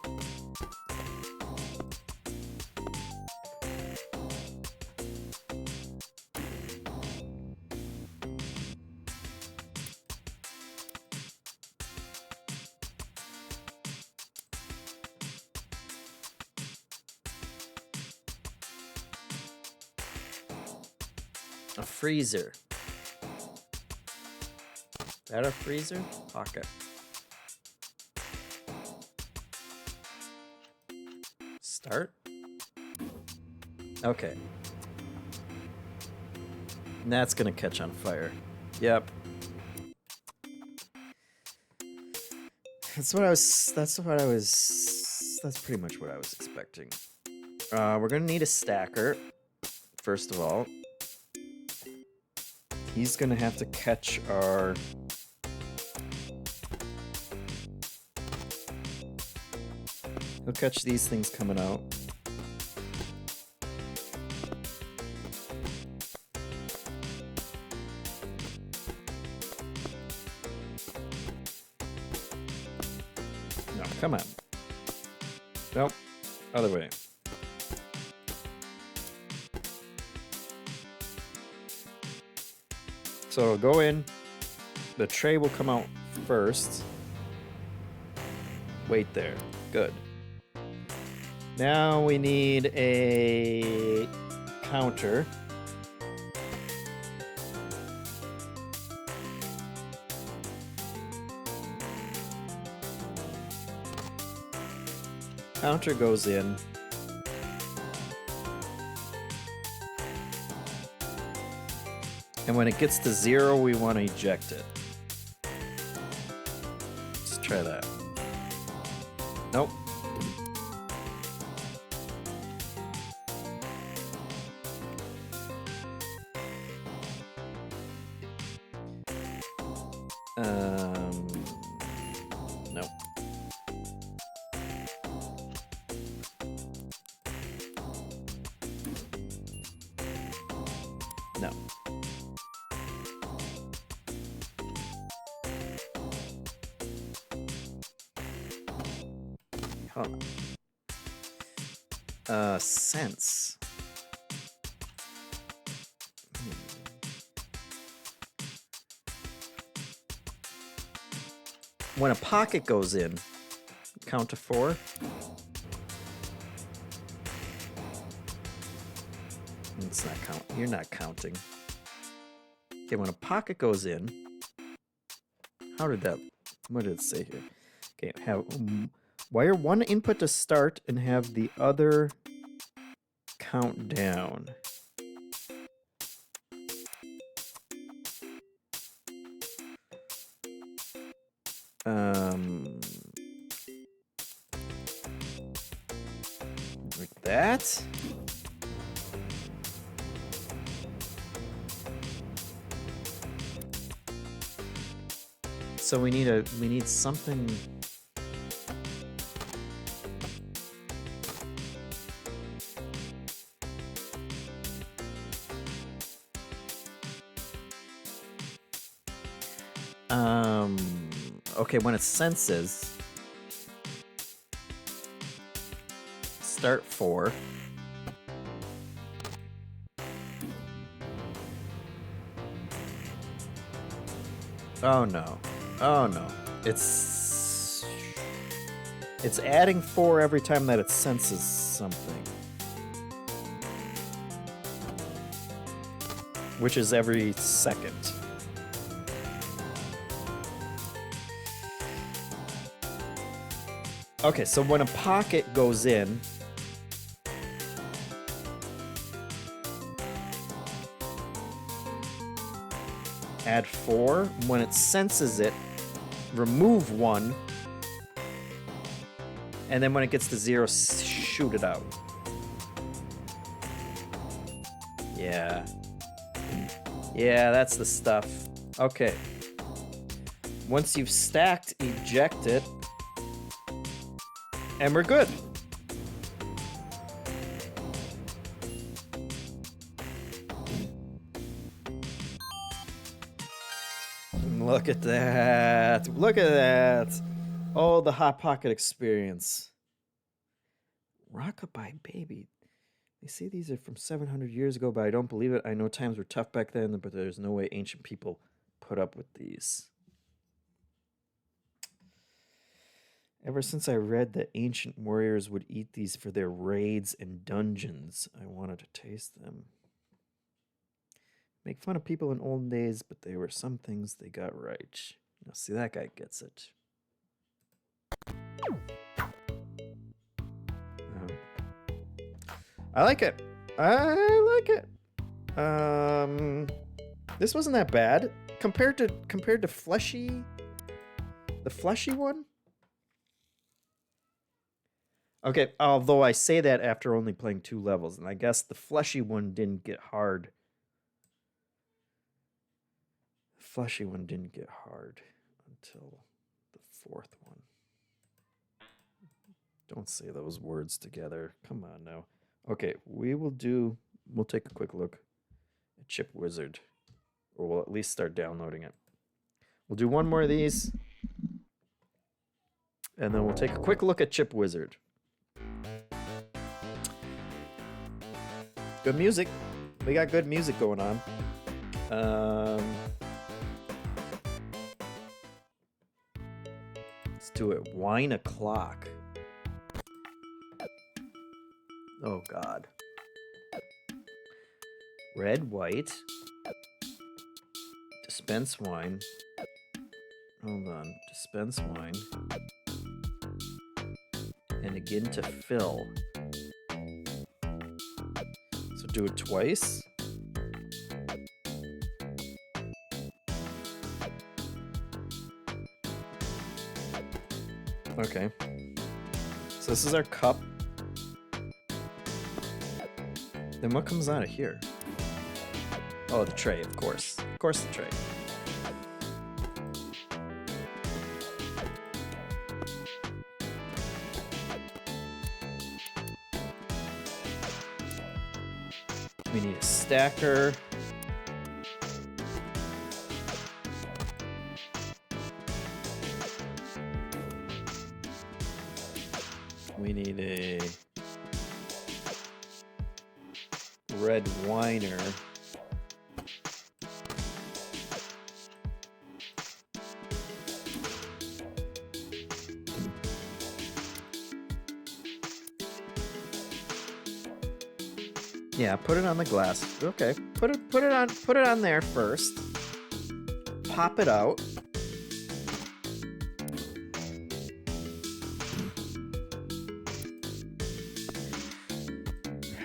A freezer. Is that a freezer? Pocket. Start. Okay. And that's gonna catch on fire. Yep. That's pretty much what I was expecting. We're gonna need a stacker, first of all. He's gonna have to catch our... He'll catch these things coming out. No, come on. Nope. Other way. So it'll go in, the tray will come out first. Wait there. Good. Now we need a counter. Counter goes in. And when it gets to 0, we want to eject it. Let's try that. Nope. Nope. No. Hold on. Sense. When a pocket goes in, count to 4. It's not count. You're not counting. Okay, when a pocket goes in, how did that? What did it say here? Okay, have wire one input to start and have the other count down. Like that. So we need something. Okay, when it senses, start 4. Oh no. Oh no. It's adding 4 every time that it senses something. Which is every second. Okay, so when a pocket goes in, add 4. When it senses it, remove 1. And then when it gets to 0, shoot it out. Yeah. Yeah, that's the stuff. Okay. Once you've stacked, eject it. And we're good. Look at that. Look at that. Oh, the Hot Pocket experience. Rockabye Baby. They say these are from 700 years ago, but I don't believe it. I know times were tough back then, but there's no way ancient people put up with these. Ever since I read that ancient warriors would eat these for their raids and dungeons, I wanted to taste them. Make fun of people in olden days, but there were some things they got right. Now, see, that guy gets it. I like it. I like it. This wasn't that bad compared to fleshy. The fleshy one. Okay, although I say that after only playing 2 levels, and I guess the fleshy one didn't get hard. The fleshy one didn't get hard until the 4th one. Don't say those words together. Come on now. Okay, we'll take a quick look at Chip Wizard. Or we'll at least start downloading it. We'll do one more of these. And then we'll take a quick look at Chip Wizard. Good music. We got good music going on. Let's do it. Wine o'clock. Oh, God. Red, white. Dispense wine. Hold on. Dispense wine. And again to fill. So do it twice. Okay. So this is our cup. Then what comes out of here? Oh, the tray, of course. Of course, the tray. We need a stacker. We need a red winer. Yeah, put it on the glass. Okay, put it on there first. Pop it out.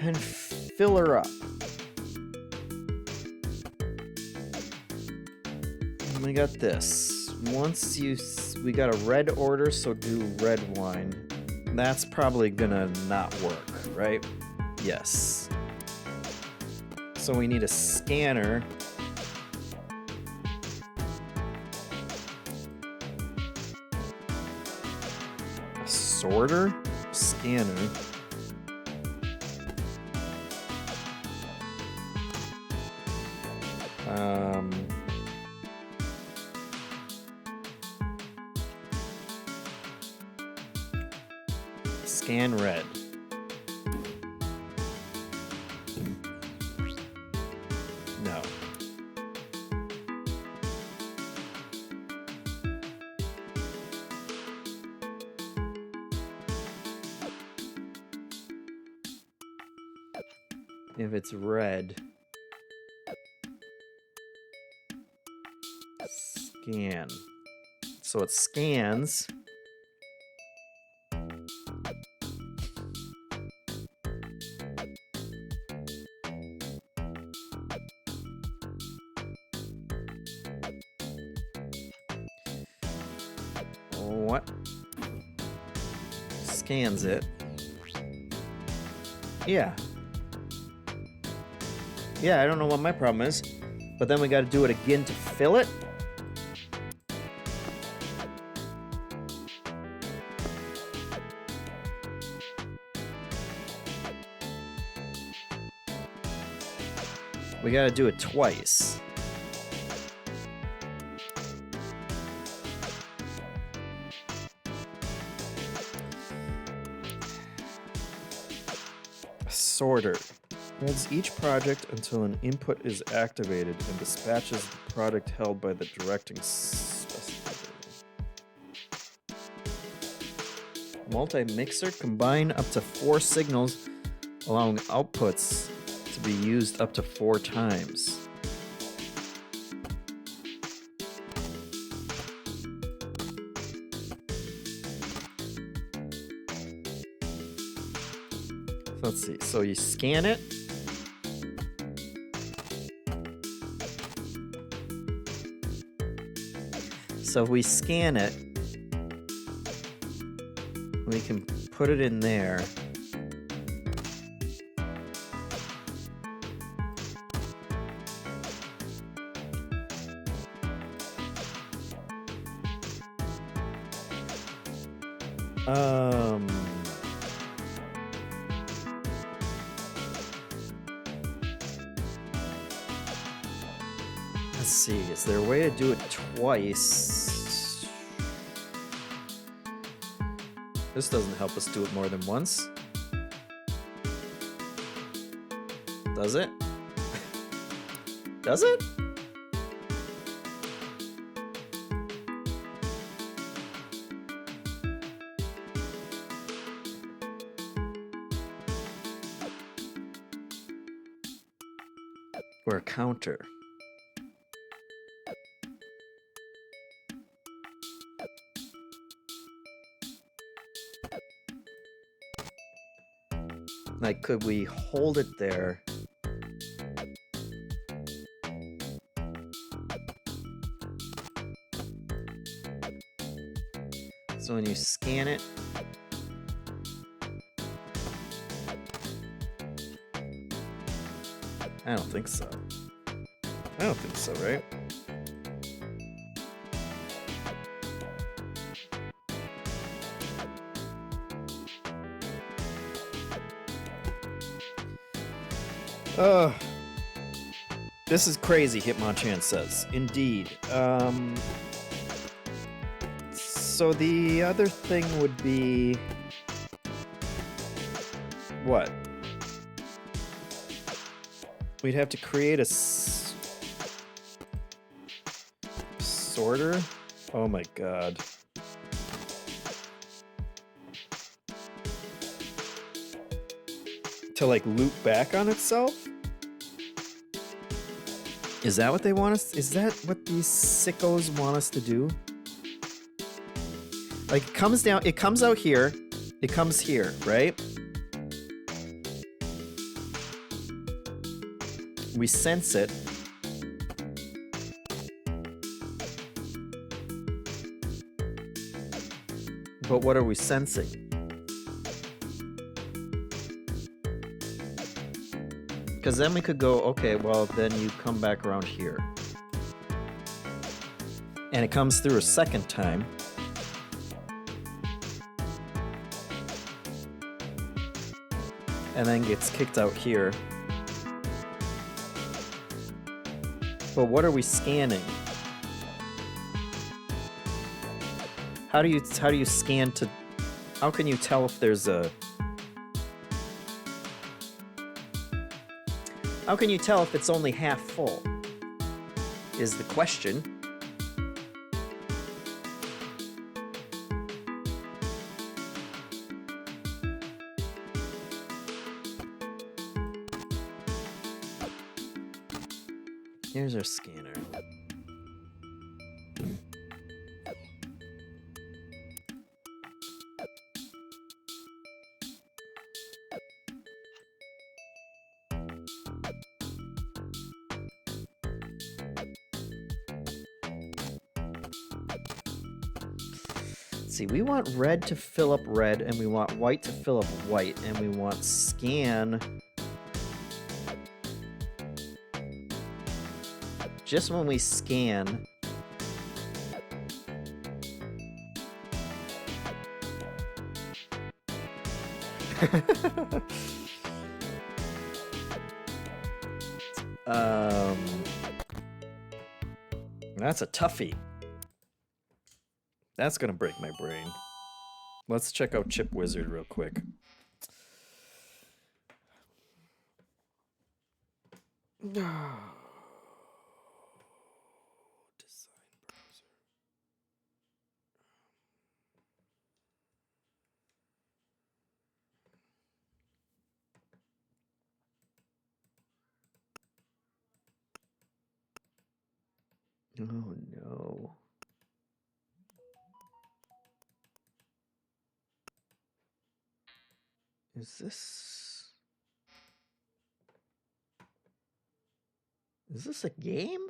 And fill her up. And we got this. We got a red order, so do red wine. That's probably gonna not work, right? Yes. So we need a scanner. A sorter? Scanner. Scan red. No. If it's red, scan. So it scans. What? Scans it. Yeah. Yeah, I don't know what my problem is. But then we got to do it again to fill it? We got to do it twice. Sorter. Holds each project until an input is activated and dispatches the product held by the directing specifier. Multi-mixer. Combine up to 4 signals, allowing outputs to be used up to 4 times. Let's see. So you scan it. So if we scan it, we can put it in there. Let's see, is there a way to do it twice? This doesn't help us do it more than once. Does it? Does it? Or a counter. Like, could we hold it there? So when you scan it, I don't think so. I don't think so, right? This is crazy, Hitmonchan says. Indeed. So the other thing would be... what? We'd have to create a sorter? Oh my god. To like loop back on itself? Is that what they want us? Is that what these sickos want us to do? Like, it comes down, it comes out here, it comes here, right? We sense it. But what are we sensing? Because then we could go, okay, well, then you come back around here. And it comes through a second time. And then gets kicked out here. But what are we scanning? How do you scan to... How can you tell if there's a... How can you tell if it's only half full? Is the question. Here's our scanner. See, we want red to fill up red, and we want white to fill up white, and we want scan just when we scan. That's a toughie. That's gonna break my brain. Let's check out Chip Wizard real quick. Oh no. Is this a game?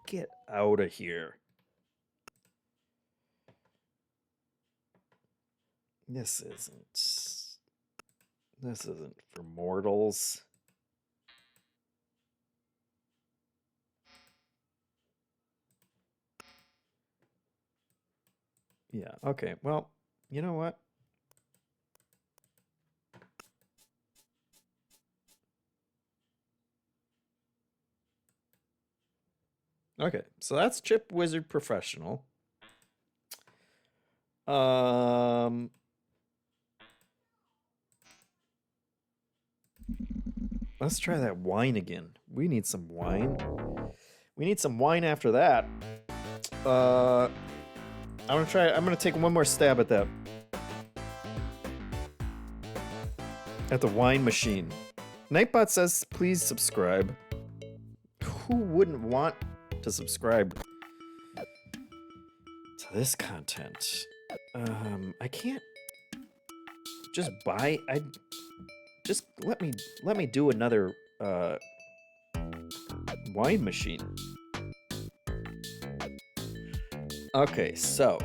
Get out of here. This isn't for mortals. Yeah, okay. Well, you know what? Okay, so that's Chip Wizard Professional. Let's try that wine again. We need some wine. We need some wine after that. I'm gonna take one more stab at that. At the wine machine. Nightbot says, please subscribe. Who wouldn't want to subscribe to this content? I can't just buy. Just let me do another wine machine. Okay, so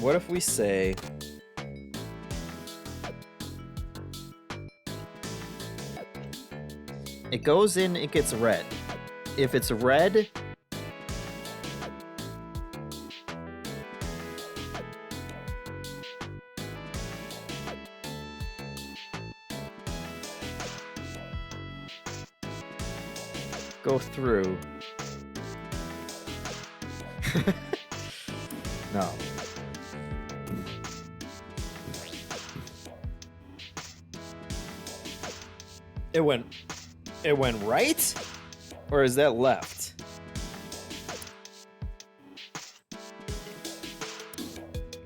what if we say it goes in, it gets red. If it's red, go through. No. It went right? Or is that left?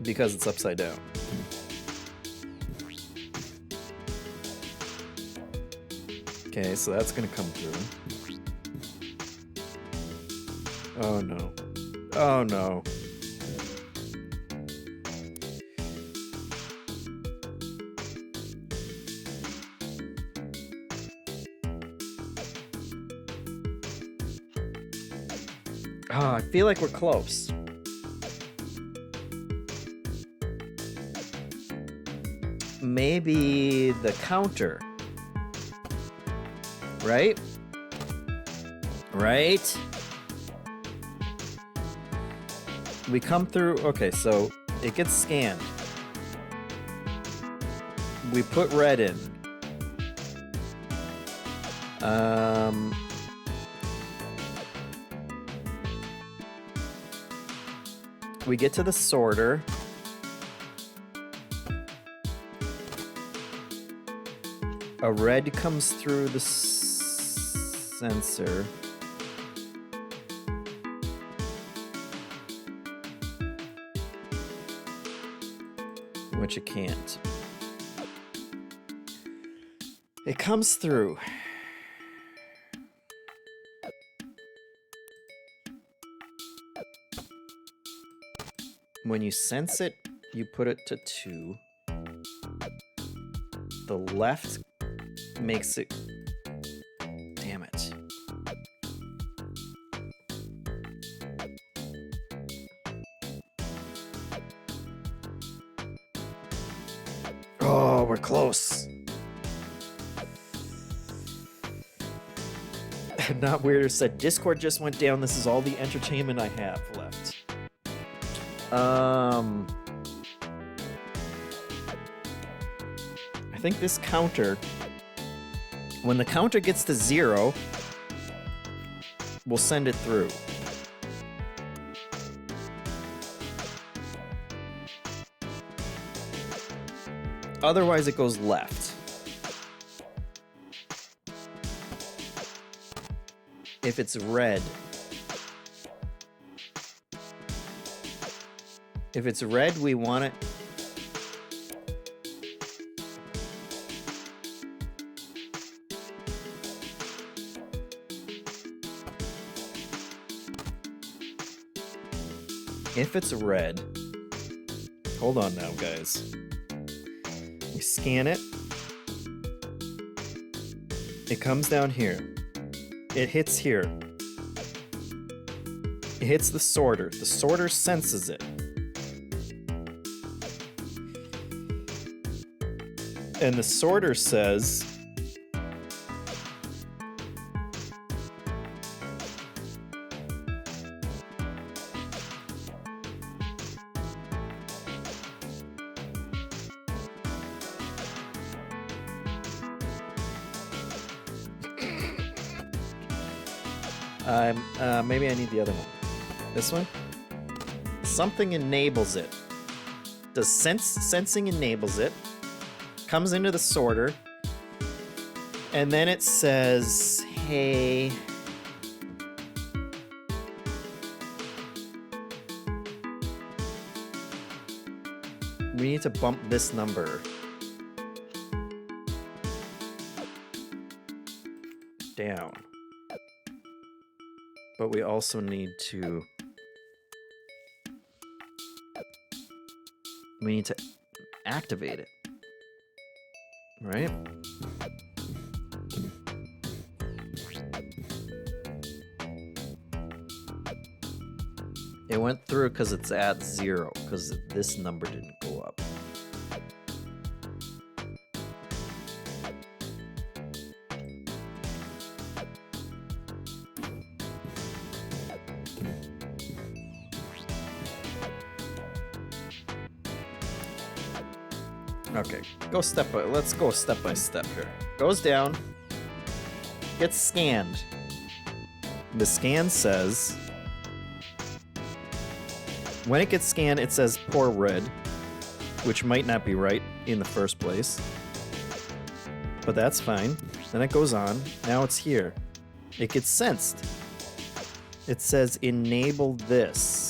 Because it's upside down. Okay, so that's gonna come through. Oh no. Oh no. Oh, I feel like we're close. Maybe the counter. Right? Right? We come through. Okay, so it gets scanned. We put red in. We get to the sorter. A red comes through the sensor. Which it can't. It comes through. When you sense it, you put it to 2. the left makes it... Damn it. Oh, we're close. Not Weirder said, Discord just went down. This is all the entertainment I have left. I think this counter, when the counter gets to 0, we'll send it through. Otherwise, it goes left. If it's red. If it's red, we want it. If it's red, hold on now, guys. We scan it. It comes down here. It hits here. It hits the sorter. The sorter senses it. And the sorter says, maybe I need the other one. This one? Something enables it. Does sensing enables it. Comes into the sorter. And then it says, hey, we need to bump this number down. But we also need to... We need to activate it. Right? It went through because it's at 0, because this number didn't go up. Okay, let's go step by step here. Goes down, gets scanned. The scan says, when it gets scanned, it says poor red, which might not be right in the first place, but that's fine. Then it goes on. Now it's here. It gets sensed. It says enable this.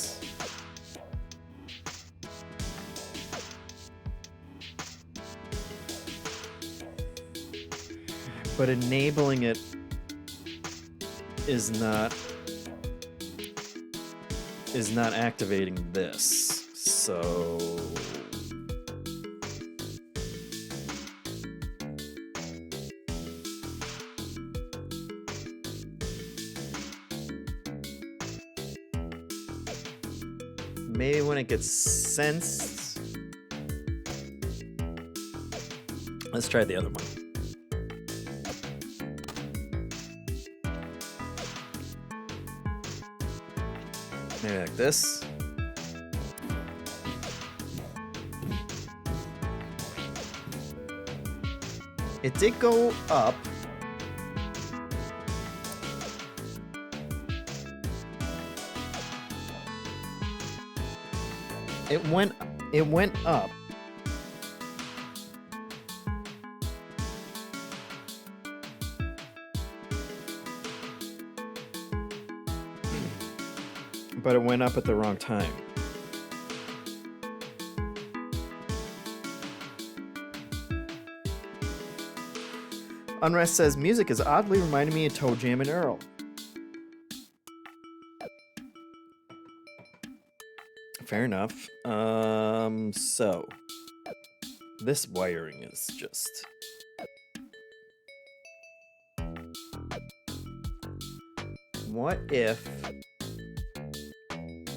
But enabling it is not activating this. So maybe when it gets sensed. Let's try the other one. Maybe like this. It did go up. It went up. But it went up at the wrong time. Unrest says, music is oddly reminding me of Toe Jam and Earl. Fair enough. So this wiring is just What if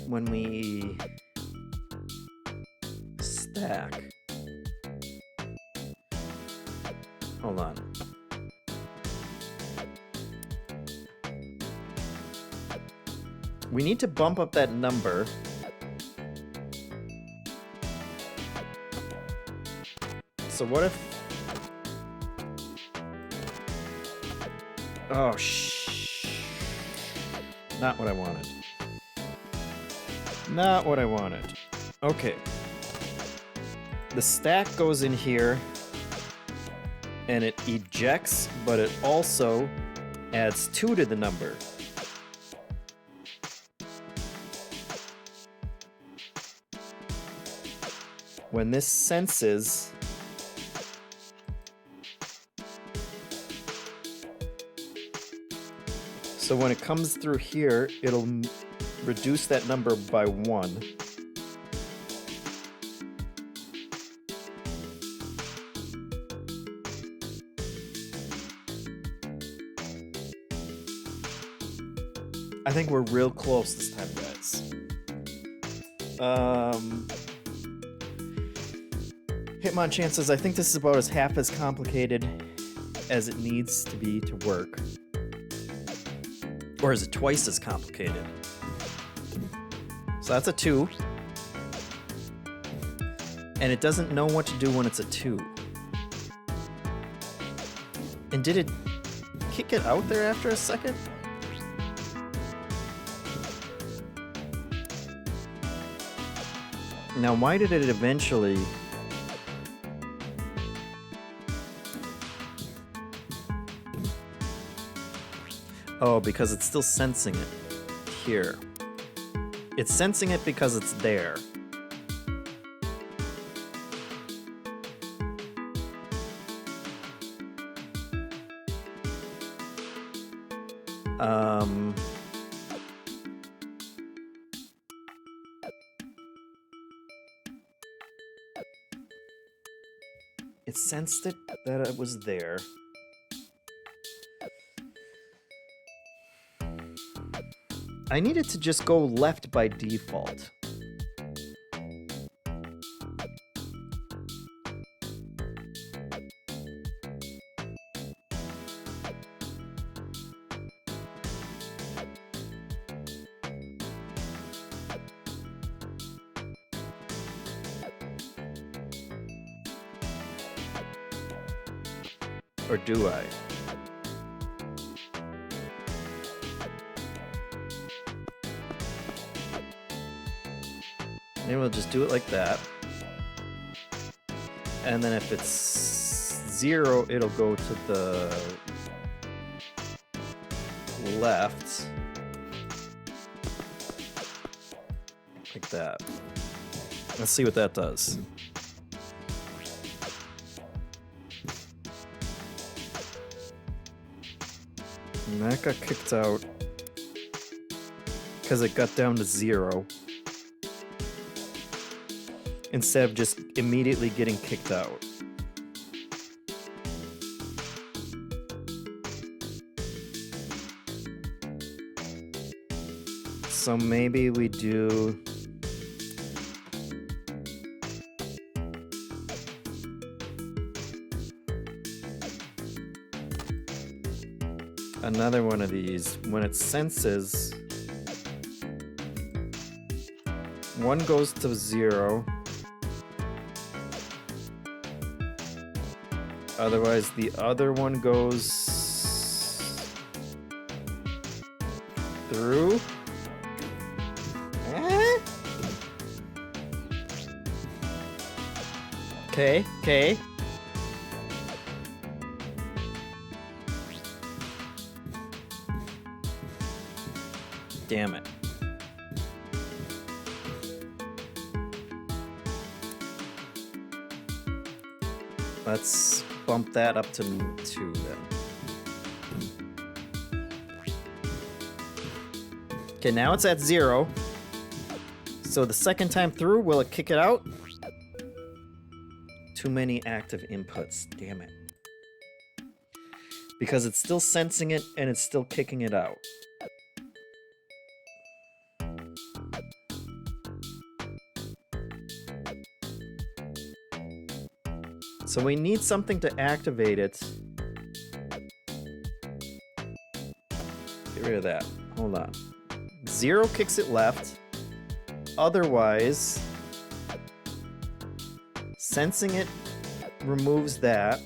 when we stack... Hold on. We need to bump up that number. So what if... Oh, not what I wanted. Not what I wanted. Okay. The stack goes in here, and it ejects, but it also adds 2 to the number. When this senses... So when it comes through here, it'll reduce that number by 1. I think we're real close this time, guys. Hitmonchan says, I think this is about as half as complicated as it needs to be to work. Or is it twice as complicated? So that's a 2. And it doesn't know what to do when it's a 2. And did it kick it out there after a second? Now, why did it eventually... Oh, because it's still sensing it here. It's sensing it because it's there. It sensed it that it was there. I need it to just go left by default. Or do I? Maybe we'll just do it like that. And then if it's 0, it'll go to the left. Like that. Let's see what that does. And that got kicked out because it got down to 0 instead of just immediately getting kicked out. So maybe we do another one of these. When it senses, one goes to 0. Otherwise, the other one goes through. Okay, okay. Damn it. Let's bump that up to 2 then. Okay, now it's at 0. So the second time through, will it kick it out? Too many active inputs. Damn it. Because it's still sensing it and it's still kicking it out. So we need something to activate it. Get rid of that. Hold on. 0 kicks it left. Otherwise, sensing it removes that.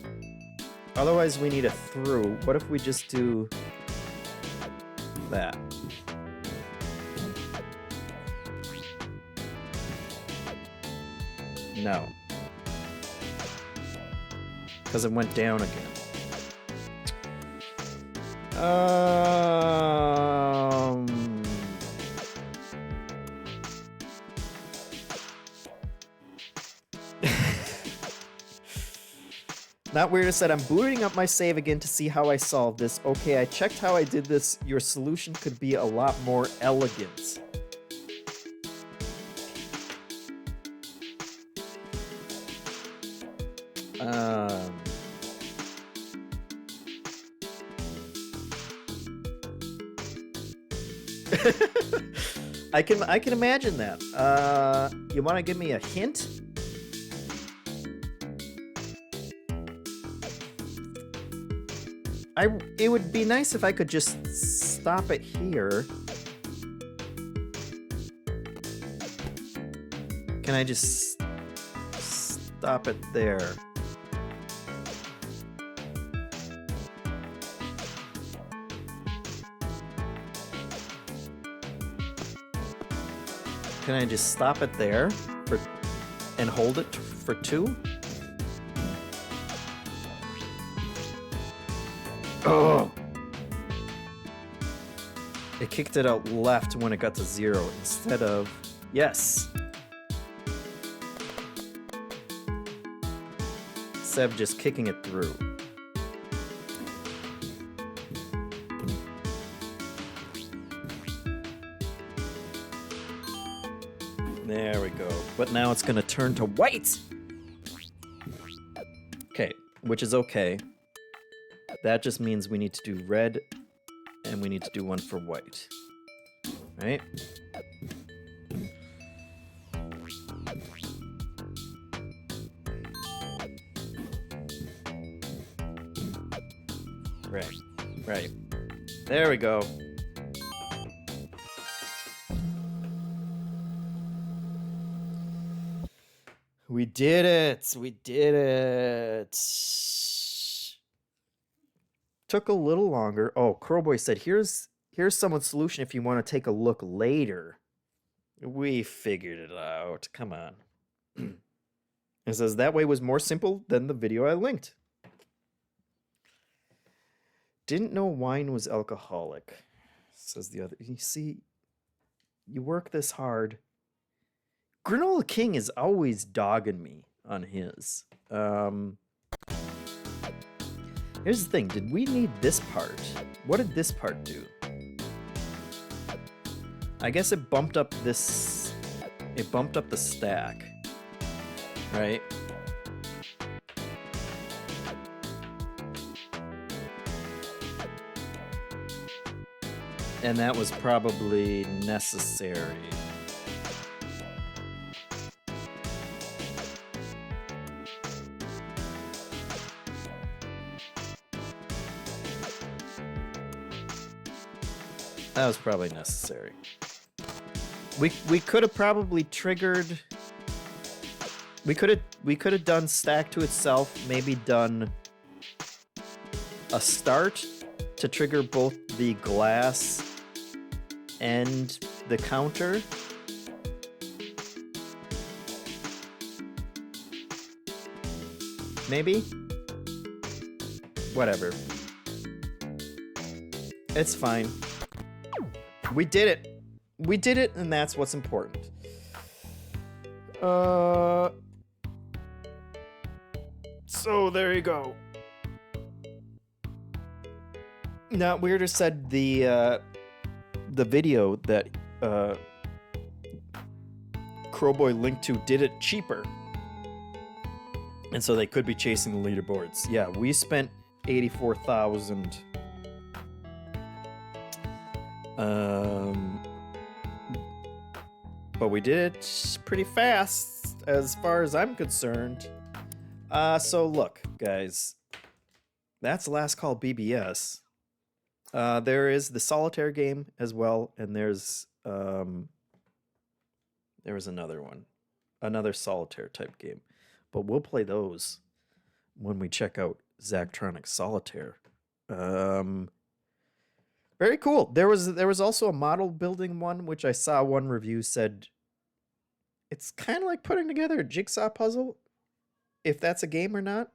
Otherwise, we need a through. What if we just do that? No. Because it went down again. Not Weird said, I'm booting up my save again to see how I solve this. Okay, I checked how I did this. Your solution could be a lot more elegant. I can imagine that. You want to give me a hint? It would be nice if I could just stop it here. Can I just stop it there? Can I just stop it there and hold it for 2? Oh! It kicked it out left when it got to 0 instead of... Yes! Instead of just kicking it through. There we go. But now it's gonna turn to white! Okay, which is okay. That just means we need to do red, and we need to do one for white. Right? Right. Right. There we go. We did it! We did it! Took a little longer. Oh, Crowboy said, here's someone's solution if you want to take a look later. We figured it out. Come on. It says, that way was more simple than the video I linked. Didn't know wine was alcoholic, says the other. You see, you work this hard. Granola King is always dogging me on his. Here's the thing, did we need this part? What did this part do? I guess it bumped up this... It bumped up the stack. Right? And that was probably necessary. That was probably necessary. We could have probably triggered. We could have done stack to itself. Maybe done a start to trigger both the glass and the counter. Maybe. Whatever. It's fine. We did it. We did it, and that's what's important. So there you go. Not Weirder said the video that Crowboy linked to did it cheaper. And so they could be chasing the leaderboards. Yeah, we spent 84,000. But we did it pretty fast, as far as I'm concerned. So look, guys, that's Last Call BBS. There is the solitaire game as well, and there was another one, another solitaire type game, but we'll play those when we check out Zachtronic Solitaire. Um, Very cool. There was also a model building one, which I saw one review said it's kind of like putting together a jigsaw puzzle, if that's a game or not.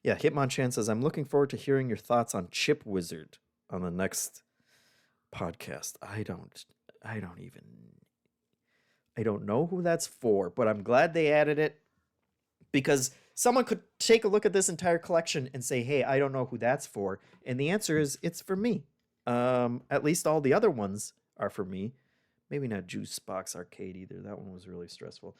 Yeah, Hitmonchan says, I'm looking forward to hearing your thoughts on Chip Wizard on the next podcast. I don't know who that's for, but I'm glad they added it because someone could take a look at this entire collection and say, hey, I don't know who that's for. And the answer is it's for me. At least all the other ones are for me. Maybe not Juice Box Arcade either. That one was really stressful.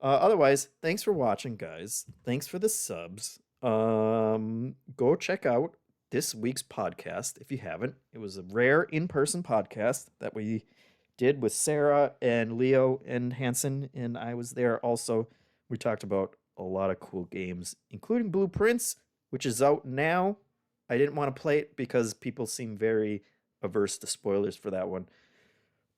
Otherwise, thanks for watching, guys. Thanks for the subs. Go check out this week's podcast if you haven't. It was a rare in-person podcast that we did with Sarah and Leo and Hanson, and I was there also. We talked about a lot of cool games, including Blueprints, which is out now. I didn't want to play it because people seem very averse to spoilers for that one.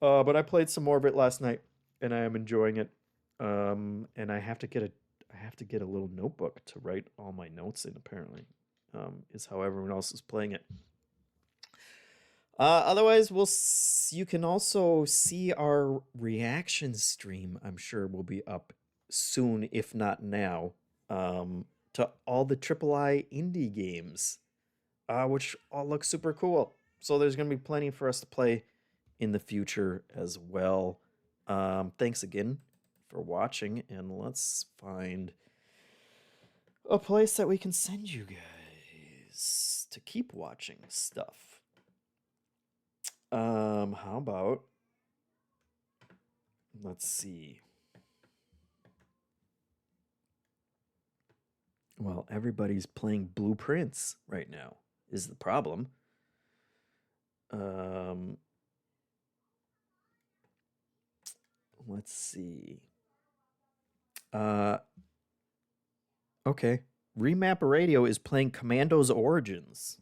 But I played some more of it last night, and I am enjoying it. And I have to get a little notebook to write all my notes in. Apparently, is how everyone else is playing it. Otherwise, you can also see our reaction stream. I'm sure will be up soon, if not now, to all the AAA indie games, which all look super cool. So there's going to be plenty for us to play in the future as well. Thanks again for watching, and let's find a place that we can send you guys to keep watching stuff. How about, let's see. Well, everybody's playing Blueprints right now is the problem. Let's see. Okay. Remap Radio is playing Commando's Origins,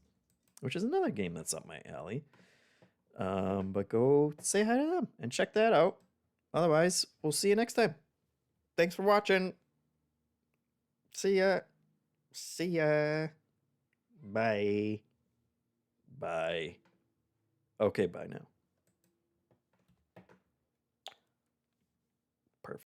which is another game that's up my alley. But go say hi to them and check that out. Otherwise, we'll see you next time. Thanks for watching. See ya. See ya. Bye. Bye. Okay, bye now.